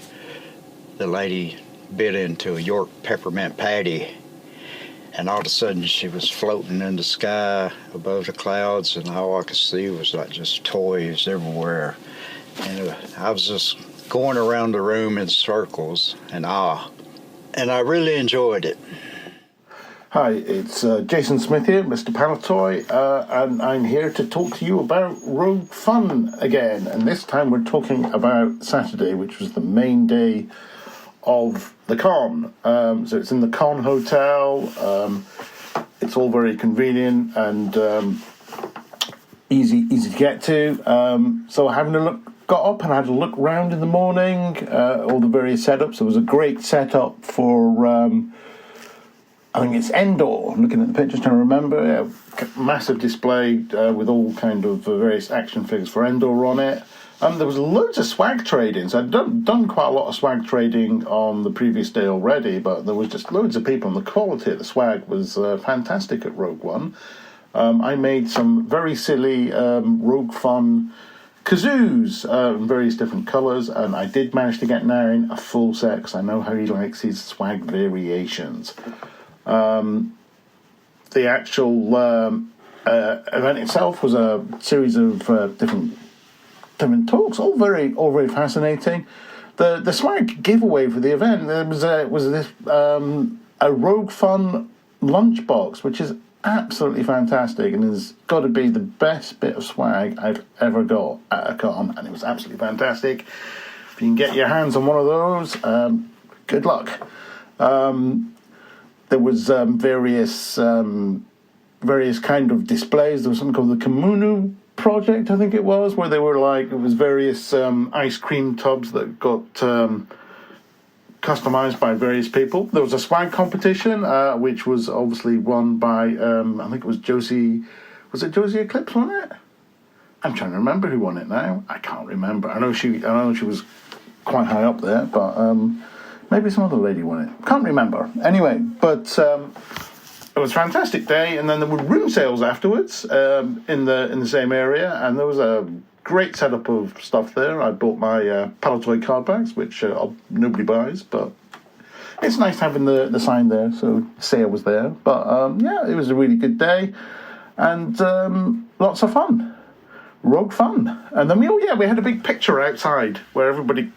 the lady bit into a York peppermint patty, and all of a sudden she was floating in the sky above the clouds, and all I could see was like just toys everywhere. And I was just going around the room in circles in awe, and I really enjoyed it. Hi, it's Jason Smith here, Mr. Palatoy, and I'm here to talk to you about Rogue Fun again. And this time we're talking about Saturday, which was the main day of the con. So it's in the Con Hotel. It's all very convenient and easy to get to. So got up and had a look round in the morning, all the various setups. There was a great setup for... I think it's Endor. I'm looking at the pictures trying to remember. Yeah, massive display with all kind of various action figures for Endor on it. There was loads of swag trading. So I'd done quite a lot of swag trading on the previous day already, but there was just loads of people, and the quality of the swag was fantastic at Rogue One. I made some very silly Rogue Fun kazoos in various different colours, and I did manage to get Naren a full set because I know how he likes his swag variations. The actual event itself was a series of different talks, all very fascinating. The swag giveaway for the event, there was this a Rogue Fun lunchbox, which is absolutely fantastic and has got to be the best bit of swag I've ever got at a con, and it was absolutely fantastic. If you can get your hands on one of those, good luck. There was various kind of displays. There was something called the Kamunu Project, I think it was, where they were it was various ice cream tubs that got customized by various people. There was a swag competition, which was obviously won by, I think it was Josie. Was it Josie Eclipse won it? I'm trying to remember who won it now. I can't remember. I know she was quite high up there, but maybe some other lady won it. Can't remember. Anyway, but it was a fantastic day, and then there were room sales afterwards in the same area, and there was a great setup of stuff there. I bought my Palatoy card backs, which nobody buys, but it's nice having the sign there, so say I was there. But yeah, it was a really good day, and lots of fun. Rogue Fun. And then we had a big picture outside where everybody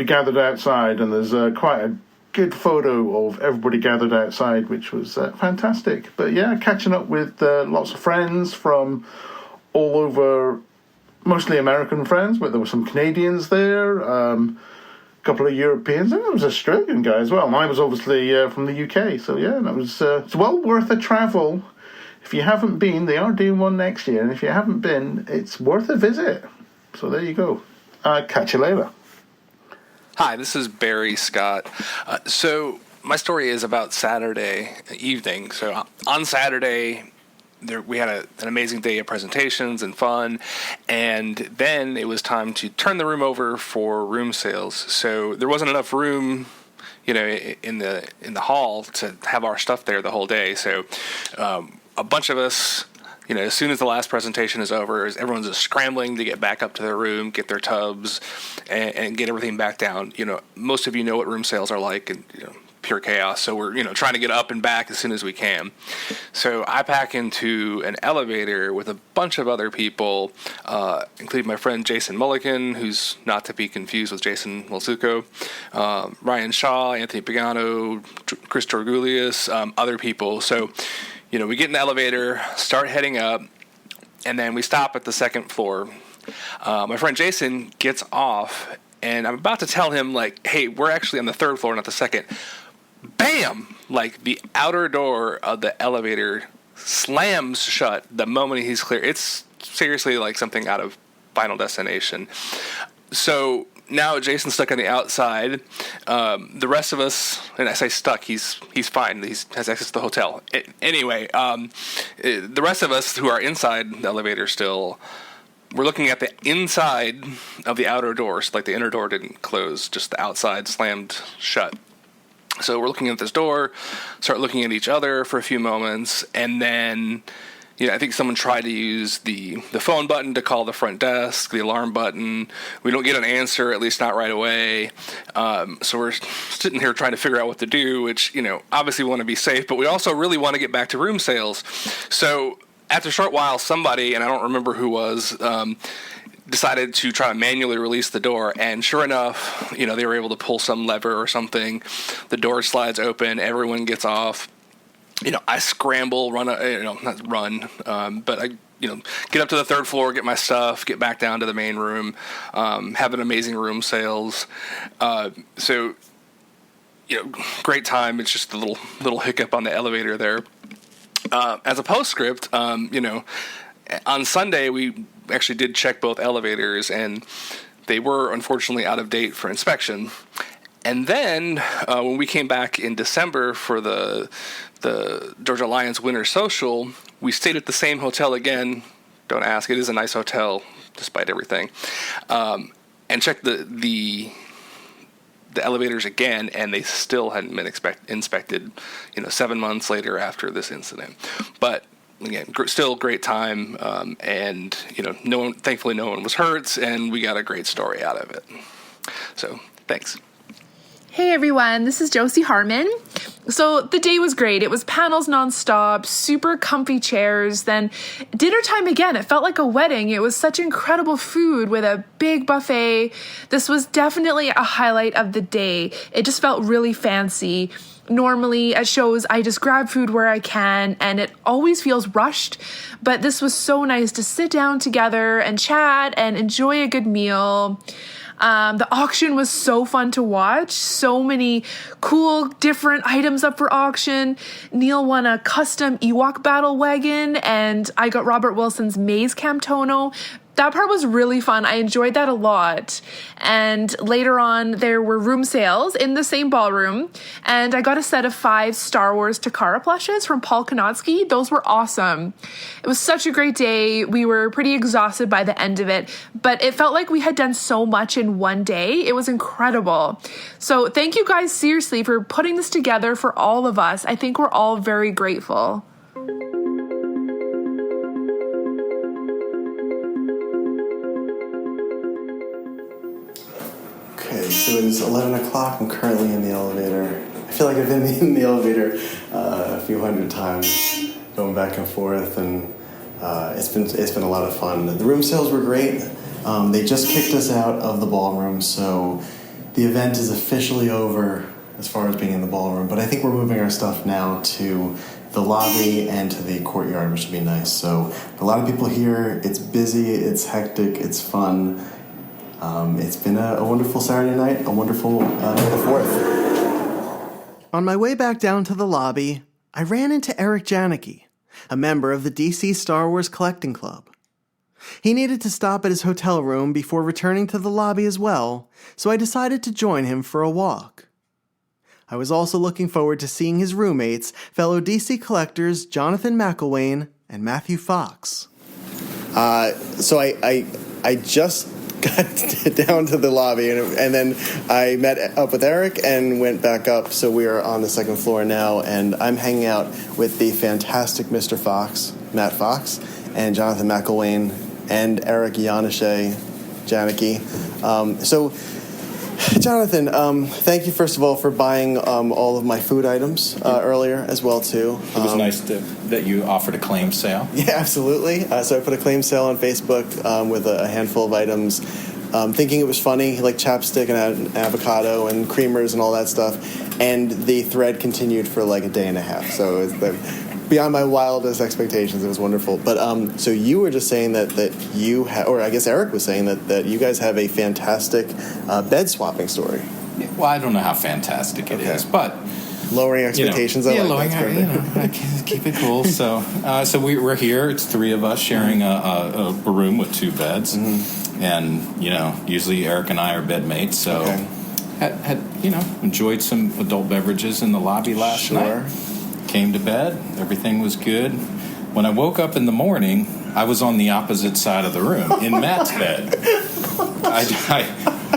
gathered outside, and there's quite a good photo of everybody gathered outside, which was fantastic. But yeah, catching up with lots of friends from all over, mostly American friends, but there were some Canadians there, a couple of Europeans, and there was an Australian guy as well. And I was obviously from the UK, so yeah, and it's well worth a travel. If you haven't been, they are doing one next year, and if you haven't been, it's worth a visit. So there you go. Catch you later. Hi, this is Barry Scott. So my story is about Saturday evening. So on Saturday, we had an amazing day of presentations and fun, and then it was time to turn the room over for room sales. So there wasn't enough room, in the hall to have our stuff there the whole day. So a bunch of us, as soon as the last presentation is over, everyone's just scrambling to get back up to their room, get their tubs, and get everything back down. Most of you know what room sales are like, and pure chaos. So we're trying to get up and back as soon as we can. So I pack into an elevator with a bunch of other people, including my friend Jason Mulligan, who's not to be confused with Jason Molsuko, Ryan Shaw, Anthony Pagano, Chris Torgulius, other people. So we get in the elevator, start heading up, and then we stop at the second floor. My friend Jason gets off, and I'm about to tell him, hey, we're actually on the third floor, not the second. Bam! The outer door of the elevator slams shut the moment he's clear. It's seriously something out of Final Destination. So now Jason's stuck on the outside. The rest of us, and I say stuck, he's fine. He has access to the hotel. Anyway, the rest of us who are inside the elevator still we're looking at the inside of the outer door. So, like, the inner door didn't close, just the outside slammed shut. So we're looking at this door, start looking at each other for a few moments, and then, I think someone tried to use the phone button to call the front desk, the alarm button. We don't get an answer, at least not right away. So we're sitting here trying to figure out what to do, which, obviously we want to be safe, but we also really want to get back to room sales. So after a short while, somebody, and I don't remember who was, decided to try to manually release the door, and sure enough, they were able to pull some lever or something. The door slides open, everyone gets off. I scramble, but I, get up to the third floor, get my stuff, get back down to the main room, have an amazing room sales. So, great time. It's just a little hiccup on the elevator there. As a postscript, on Sunday, we actually did check both elevators, and they were unfortunately out of date for inspection. And then when we came back in December for the Georgia Alliance Winter Social, we stayed at the same hotel again. Don't ask. It is a nice hotel, despite everything. And checked the elevators again, and they still hadn't been inspected, 7 months later after this incident. But again, still great time, and thankfully no one was hurt, and we got a great story out of it. So thanks. Hey everyone, this is Josie Harmon. So the day was great. It was panels nonstop, super comfy chairs. Then dinner time again. It felt like a wedding. It was such incredible food with a big buffet. This was definitely a highlight of the day. It just felt really fancy. Normally at shows, I just grab food where I can, and it always feels rushed. But this was so nice to sit down together and chat and enjoy a good meal. The auction was so fun to watch. So many cool, different items up for auction. Neil won a custom Ewok battle wagon, and I got Robert Wilson's Maze Camtono. That part was really fun. I enjoyed that a lot. And later on, there were room sales in the same ballroom, and I got a set of 5 Star Wars Takara plushes from Paul Konotsky. Those were awesome. It was such a great day. We were pretty exhausted by the end of it, but it felt like we had done so much in one day. It was incredible. So thank you guys seriously for putting this together for all of us. I think we're all very grateful. Okay, so it is 11 o'clock. I'm currently in the elevator. I feel like I've been in the elevator a few hundred times, going back and forth, and it's been a lot of fun. The room sales were great. They just kicked us out of the ballroom, so the event is officially over as far as being in the ballroom. But I think we're moving our stuff now to the lobby and to the courtyard, which would be nice. So a lot of people here. It's busy. It's hectic. It's fun. It's been a wonderful Saturday night, a wonderful the 4th. On my way back down to the lobby, I ran into Eric Janicki, a member of the DC Star Wars Collecting Club. He needed to stop at his hotel room before returning to the lobby as well, so I decided to join him for a walk. I was also looking forward to seeing his roommates, fellow DC collectors Jonathan McElwain and Matthew Fox. So I just got down to the lobby, and then I met up with Eric and went back up, so we are on the second floor now, and I'm hanging out with the fantastic Mr. Fox, Matt Fox, and Jonathan McElwain, and Eric Janicki. So, Jonathan, thank you first of all for buying all of my food items earlier as well too. It was nice that you offered a claim sale. Yeah, absolutely. So I put a claim sale on Facebook with a handful of items, thinking it was funny, like chapstick and avocado and creamers and all that stuff. And the thread continued for like a day and a half. So it was beyond my wildest expectations. It was wonderful. But so you were just saying that you or I guess Eric was saying that you guys have a fantastic bed swapping story. Well, I don't know how fantastic it is, but lowering expectations. Lowering. Keep it cool. So we're here. It's 3 of us sharing a room with 2 beds, and usually Eric and I are bed mates. So had enjoyed some adult beverages in the lobby last night. Came to bed. Everything was good. When I woke up in the morning, I was on the opposite side of the room in Matt's bed.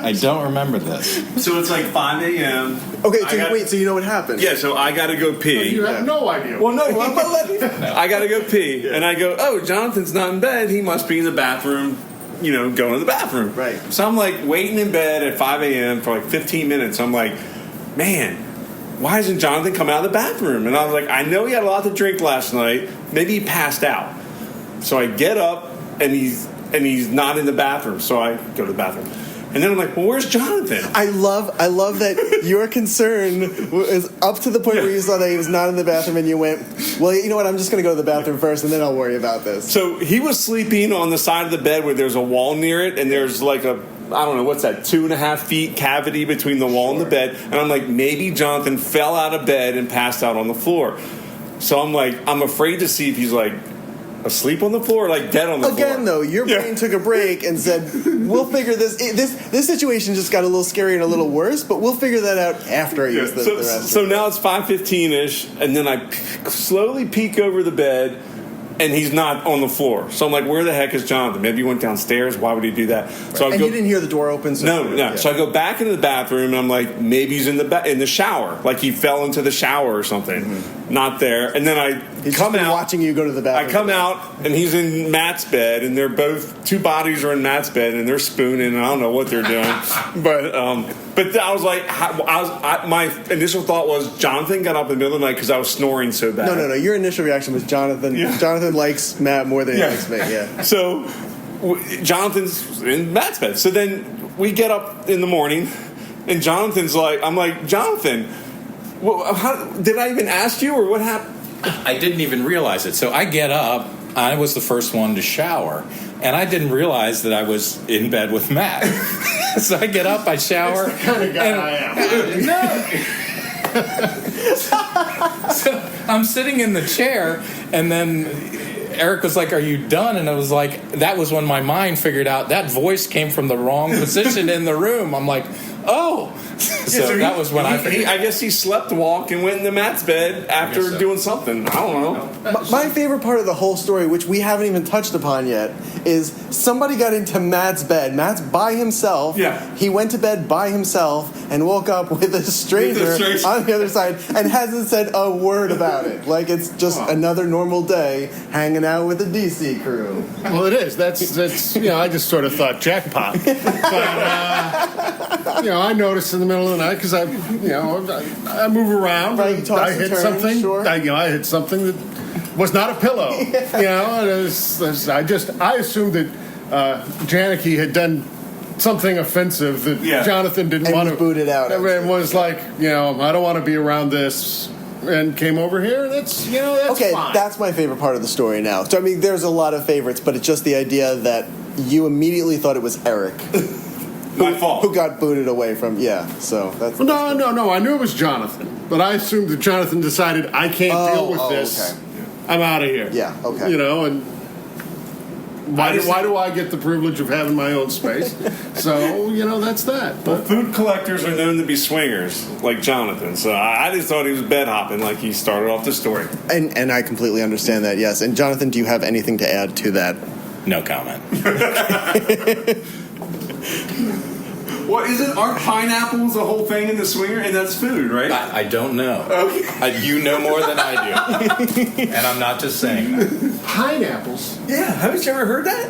I don't remember this. So it's like 5 a.m. Okay, so you know what happened? Yeah, so I got to go pee. You have no idea. Well, no, I'm gonna let you. I got to go pee, and I go, oh, Jonathan's not in bed. He must be in the bathroom, going to the bathroom. Right. So I'm like waiting in bed at 5 a.m. for like 15 minutes. I'm like, man, why hasn't Jonathan come out of the bathroom? And I was like, I know he had a lot to drink last night. Maybe he passed out. So I get up, and he's not in the bathroom. So I go to the bathroom. And then I'm like, well, where's Jonathan? I love that your concern is up to the point where you saw that he was not in the bathroom and you went, well, you know what, I'm just going to go to the bathroom first and then I'll worry about this. So he was sleeping on the side of the bed where there's a wall near it, and there's like I don't know, what's that, 2.5 feet cavity between the wall and the bed. And I'm like, maybe Jonathan fell out of bed and passed out on the floor. So I'm like, I'm afraid to see if he's like asleep on the floor or like dead on the floor. Again, though, your brain took a break and said, we'll figure this. This situation just got a little scary and a little worse, but we'll figure that out after I use the rest. So now it's 5:15-ish, and then I slowly peek over the bed, and he's not on the floor. So I'm like, where the heck is Jonathan? Maybe he went downstairs. Why would he do that? Right. So you didn't hear the door open? So No. Yeah. So I go back into the bathroom, and I'm like, maybe he's in the shower. Like he fell into the shower or something. Mm-hmm. Not there. And then He's come out. Watching you go to the bathroom. I come out, and he's in Matt's bed, and they're both, two bodies are in Matt's bed, and they're spooning, and I don't know what they're doing. But I was like, my initial thought was Jonathan got up in the middle of the night because I was snoring so bad. No. Your initial reaction was Jonathan. Yeah. Jonathan likes Matt more than he likes me. Yeah. So Jonathan's in Matt's bed. So then we get up in the morning, and Jonathan's like, I'm like, Jonathan, did I even ask you, or what happened? I didn't even realize it. So I get up. I was the first one to shower, and I didn't realize that I was in bed with Matt. So I get up, I shower. That's the kind of guy I am. No. So I'm sitting in the chair, and then Eric was like, are you done? And I was like, that was when my mind figured out that voice came from the wrong position in the room. I'm like, oh. So that was when I figured. I guess he slept walk and went into Matt's bed after doing something. I don't know. My favorite part of the whole story, which we haven't even touched upon yet, is somebody got into Matt's bed. Matt's by himself. Yeah. He went to bed by himself and woke up with a stranger on the other side and hasn't said a word about it. Like it's just another normal day hanging out with the DC crew. Well, it is. That's I just sort of thought jackpot. But, I noticed in the middle of the night because I move around. Right, I hit something. Sure. I hit something that was not a pillow. I assumed that Janicki had done something offensive that Jonathan didn't want to boot it out. And was like, I don't want to be around this. And came over here. That's okay. Fine. That's my favorite part of the story now. So I mean, there's a lot of favorites, but it's just the idea that you immediately thought it was Eric. My fault. Who got booted away from, so that's... No, I knew it was Jonathan. But I assumed that Jonathan decided, I can't deal with this. Okay. I'm out of here. Yeah, okay. And why do I get the privilege of having my own space? So, that's that. But food collectors are known to be swingers, like Jonathan. So I just thought he was bed hopping like he started off the story. And I completely understand that, yes. And Jonathan, do you have anything to add to that? No comment. What is it? Aren't pineapples the whole thing in the swinger? And that's food, right? I don't know. Okay. You know more than I do. And I'm not just saying that. Pineapples? Yeah. Haven't you ever heard that?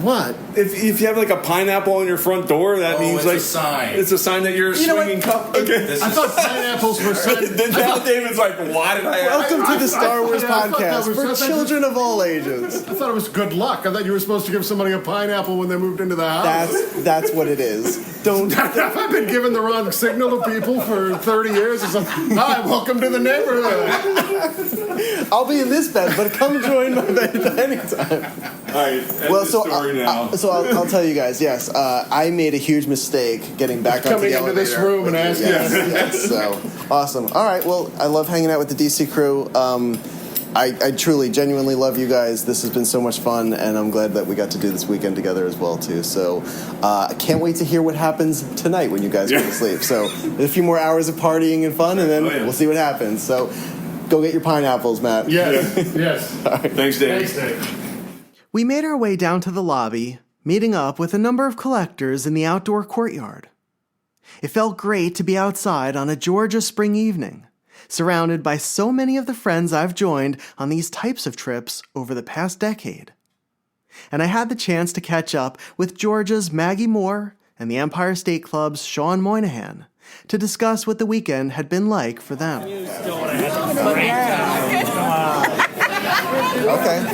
What? If you have like a pineapple on your front door, that means it's like a sign. It's a sign that you're a swinging couple. Okay. I thought pineapples were signs. Then now David's like, why did I ask? Welcome to the Star Wars podcast was- for children of all ages. I thought it was good luck. I thought you were supposed to give somebody a pineapple when they moved into the house. That's what it is. Don't. Have I been giving the wrong signal to people for 30 years? It's like, hi, welcome to the neighborhood. I'll be in this bed, but come join my bed anytime. All right. Well, I'll tell you guys. Yes, I made a huge mistake getting back onto the elevator. Coming into this room and asking. Yes. So awesome. All right. Well, I love hanging out with the DC crew. I truly, genuinely love you guys. This has been so much fun, and I'm glad that we got to do this weekend together as well, too. So I can't wait to hear what happens tonight when you guys go to sleep. So a few more hours of partying and fun, and then we'll see what happens. So go get your pineapples, Matt. Yes. All right. Thanks, Dave. Thanks, Dave. We made our way down to the lobby, meeting up with a number of collectors in the outdoor courtyard. It felt great to be outside on a Georgia spring evening, surrounded by so many of the friends I've joined on these types of trips over the past decade. And I had the chance to catch up with Georgia's Maggie Moore and the Empire State Club's Sean Moynihan to discuss what the weekend had been like for them. Okay.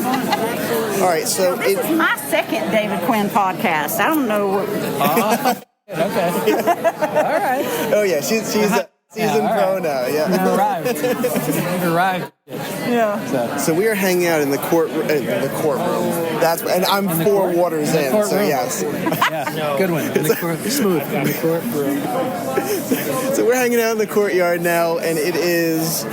All right, so this is my second David Quinn podcast. I don't know. Okay. All right. Oh yeah, she's a seasoned pro now. Yeah. You arrived. Yeah. So we are hanging out in the courtroom. And I'm 4 waters in. So yes. Yeah. Good one. Smooth. In the courtroom. So we're hanging out in the courtyard now, and it is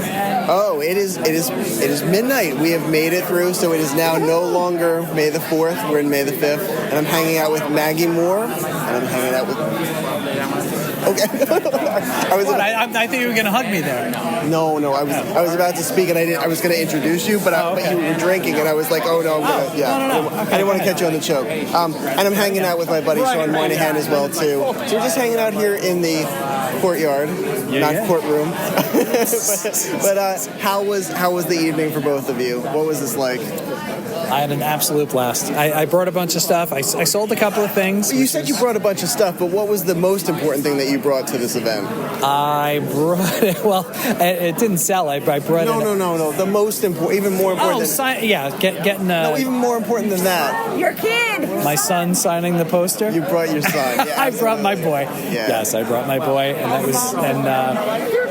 midnight. We have made it through, so it is now no longer May the 4th. We're in May the 5th, and I'm hanging out with Maggie Moore, and I'm hanging out with. Okay. I think you were going to hug me there. No. I was about to speak, and I was going to introduce you, but you were drinking, and I was like, oh no, I'm gonna. Yeah. No. I didn't want to catch you on the choke. And I'm hanging out with my buddy Sean Moynihan as well too. So we're just hanging out here in the courtyard, not courtroom. but how was the evening for both of you? What was this like? I had an absolute blast. I brought a bunch of stuff. I sold a couple of things. You said you brought a bunch of stuff, but what was the most important thing that you brought to this event? I brought it. Well, it didn't sell. I brought it. No. The most important, even more important. Getting. No, even more important than that. Your kid. My son signing the poster. You brought your son. Yeah, I brought my boy. Yeah. Yes, I brought my boy, and that was,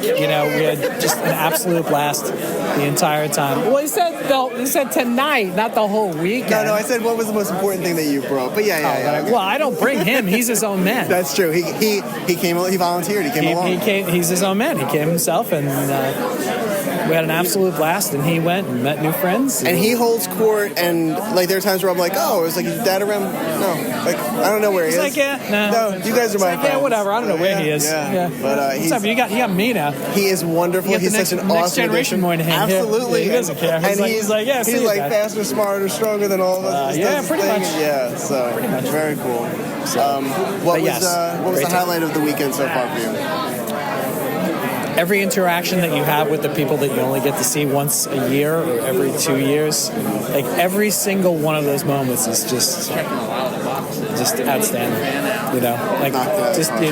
we had just an absolute blast the entire time. Well, he said tonight, not the whole weekend. No, I said what was the most important thing that you brought. But yeah. Well, I don't bring him. He's his own man. That's true. He came. He volunteered. He came along. He's his own man. He came himself, and we had an absolute blast. And he went and met new friends. And he holds court. And like there are times where I'm like, oh, is like is Dad around? No, like I don't know where he is. Like, no, you guys are my friends. Yeah, whatever. I don't know where he is. Yeah. But you got me now. He is wonderful. He's such an next awesome generation Moynihan. Absolutely. He doesn't care. And he's like faster, smarter, stronger than all of us. Pretty much. Yeah, so pretty much. Very cool. What was the highlight of the weekend so far for you? Every interaction that you have with the people that you only get to see once a year or every 2 years, like every single one of those moments is just outstanding.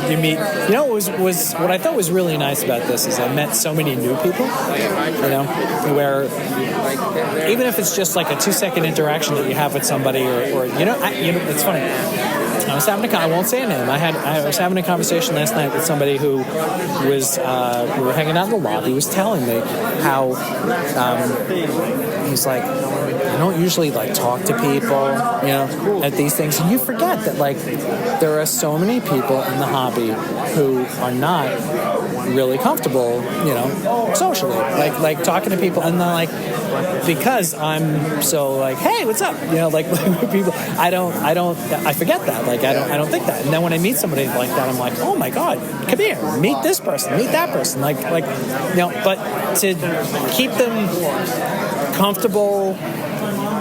You meet. What I thought was really nice about this is I met so many new people. Where even if it's just like a 2-second interaction that you have with somebody, or it's funny. I won't say a name. I was having a conversation last night with somebody who was we were hanging out in the lobby. He was telling me how he's like, I don't usually like talk to people, at these things, and you forget that like there are so many people in the hobby who are not really comfortable, socially, like talking to people, and then like because I'm so like, hey, what's up, people, I forget that, like I don't think that, and then when I meet somebody like that, I'm like, oh my god, come here, meet this person, meet that person, but to keep them comfortable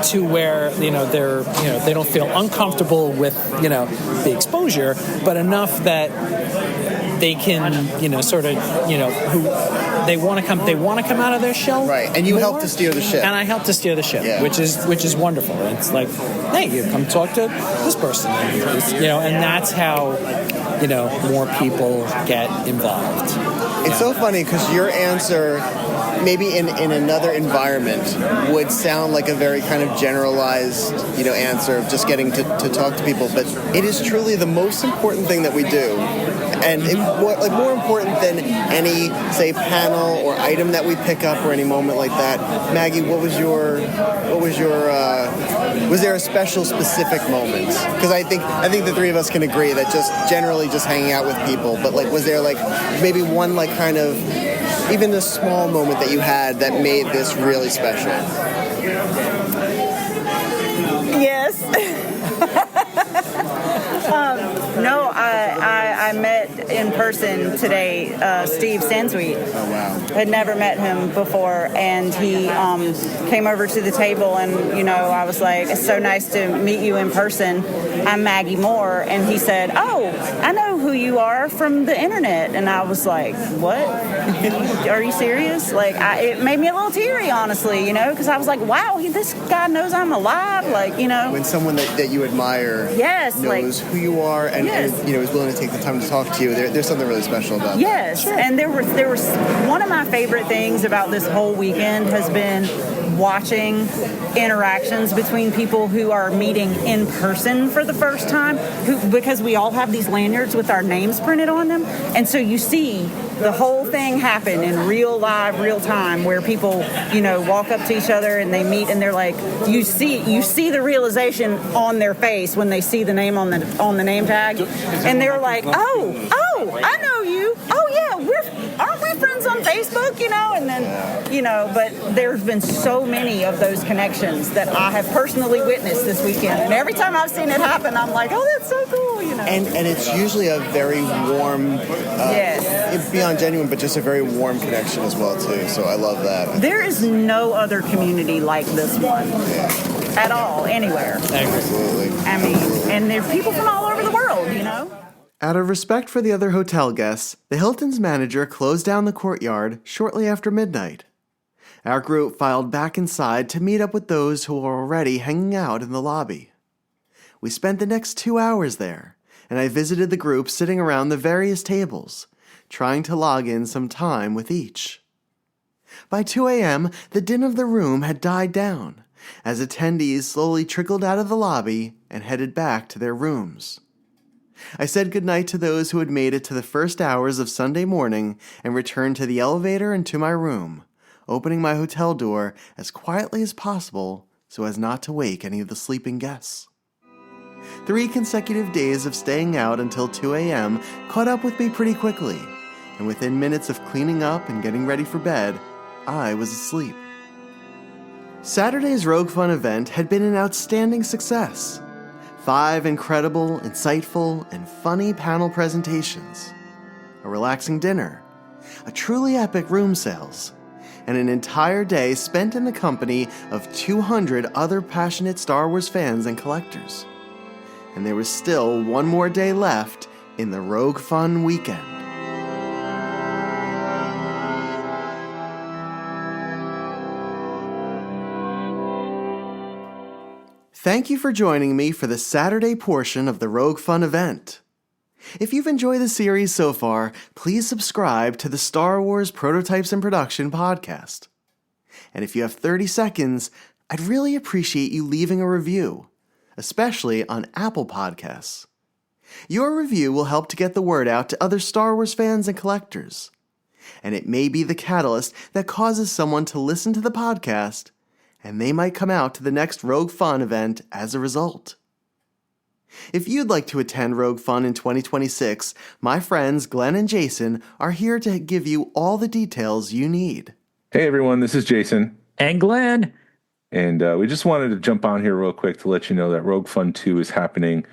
to where they're they don't feel uncomfortable with the exposure, but enough that they can who they want to come out of their shell, right? And you help to steer the ship, and I help to steer the ship, which is wonderful. It's like, hey, you come talk to this person, and that's how more people get involved. It's so funny because your answer, maybe in another environment, would sound like a very kind of generalized, answer of just getting to talk to people. But it is truly the most important thing that we do, and more important than any, say, panel or item that we pick up or any moment like that. Maggie, was there a special specific moment? Because I think the three of us can agree that just generally just hanging out with people. But like, was there like maybe one like kind of even a small moment that you had that made this really special? Yes. No, I met in person today, Steve Sansweet. Oh, wow. Had never met him before, and he came over to the table, and, you know, I was like, it's so nice to meet you in person. I'm Maggie Moore. And he said, oh, I know who you are from the internet. And I was like, what? Are you serious? Like, it made me a little teary, honestly, you know, because I was like, wow, this guy knows I'm alive. Like, you know. When someone that you admire knows who you are and, you know, is willing to take the time to talk to you, there's something really special about that. Yes, and there was one of my favorite things about this whole weekend has been watching interactions between people who are meeting in person for the first time, because we all have these lanyards with our names printed on them, and so you see the whole thing happen in real time, where people, you know, walk up to each other and they meet, and they're like, you see the realization on their face when they see the name on the name tag, and they're like, oh, I know you. Oh yeah, aren't we friends on Facebook? You know, and then, you know, but there's been so many of those connections that I have personally witnessed this weekend, and every time I've seen it happen, I'm like, oh, that's so cool, you know. And it's usually a very warm, beyond genuine, but just a very warm connection as well too. So I love that. There is no other community like this one at all, anywhere. Absolutely. I mean, and there's people from all over the world, you know. Out of respect for the other hotel guests, the Hilton's manager closed down the courtyard shortly after midnight. Our group filed back inside to meet up with those who were already hanging out in the lobby. We spent the next 2 hours there, and I visited the group sitting around the various tables, trying to log in some time with each. By 2 a.m., the din of the room had died down, as attendees slowly trickled out of the lobby and headed back to their rooms. I said goodnight to those who had made it to the first hours of Sunday morning and returned to the elevator and to my room, opening my hotel door as quietly as possible so as not to wake any of the sleeping guests. 3 consecutive days of staying out until 2 a.m. caught up with me pretty quickly, and within minutes of cleaning up and getting ready for bed, I was asleep. Saturday's Rogue Fun event had been an outstanding success. 5 incredible, insightful, and funny panel presentations, a relaxing dinner, a truly epic room sales, and an entire day spent in the company of 200 other passionate Star Wars fans and collectors. And there was still one more day left in the Rogue Fun weekend. Thank you for joining me for the Saturday portion of the Rogue Fun event. If you've enjoyed the series so far, please subscribe to the Star Wars Prototypes in Production podcast. And if you have 30 seconds, I'd really appreciate you leaving a review, especially on Apple Podcasts. Your review will help to get the word out to other Star Wars fans and collectors. And it may be the catalyst that causes someone to listen to the podcast, and they might come out to the next Rogue Fun event as a result. If you'd like to attend Rogue Fun in 2026, my friends Glenn and Jason are here to give you all the details you need. Hey everyone, this is Jason. And Glenn. And we just wanted to jump on here real quick to let you know that Rogue Fun 2 is happening.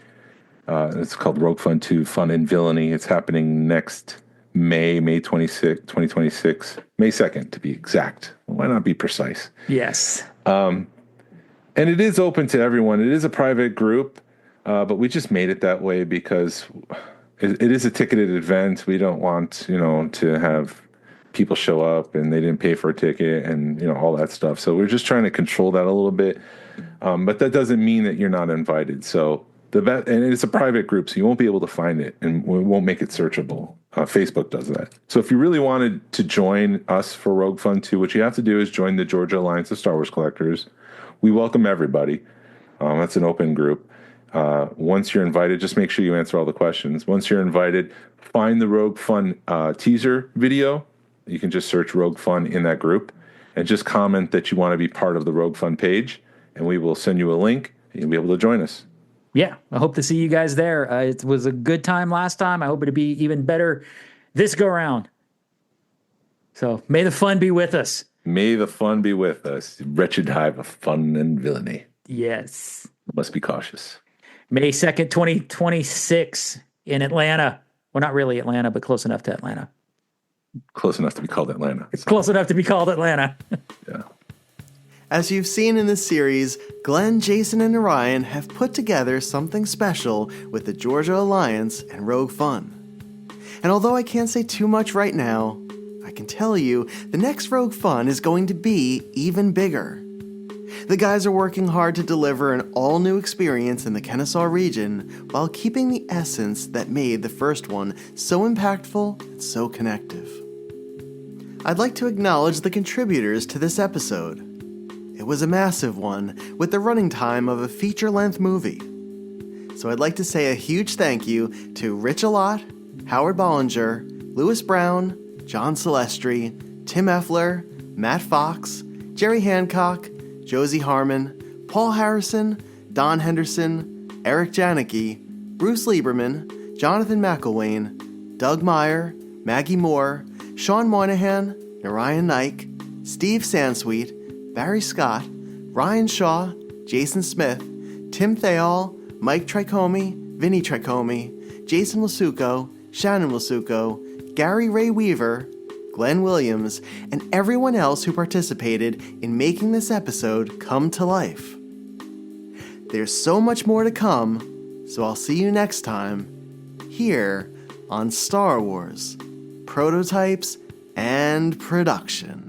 It's called Rogue Fun 2 Fun and Villainy. It's happening next May 26, 2026. May 2nd, to be exact. Why not be precise? Yes. And it is open to everyone. It is a private group, but we just made it that way because it is a ticketed event. We don't want, to have people show up and they didn't pay for a ticket and, all that stuff. So we're just trying to control that a little bit. But that doesn't mean that you're not invited. So and it's a private group, so you won't be able to find it and we won't make it searchable. Facebook does that. So if you really wanted to join us for Rogue Fun 2, what you have to do is join the Georgia Alliance of Star Wars Collectors. We welcome everybody. That's an open group. Once you're invited, just make sure you answer all the questions. Once you're invited, find the Rogue Fun teaser video. You can just search Rogue Fun in that group and just comment that you want to be part of the Rogue Fun page, and we will send you a link and you'll be able to join us. Yeah, I hope to see you guys there. It was a good time last time. I hope it'll be even better this go around. So may the fun be with us. May the fun be with us. Wretched hive of fun and villainy. Yes. Must be cautious. May 2nd, 2026 in Atlanta. Well, not really Atlanta, but close enough to Atlanta. Close enough to be called Atlanta. It's close enough to be called Atlanta. As you've seen in this series, Glenn, Jason, and Orion have put together something special with the Georgia Alliance and Rogue Fun. And although I can't say too much right now, I can tell you the next Rogue Fun is going to be even bigger. The guys are working hard to deliver an all-new experience in the Kennesaw region while keeping the essence that made the first one so impactful and so connective. I'd like to acknowledge the contributors to this episode. It was a massive one with the running time of a feature-length movie. So I'd like to say a huge thank you to Rich Alott, Howard Bollinger, Lewis Brown, John Celestri, Tim Effler, Matt Fox, Jerry Hancock, Josie Harmon, Paul Harrison, Don Henderson, Eric Janicki, Bruce Lieberman, Jonathan McElwain, Doug Meyer, Maggie Moore, Sean Moynihan, Narayan Naik, Steve Sansweet, Barry Scott, Ryan Shaw, Jason Smith, Tim Theall, Mike Tricomi, Vinny Tricomi, Jason Lasucco, Shannon Lasucco, Gary Ray Weaver, Glenn Williams, and everyone else who participated in making this episode come to life. There's so much more to come, so I'll see you next time here on Star Wars, Prototypes and Production.